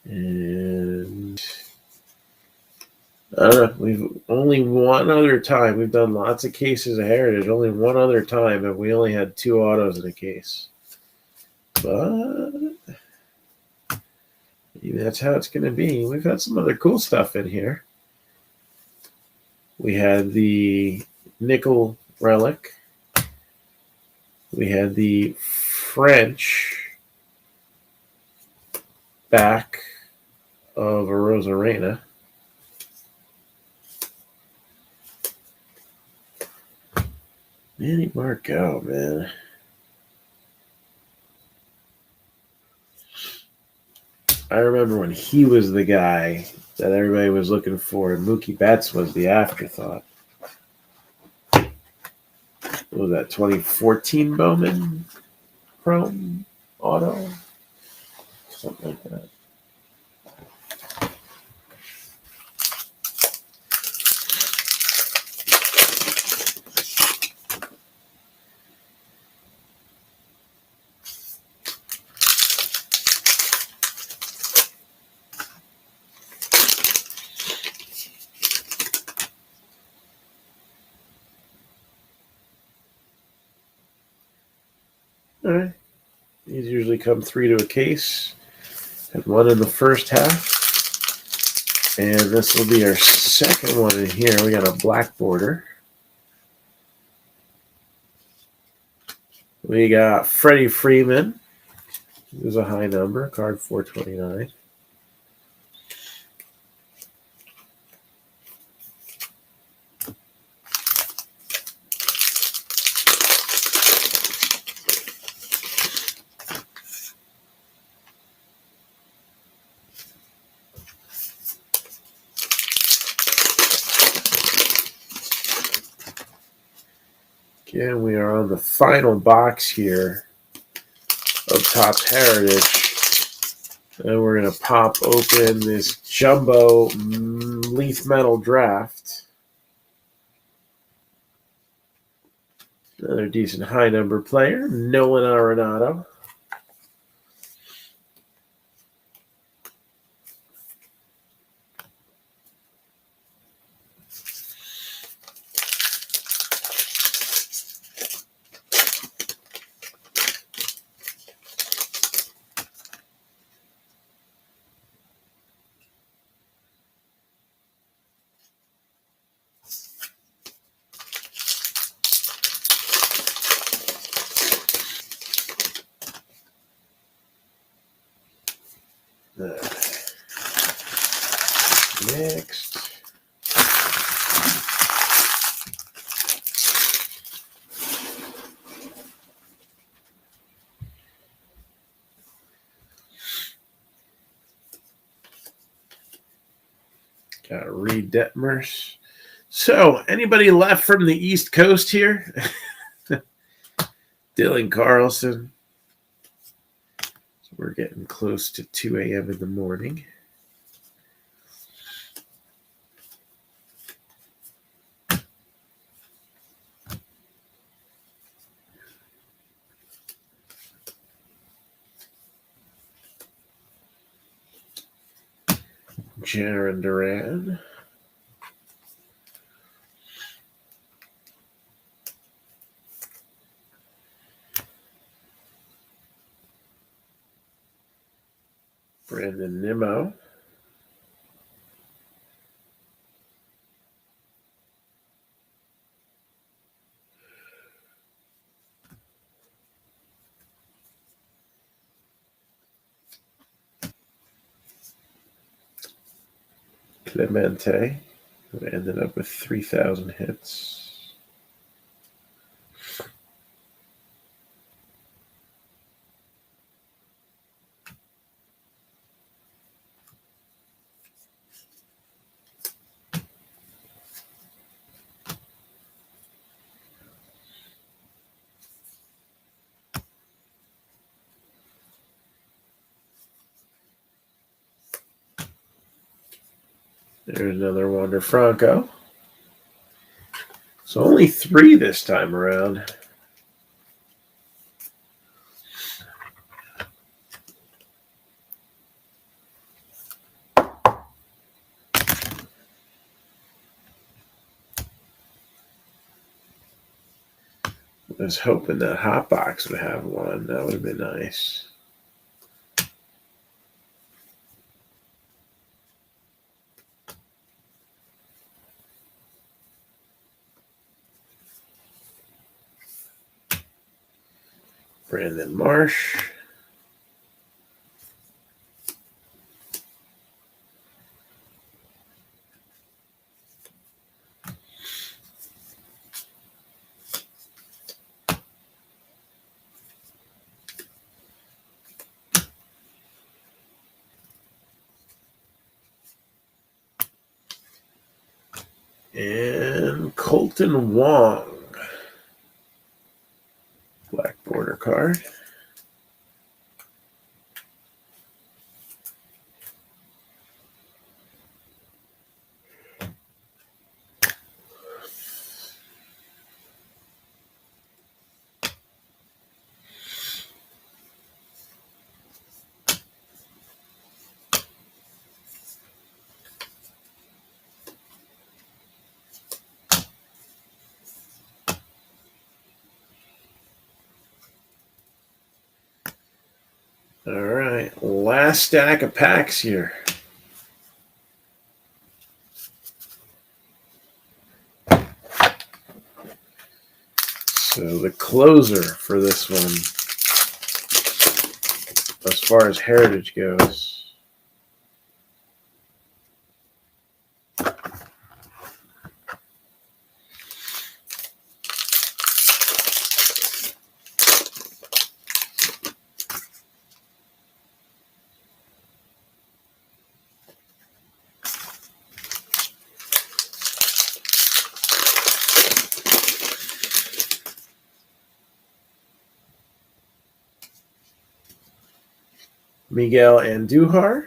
And I don't know. We've only one other time. We've done lots of cases of Heritage. Only one other time, and we only had 2 autos in a case. But maybe that's how it's going to be. We've had some other cool stuff in here. We had the nickel relic. We had the French back of a Rosarena. Manny Marco, man. I remember when he was the guy that everybody was looking for, and Mookie Betts was the afterthought. What was that, 2014 Bowman Chrome Auto? Something like that. All right. These usually come 3 to a case. Had 1 in the first half. And this will be our second one in here. We got a black border. We got Freddy Freeman. It was a high number, card 429. Again, we are on the final box here of Topps Heritage. And we're going to pop open this jumbo Leaf Metal Draft. Another decent high number player, Nolan Arenado. Next. Got Reed Detmers. So, anybody left from the East Coast here? Dylan Carlson. So we're getting close to 2 a.m. in the morning. Jaron Duran. Brandon Nimmo. Clemente, who ended up with 3,000 hits. There's another Wander Franco. So only 3 this time around. I was hoping that Hot Box would have one. That would have been nice. Brandon Marsh. And Colton Wong. Black border card. All right, last stack of packs here. So the closer for this one, as far as Heritage goes, Miguel Andujar.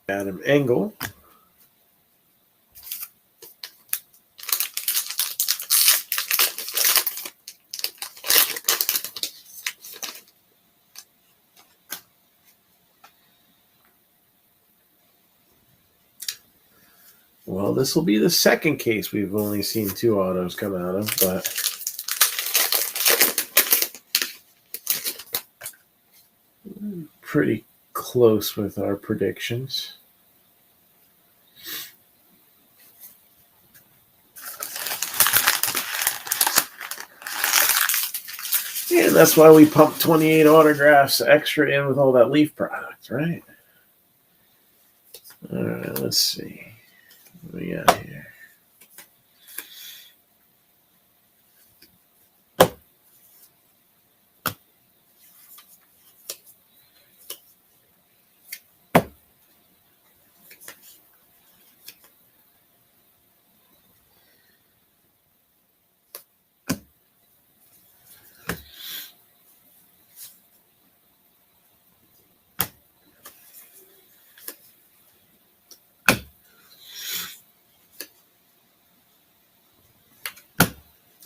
Adam Engel. Well, this will be the second case we've only seen 2 autos come out of, but pretty close with our predictions. And that's why we pumped 28 autographs extra in with all that Leaf product, right? All right, let's see. What we got here?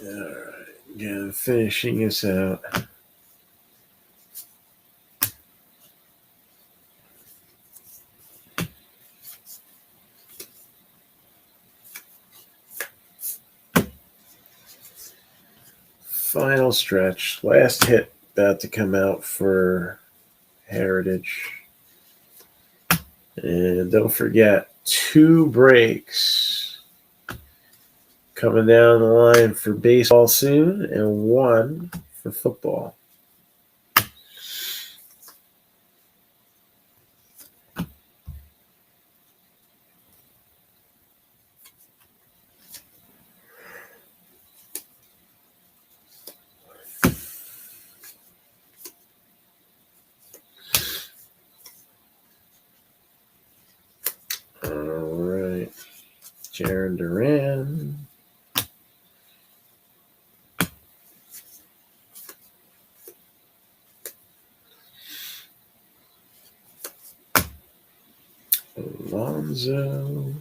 All right, again, finishing this out. Final stretch, last hit about to come out for Heritage. And don't forget, 2 breaks coming down the line for baseball soon, and 1 for football. All right, Jaron Duran. Alonso.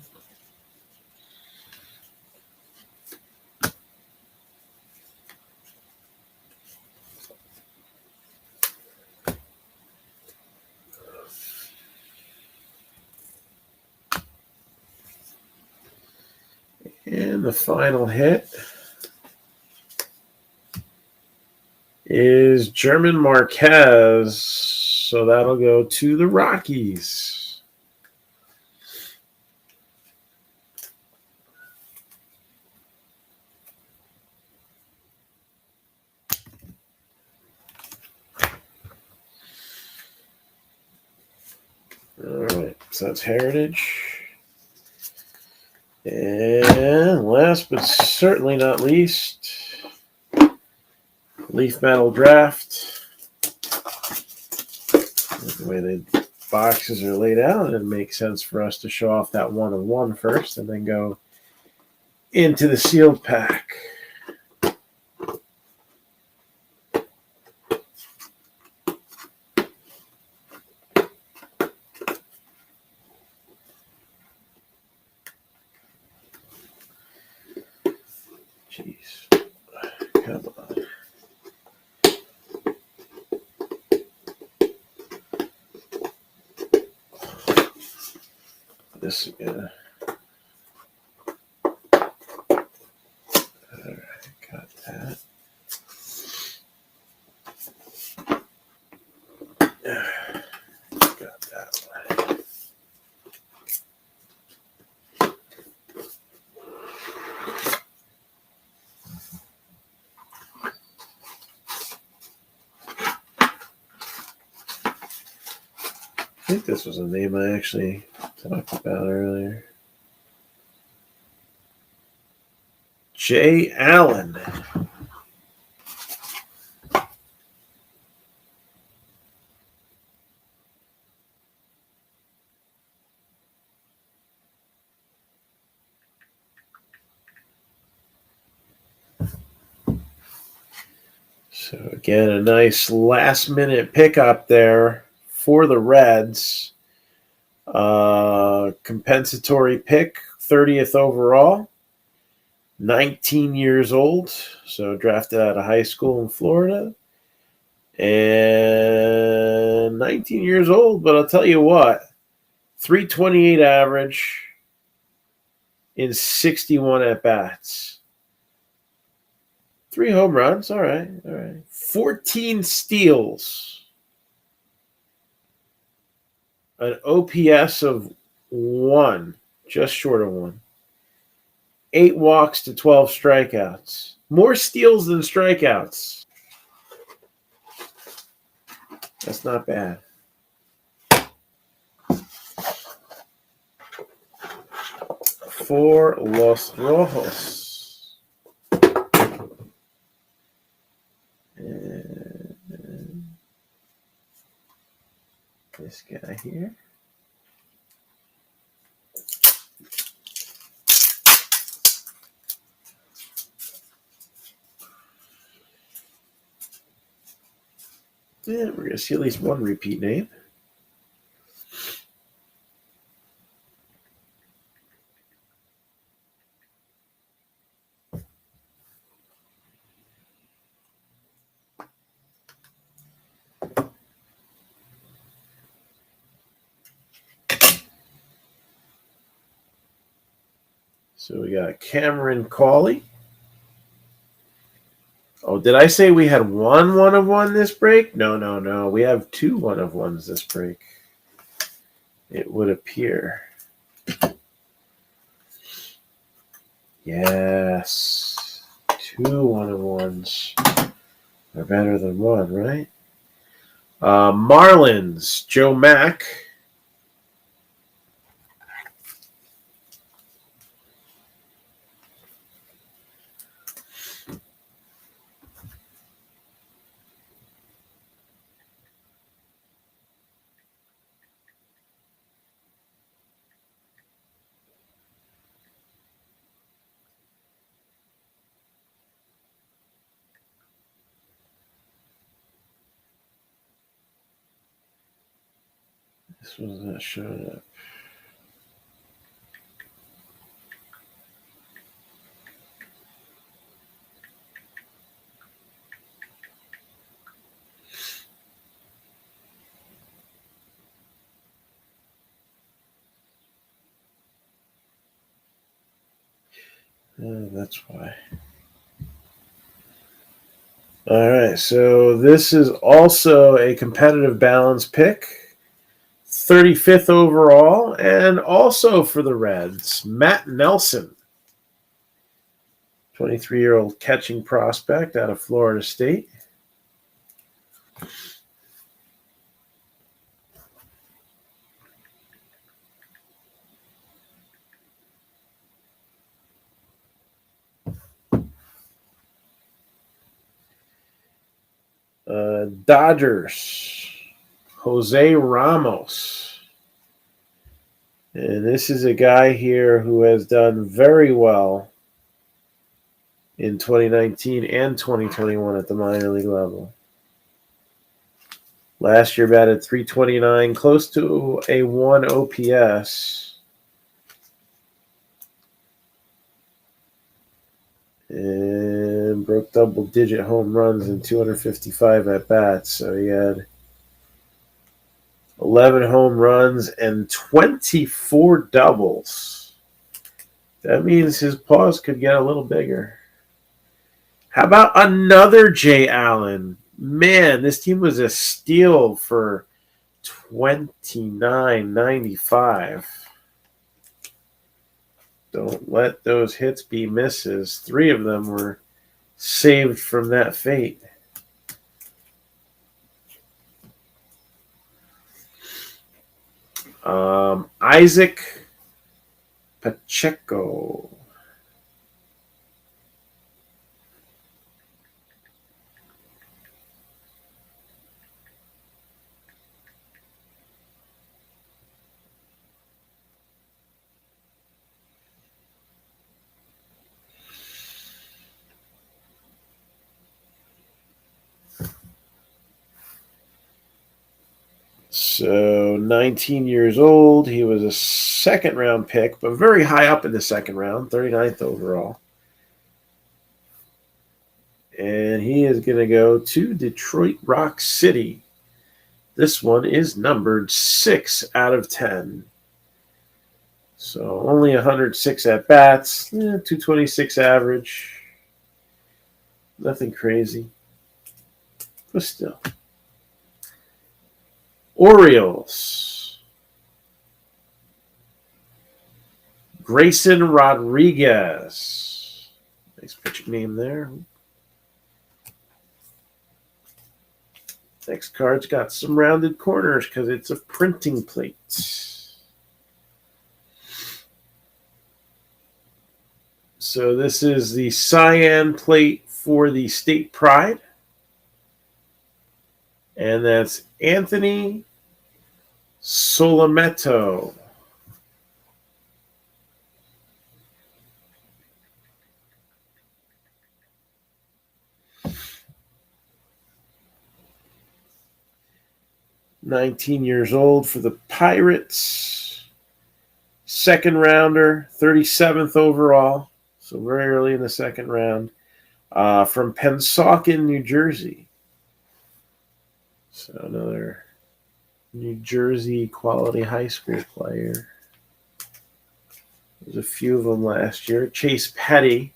And the final hit is German Marquez. So that'll go to the Rockies. All right, so that's Heritage. And last but certainly not least, Leaf Metal Draft. The way the boxes are laid out, it makes sense for us to show off that 1 of 1 first and then go into the sealed pack. Jeez. Come on. This again. Alright, got that. Got that one. I think this was a name I actually talked about earlier. Jay Allen. So again, a nice last-minute pickup there for the Reds. Compensatory pick, 30th overall, 19 years old, so drafted out of high school in Florida. And 19 years old, but I'll tell you what, 328 average in 61 at-bats. 3 home runs, all right. 14 steals. An OPS of 1, just short of 1. 8 walks to 12 strikeouts. More steals than strikeouts. That's not bad. For Los Rojos. And this guy here. Yeah, we're going to see at least one repeat name. So we got Cameron Cauley. Oh, did I say we had one of one this break? No. We have 2 1 of 1s this break. It would appear. Yes. 2 1-1s are better than 1, right? Marlins, Joe Mack. This was not showing up. That's why. All right, so this is also a competitive balance pick. 35th overall, and also for the Reds, Matt Nelson. 23-year-old catching prospect out of Florida State. Dodgers, Jose Ramos. And this is a guy here who has done very well in 2019 and 2021 at the minor league level. Last year batted .329, close to a 1 OPS. And broke double-digit home runs in 255 at-bats. So he had 11 home runs and 24 doubles. That means his paws could get a little bigger. How about another Jay Allen? Man, this team was a steal for $29.95. Don't let those hits be misses. 3 of them were saved from that fate. Isaac Pacheco. So 19 years old. He was a second-round pick, but very high up in the second round, 39th overall. And he is going to go to Detroit Rock City. This one is numbered 6 out of 10. So only 106 at-bats, 226 average. Nothing crazy. But still. Orioles. Grayson Rodriguez. Nice pitching name there. Next card's got some rounded corners because it's a printing plate. So this is the cyan plate for the State Pride. And that's Anthony Solometto. $19 years old for the Pirates. Second rounder, 37th overall. So very early in the second round. From Pennsauken, New Jersey. So another New Jersey quality high school player. There's a few of them last year. Chase Petty,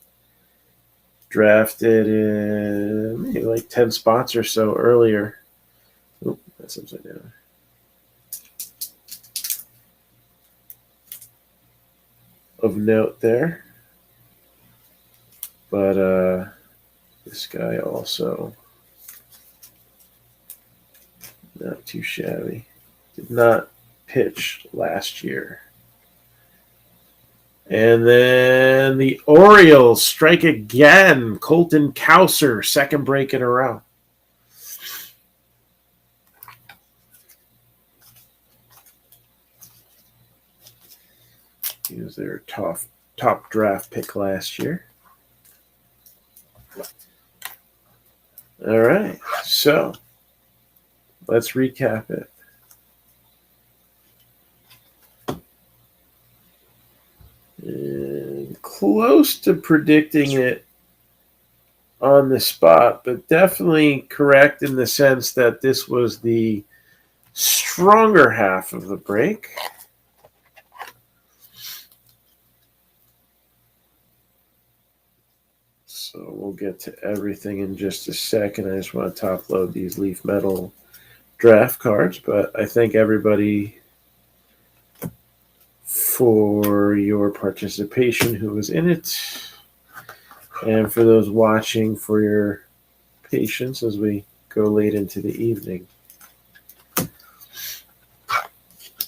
drafted in maybe like 10 spots or so earlier. Oop, that's upside down. Of note there. But this guy also not too shabby. Did not pitch last year. And then the Orioles strike again. Colton Cowser, second break in a row. He was their top draft pick last year. All right, so let's recap it. And close to predicting it on the spot, but definitely correct in the sense that this was the stronger half of the break. So we'll get to everything in just a second. I just want to top load these Leaf Metal draft cards, but I thank everybody for your participation who was in it, and for those watching for your patience as we go late into the evening.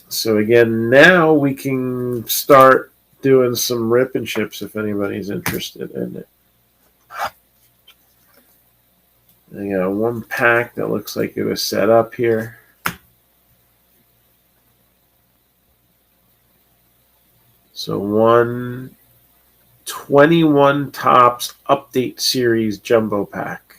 So again, now we can start doing some rip and chips if anybody's interested in it. I got one pack that looks like it was set up here. So 121 Topps Update Series Jumbo Pack.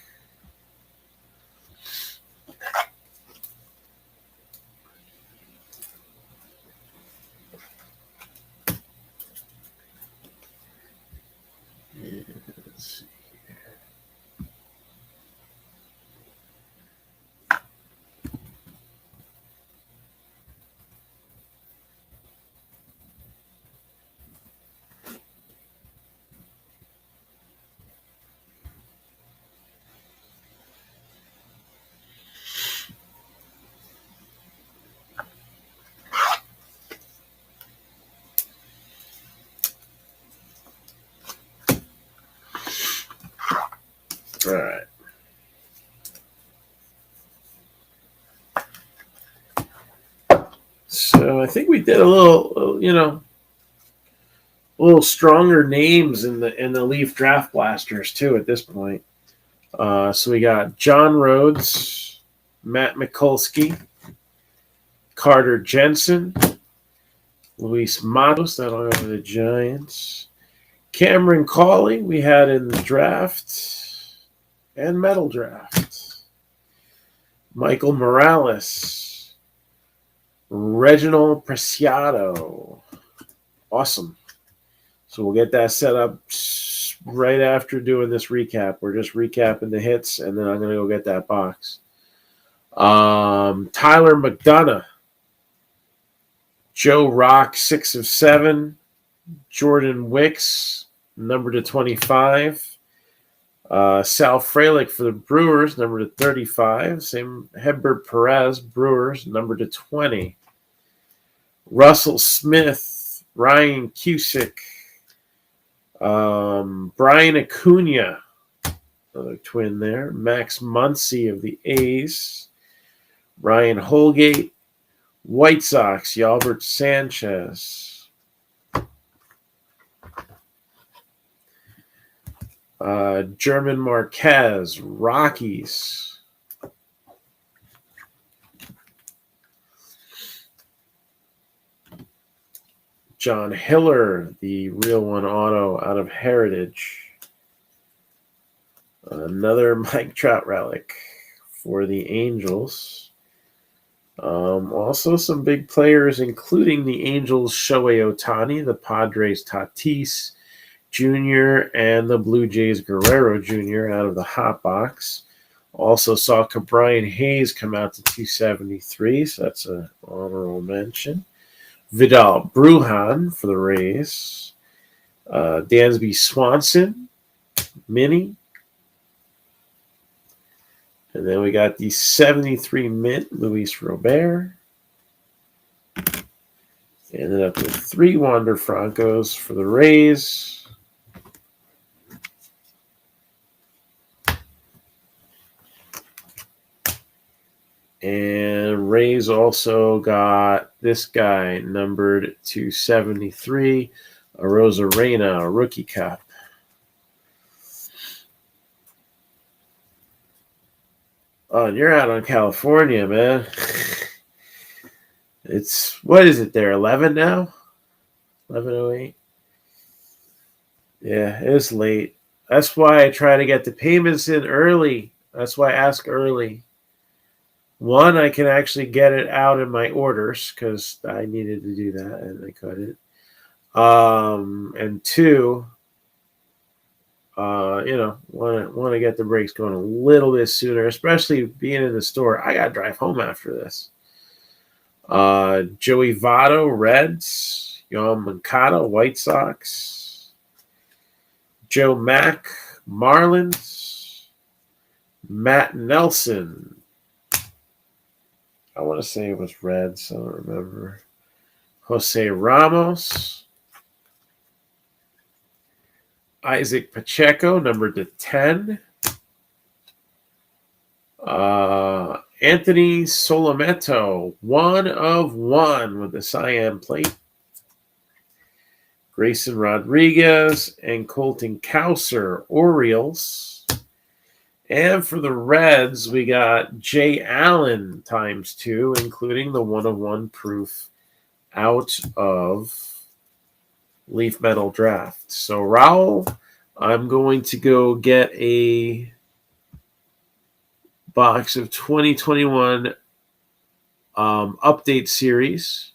Let's see here. All right. So I think we did a little, a little stronger names in the Leaf Draft Blasters too at this point. So we got John Rhodes, Matt Mikulski, Carter Jensen, Luis Matos, that'll go to the Giants, Cameron Cauley we had in the draft, and Metal Draft. Michael Morales, Reginald Preciado. Awesome. So we'll get that set up right after doing this recap. We're just recapping the hits, and then I'm going to go get that box. Tyler McDonough, Joe Rock, 6 of 7, Jordan Wicks, number to 25, Sal Frelick for the Brewers, number to 35, same Hedbert Perez, Brewers, number to 20, Russell Smith, Ryan Cusick, Brian Acuna, another twin there, Max Muncie of the A's, Ryan Holgate, White Sox, Yulbert Sanchez, German Marquez, Rockies, John Hiller, the real one auto out of Heritage. Another Mike Trout relic for the Angels. Also some big players, including the Angels' Shohei Ohtani, the Padres' Tatis Jr., and the Blue Jays' Guerrero Jr. out of the hot box. Also saw Brian Hayes come out to 273, so that's an honorable mention. Vidal Brujan for the Rays. Dansby Swanson, Mini. And then we got the 73 mint, Luis Robert. Ended up with 3 Wander Francos for the Rays. And Rays also got this guy, numbered to 73, a Rosarena, a rookie cup. Oh, and you're out on California, man. It's, what is it there, 11 now? 11:08? Yeah, it's late. That's why I try to get the payments in early. That's why I ask early. One, I can actually get it out in my orders because I needed to do that and I couldn't. And two, want to get the breaks going a little bit sooner, especially being in the store. I gotta drive home after this. Joey Votto, Reds. Yoan Moncada, White Sox. Joe Mack, Marlins. Matt Nelson. I want to say it was Reds. I don't remember. Jose Ramos. Isaac Pacheco, numbered to 10. Anthony Solometto, 1 of 1 with the cyan plate. Grayson Rodriguez and Colton Cowser, Orioles. And for the Reds, we got Jay Allen ×2, including the 1 of 1 proof out of Leaf Metal Draft. So, Raul, I'm going to go get a box of 2021 update series,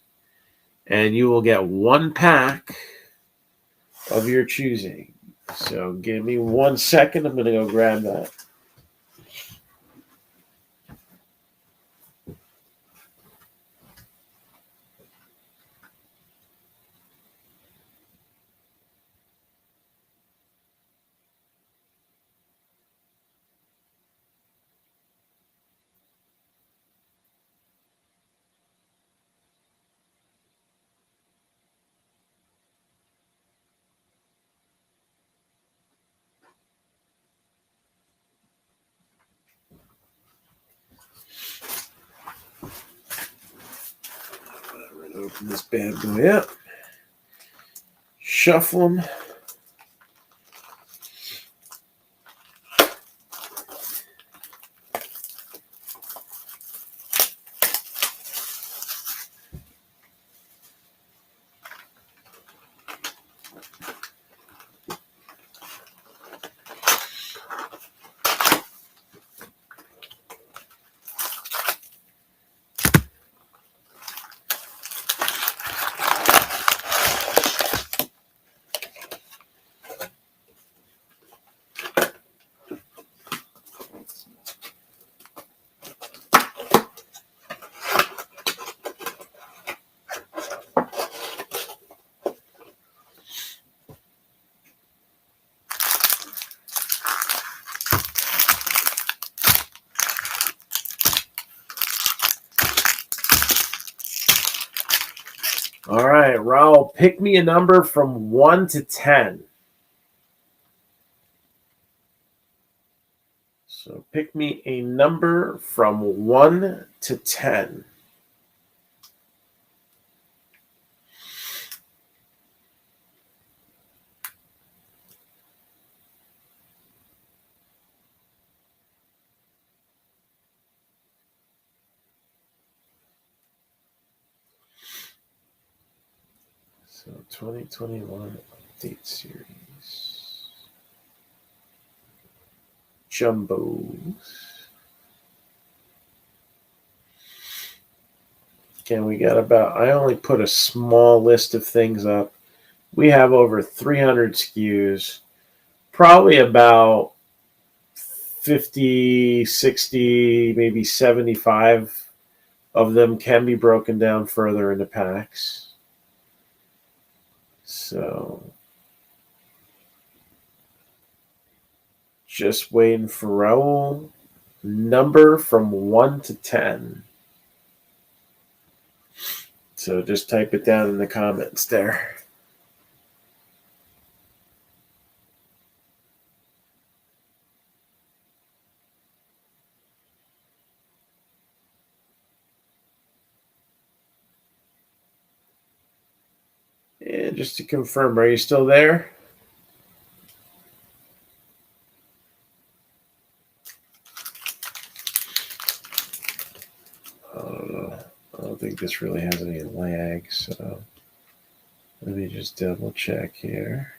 and you will get 1 pack of your choosing. So give me 1 second. I'm going to go grab that. Open this bad boy up. Shuffle them. All right, Raul, pick me a number from 1 to 10. So pick me a number from 1 to 10. So 2021 update series. Jumbos. Again, we got about, I only put a small list of things up. We have over 300 SKUs. Probably about 50, 60, maybe 75 of them can be broken down further into packs. So just waiting for Raul. Number from 1 to 10. So just type it down in the comments there. And just to confirm, are you still there? I don't think this really has any lag, so let me just double check here.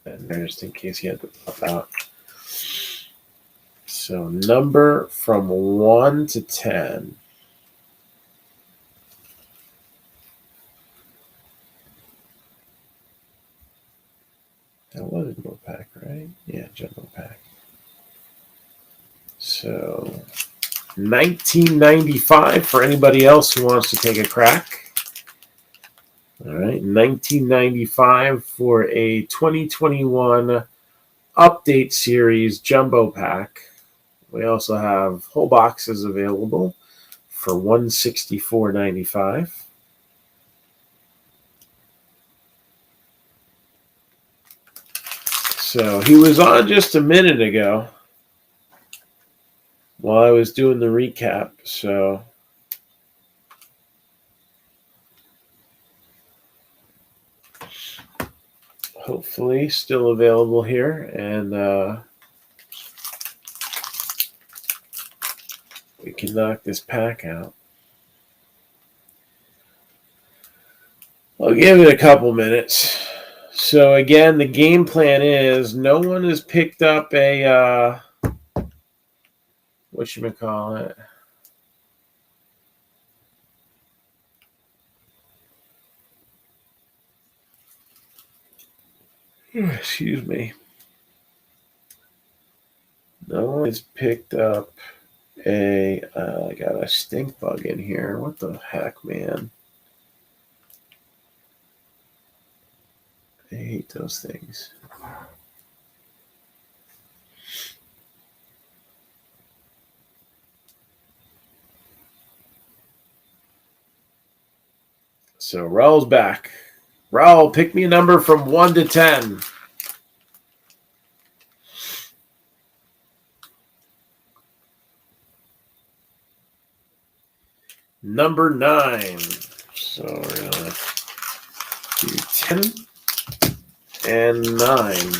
And just in case you had to pop out. So number from 1 to 10. That was a jumbo pack, right? Yeah, jumbo pack. So 1995 for anybody else who wants to take a crack. All right, 1995 for a 2021 update series jumbo pack. We also have whole boxes available for $164.95. So he was on just a minute ago while I was doing the recap. So hopefully still available here, and we can knock this pack out. I'll give it a couple minutes. So again, the game plan is no one has picked up a whatchamacallit. Excuse me. No one has picked up a I got a stink bug in here. What the heck, man? I hate those things. So Raul's back. Raul, pick me a number from 1 to 10. Number 9. So we're gonna do 10 and 9.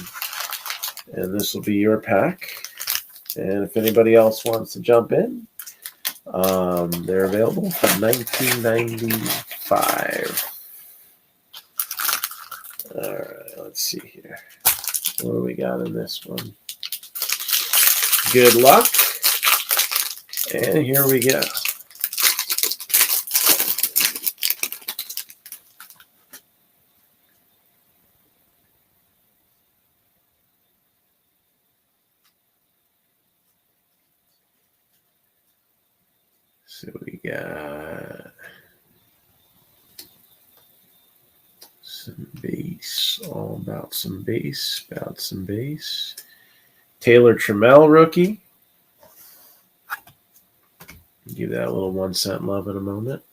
And this will be your pack. And if anybody else wants to jump in, they're available for $19.95. All right, let's see here. What do we got in this one? Good luck. And here we go. So we got some base, all about some base, Taylor Trammell rookie. Give that a little 1 cent love in a moment.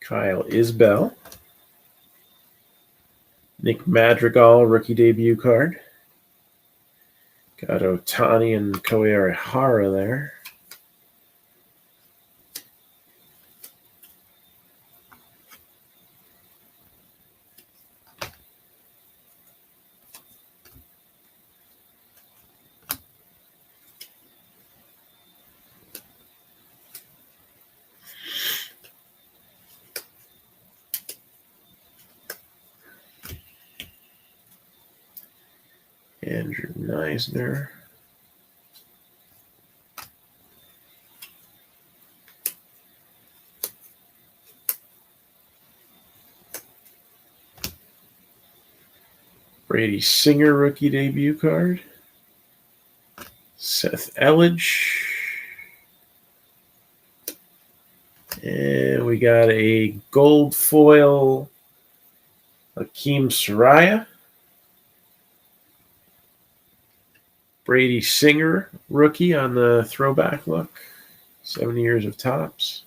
Kyle Isbell. Nick Madrigal, rookie debut card. Got Otani and Koehara there. Andrew Neisner. Brady Singer rookie debut card. Seth Elledge. And we got a gold foil Hakeem Soraya. Brady Singer rookie on the throwback look. 7 years of tops.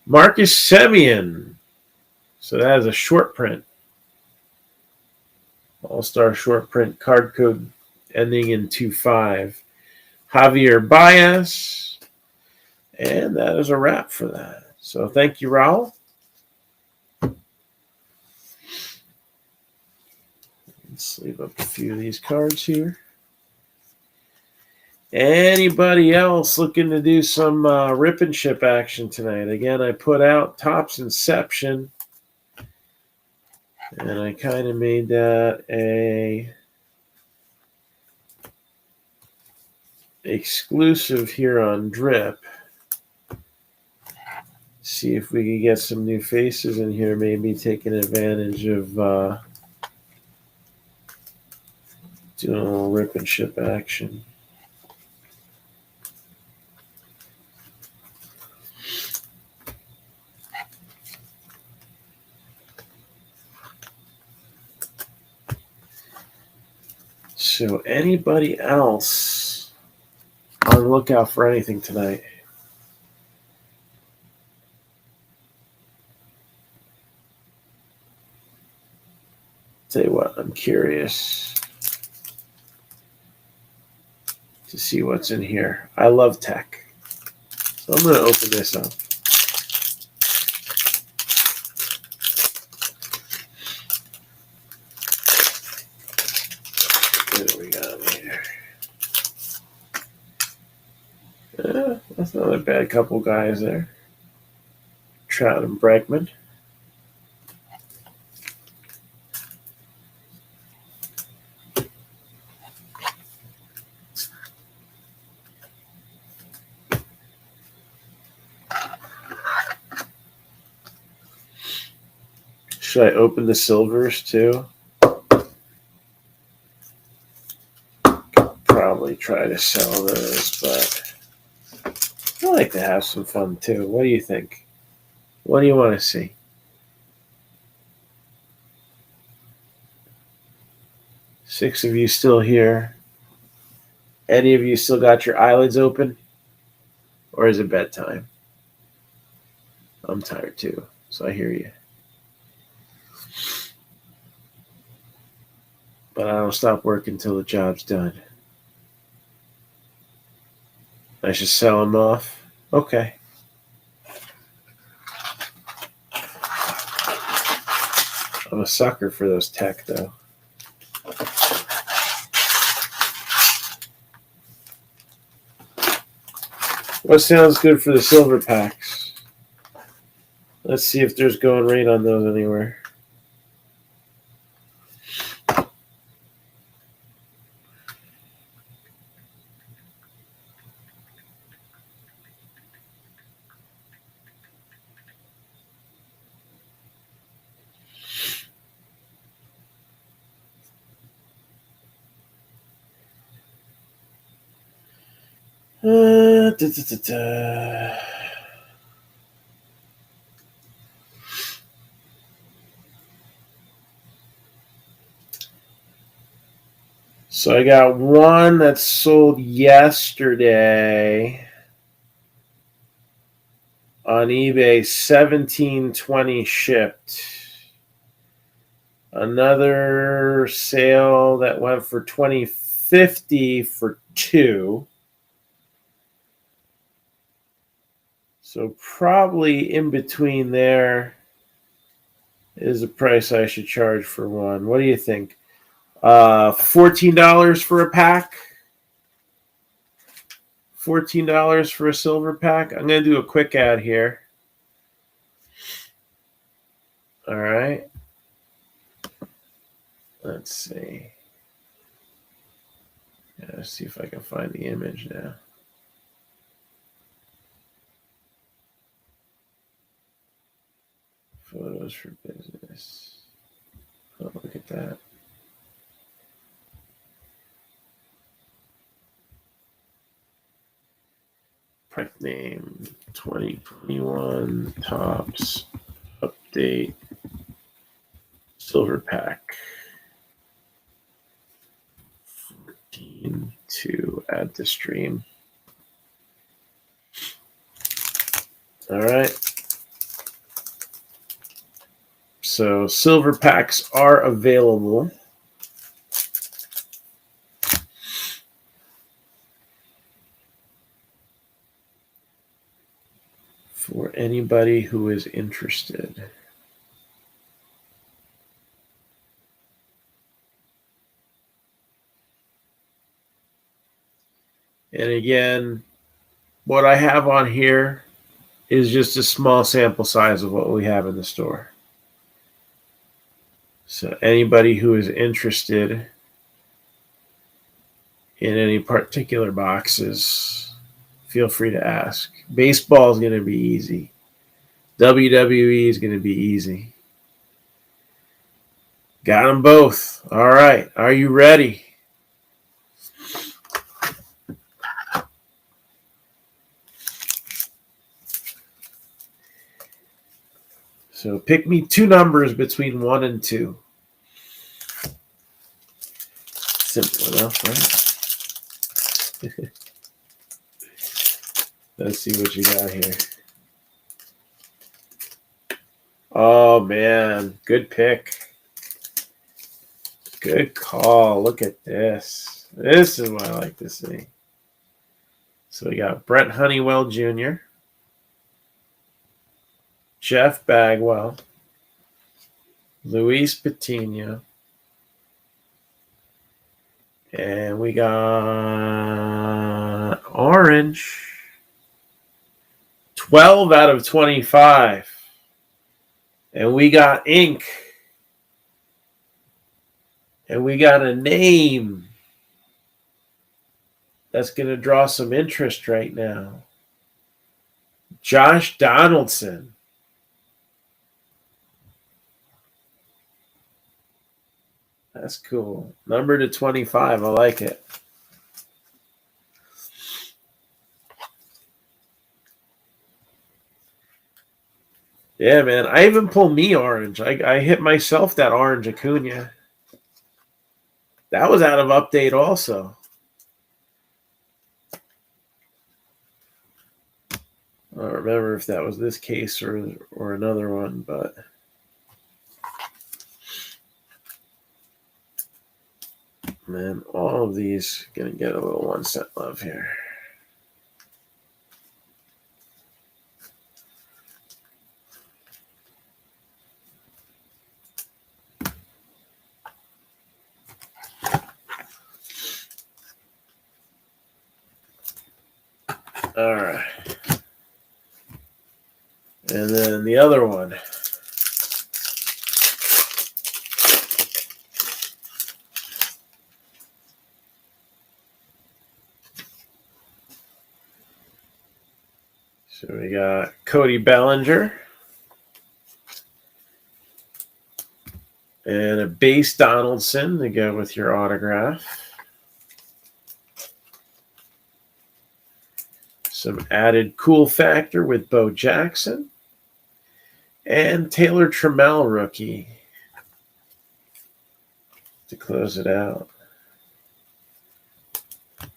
Marcus Semien. So that is a short print. All-Star short print card code ending in 25. Javier Baez. And that is a wrap for that. So thank you, Raul. Let's leave up a few of these cards here. Anybody else looking to do some rip and ship action tonight? Again, I put out Topps Inception. And I kind of made that a exclusive here on Drip. See if we can get some new faces in here, maybe taking advantage of doing a little rip and ship action. So anybody else on the lookout for anything tonight? Tell you what, I'm curious to see what's in here. I love tech. So I'm going to open this up. What do we got here? That's not a bad couple guys there. Trout and Bregman. Should I open the silvers too? Probably try to sell those, but I like to have some fun too. What do you think? What do you want to see? Six of you still here. Any of you still got your eyelids open? Or is it bedtime? I'm tired too, so I hear you. But I don't stop working until the job's done. I should sell them off? Okay. I'm a sucker for those tech, though. What sounds good for the silver packs? Let's see if there's going rate on those anywhere. So I got one that sold yesterday on eBay, $17.20 shipped. Another sale that went for $20.50 for two. So probably in between there is the price I should charge for one. What do you think? $14 for a pack. $14 for a silver pack. I'm going to do a quick ad here. All right. Let's see. Let's see if I can find the image now. Photos for business. Oh, look at that. Product name 2021 Tops Update Silver Pack 14 to add to stream. All right. So silver packs are available. For anybody who is interested. And again, what I have on here is just a small sample size of what we have in the store. So anybody who is interested in any particular boxes, feel free to ask. Baseball is going to be easy. WWE is going to be easy. Got them both. All right. Are you ready? So pick me two numbers between 1 and 2. Simple enough, right? Let's see what you got here. Oh, man. Good pick. Good call. Look at this. This is what I like to see. So we got Brent Honeywell Jr., Jeff Bagwell, Luis Patino, and we got orange, 12 out of 25. And we got ink. And we got a name that's going to draw some interest right now. Josh Donaldson. That's cool. Number to 25. I like it. Yeah, man. I even pulled me orange. I hit myself that orange Acuna. That was out of update also. I don't remember if that was this case or another one, but man, all of these are going to get a little 1 cent love here. All right. And then the other one. So we got Cody Ballinger. And a base Donaldson to go with your autograph. Some added cool factor with Bo Jackson. And Taylor Trammell rookie to close it out.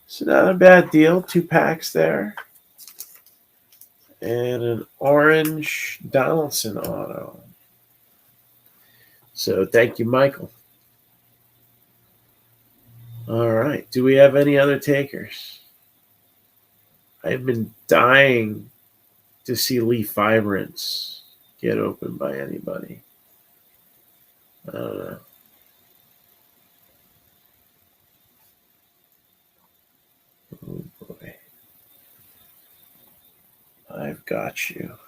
So not a bad deal. 2 packs there. And an orange Donaldson auto. So thank you, Michael. All right. Do we have any other takers? I've been dying to see Leaf Vibrance get opened by anybody. I don't know. Oh, boy. I've got you.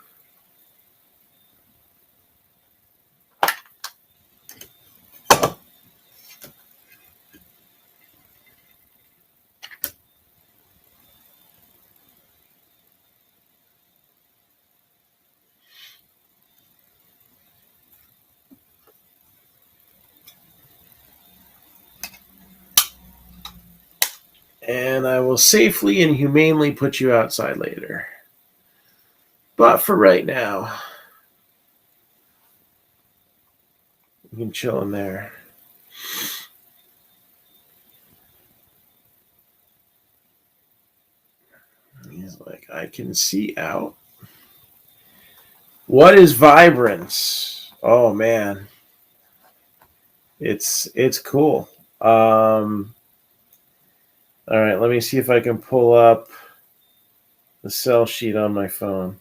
And I will safely and humanely put you outside later. But for right now, you can chill in there. He's like, I can see out. What is vibrance? Oh man, it's cool. All right, let me see if I can pull up the sell sheet on my phone.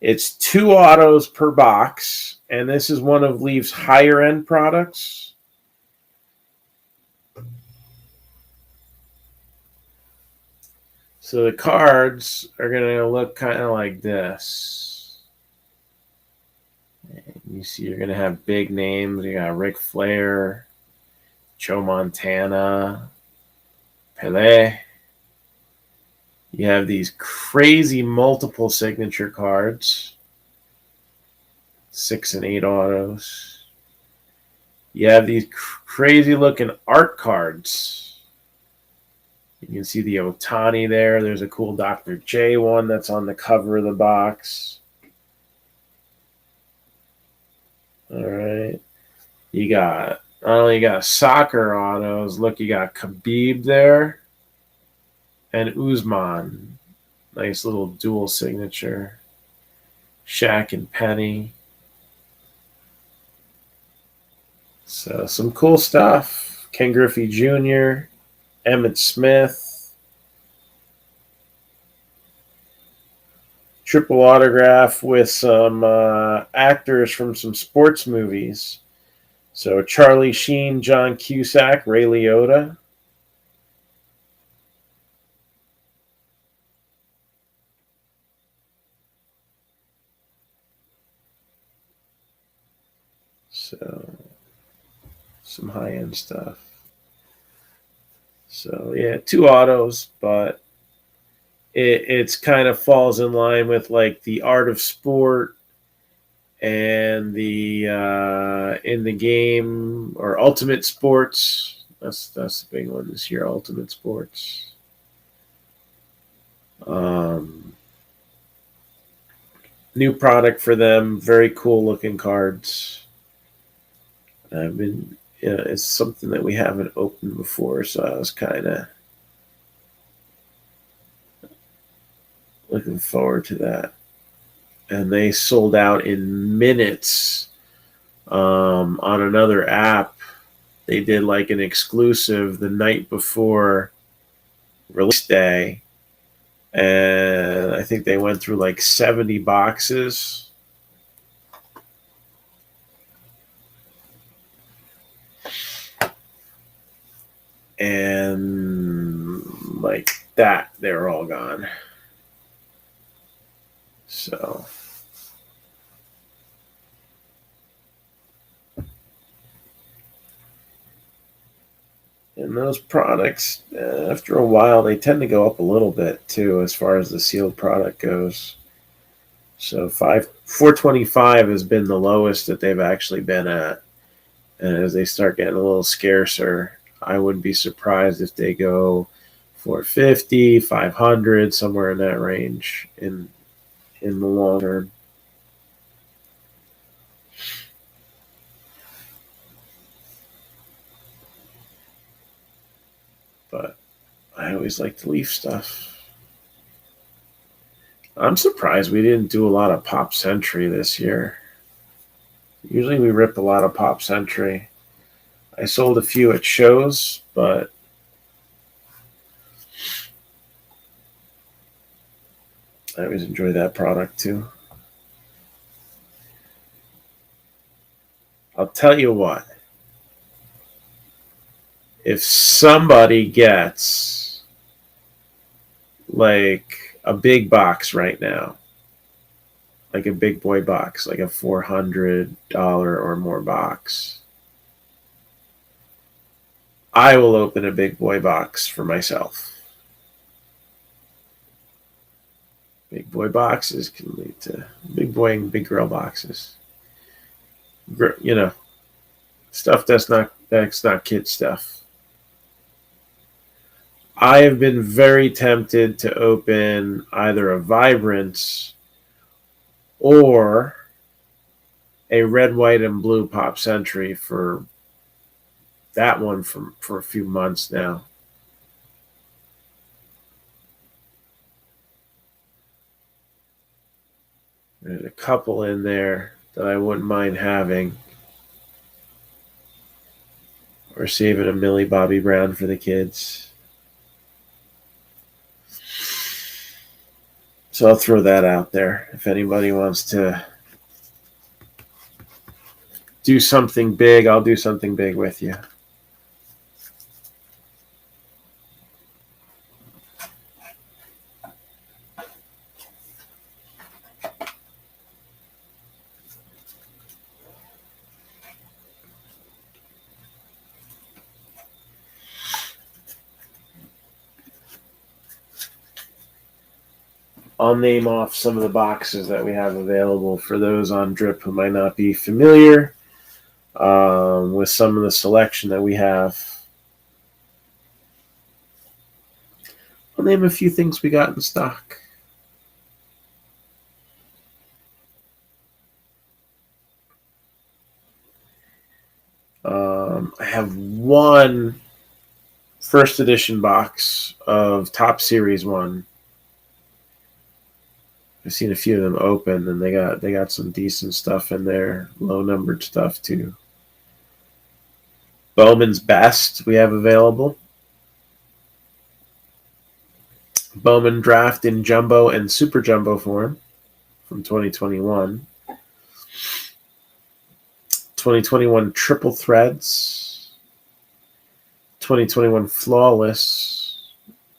It's 2 autos per box, and this is one of Leaf's higher end products. So the cards are going to look kind of like this. And you see you're going to have big names. You got Ric Flair, Joe Montana, Pelé. You have these crazy multiple signature cards, 6 and 8 autos. You have these crazy looking art cards. You can see the Ohtani there. There's a cool Dr. J one that's on the cover of the box. All right. You got, not only you got soccer autos, look, you got Khabib there and Usman. Nice little dual signature. Shaq and Penny. So some cool stuff. Ken Griffey Jr., Emmitt Smith. Triple autograph with some actors from some sports movies. So Charlie Sheen, John Cusack, Ray Liotta. So some high-end stuff. So yeah, 2 autos, but it's kind of falls in line with like the art of sport and the in the game or ultimate sports. That's the big one this year, ultimate sports. New product for them, very cool looking cards. I've been, it's something that we haven't opened before, so I was kind of looking forward to that. And they sold out in minutes on another app. They did like an exclusive the night before release day. And I think they went through like 70 boxes. And like that, they're all gone. So and those products, after a while, they tend to go up a little bit too, as far as the sealed product goes. So 425 has been the lowest that they've actually been at, and as they start getting a little scarcer, I wouldn't be surprised if they go 450, 500, somewhere in that range in the long term. But I always like the Leaf stuff. I'm surprised we didn't do a lot of Pop Century this year. Usually we rip a lot of Pop Century. I sold a few at shows, but I always enjoy that product too. I'll tell you what. If somebody gets like a big box right now, like a big boy box, like a $400 or more box, I will open a big boy box for myself. Big boy boxes can lead to big boy and big girl boxes. You know, stuff that's not kid stuff. I have been very tempted to open either a Vibrance or a red, white, and blue Pop Century for that one for a few months now. There's a couple in there that I wouldn't mind having. Or saving a Millie Bobby Brown for the kids. So I'll throw that out there. If anybody wants to do something big, I'll do something big with you. I'll name off some of the boxes that we have available for those on Drip who might not be familiar with some of the selection that we have. I'll name a few things we got in stock. I have one first edition box of Top Series 1. I've seen a few of them open, and they got some decent stuff in there, low numbered stuff too. Bowman's Best we have available. Bowman Draft in Jumbo and Super Jumbo form from 2021. 2021 Triple Threads. 2021 Flawless.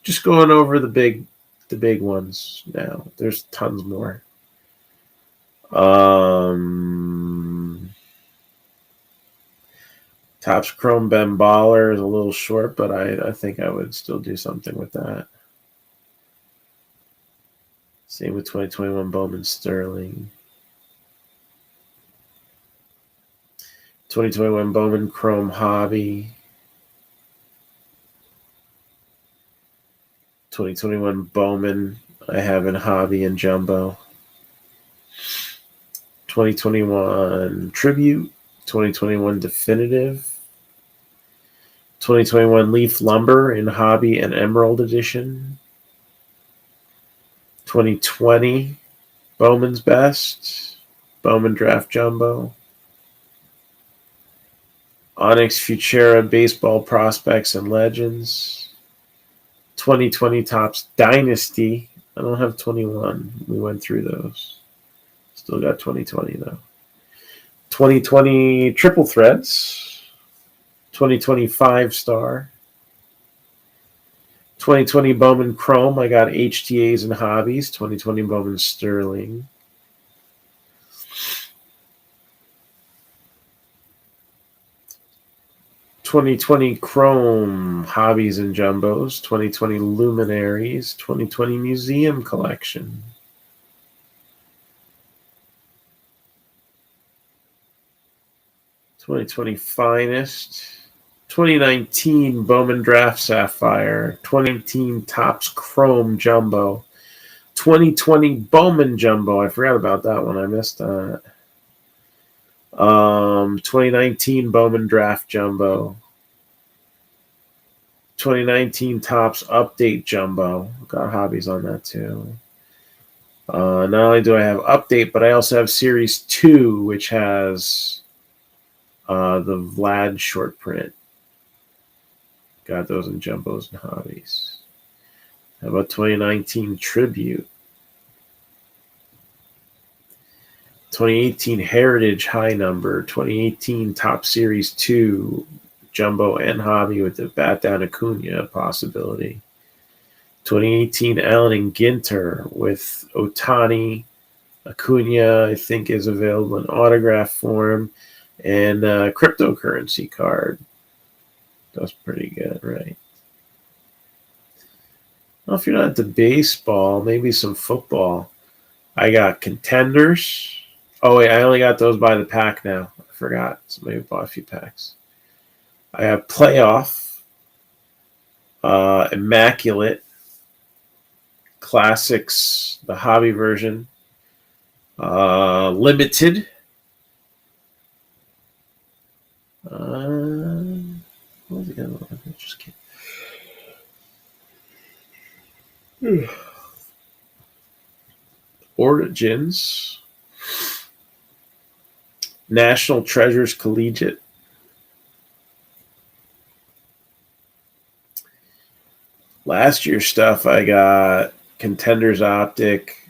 Just going over the big ones now. There's tons more. Topps Chrome Ben Baller is a little short, but I think I would still do something with that. Same with 2021 Bowman Sterling. 2021 Bowman Chrome Hobby. 2021 Bowman I have in Hobby and Jumbo. 2021 Tribute. 2021 Definitive. 2021 Leaf Lumber in Hobby and Emerald Edition. 2020 Bowman's Best. Bowman Draft Jumbo. Onyx Futura Baseball Prospects and Legends. 2020 Topps Dynasty. I don't have 21. We went through those. Still got 2020 though. 2020 Triple Threads. 2020 5-star. 2020 Bowman Chrome. I got HTAs and Hobbies. 2020 Bowman Sterling. 2020 Chrome Hobbies and Jumbos. 2020 Luminaries. 2020 Museum Collection. 2020 Finest. 2019 Bowman Draft Sapphire. 2019 Topps Chrome Jumbo. 2020 Bowman Jumbo. I forgot about that one. I missed that. 2019 Bowman Draft Jumbo. 2019 Topps Update Jumbo. Got Hobbies on that too. Not only do I have Update, but I also have Series 2, which has the Vlad short print. Got those in Jumbos and Hobbies. How about 2019 Tribute? 2018 Heritage High Number. 2018 Top Series 2 Jumbo and Hobby with the Bat Down Acuna possibility. 2018 Allen and Ginter with Otani. Acuna, I think, is available in autograph form. And cryptocurrency card. That's pretty good, right? Well, if you're not into baseball, maybe some football. I got Contenders. Oh, wait, I only got those by the pack now. I forgot. So maybe bought a few packs. I have Playoff. Immaculate Classics, the hobby version. Limited. What was the other one? I just can't. Origins. National Treasures Collegiate. Last year's stuff, I got Contenders Optic,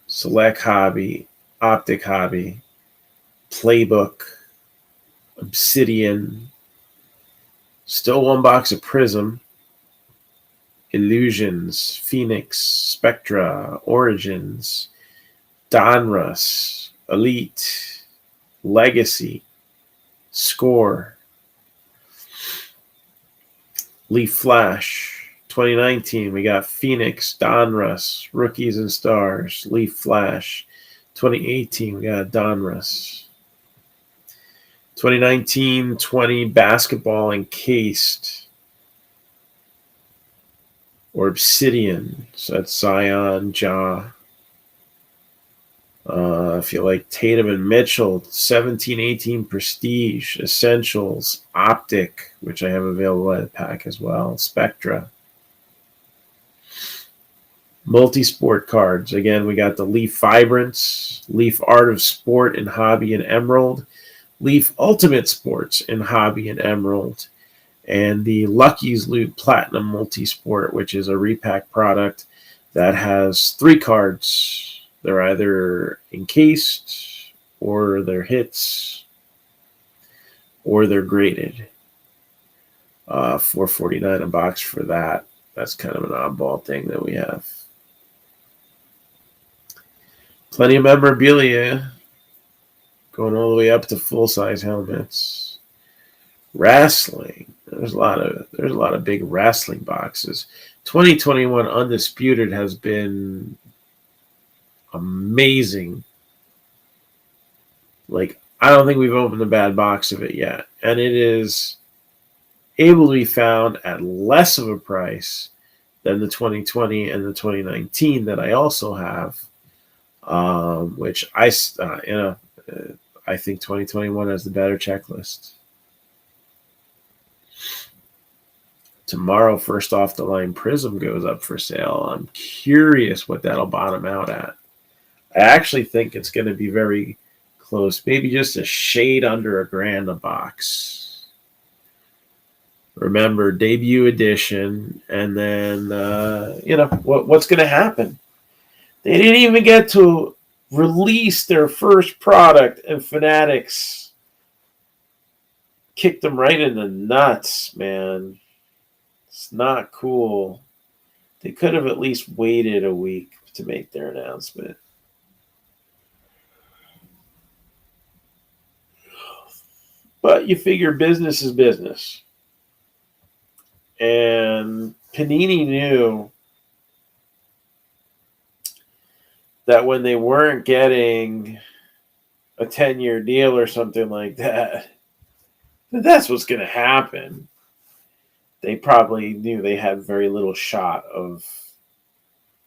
Select Hobby, Optic Hobby, Playbook, Obsidian, still one box of Prism, Illusions, Phoenix, Spectra, Origins, Donruss, Elite, Legacy, Score, Leaf Flash. 2019, we got Phoenix, Donruss, Rookies and Stars, Leaf Flash. 2018, we got Donruss. 2019-20 basketball encased or Obsidian. So that's Zion, Ja. If you like Tatum and Mitchell, 17-18 Prestige, Essentials, Optic, which I have available at the pack as well, Spectra. Multi-sport cards. Again, we got the Leaf Vibrance, Leaf Art of Sport in Hobby and Emerald, Leaf Ultimate Sports in Hobby and Emerald, and the Lucky's Loot Platinum Multi-Sport, which is a repack product that has 3 cards. They're either encased, or they're hits, or they're graded. $4.49 a box for that. That's kind of an oddball thing that we have. Plenty of memorabilia going all the way up to full-size helmets. Wrestling. There's a lot of big wrestling boxes. 2021 Undisputed has been amazing. Like, I don't think we've opened a bad box of it yet. And it is able to be found at less of a price than the 2020 and the 2019 that I also have. Which I think 2021 has the better checklist. Tomorrow, first off the line Prism goes up for sale. I'm curious what that'll bottom out at. I actually think it's going to be very close, maybe just a shade under $1,000 a box. Remember, debut edition, and then what's going to happen? They didn't even get to release their first product, and Fanatics kicked them right in the nuts, man. It's not cool. They could have at least waited a week to make their announcement. But you figure business is business. And Panini knew that when they weren't getting a 10-year deal or something like that, that's what's going to happen. They probably knew they had very little shot of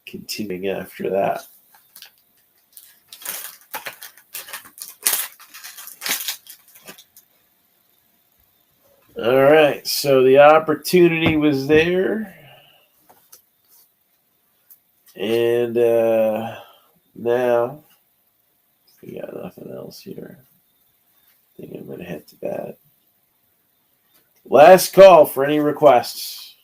continuing after that. All right, so the opportunity was there. And now we got nothing else here. I think I'm going to head to bed. Last call for any requests.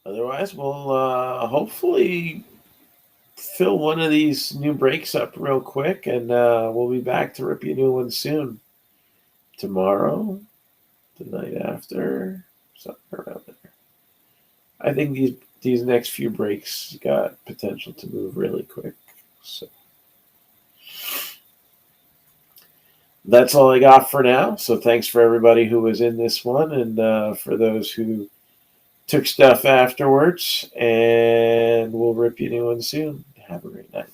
Otherwise, we'll hopefully fill one of these new breaks up real quick, and we'll be back to rip you a new one soon. Tomorrow, the night after, something around there. I think these next few breaks got potential to move really quick. So that's all I got for now. So thanks for everybody who was in this one, and for those who took stuff afterwards, and we'll rip you a new one soon. Have a great night.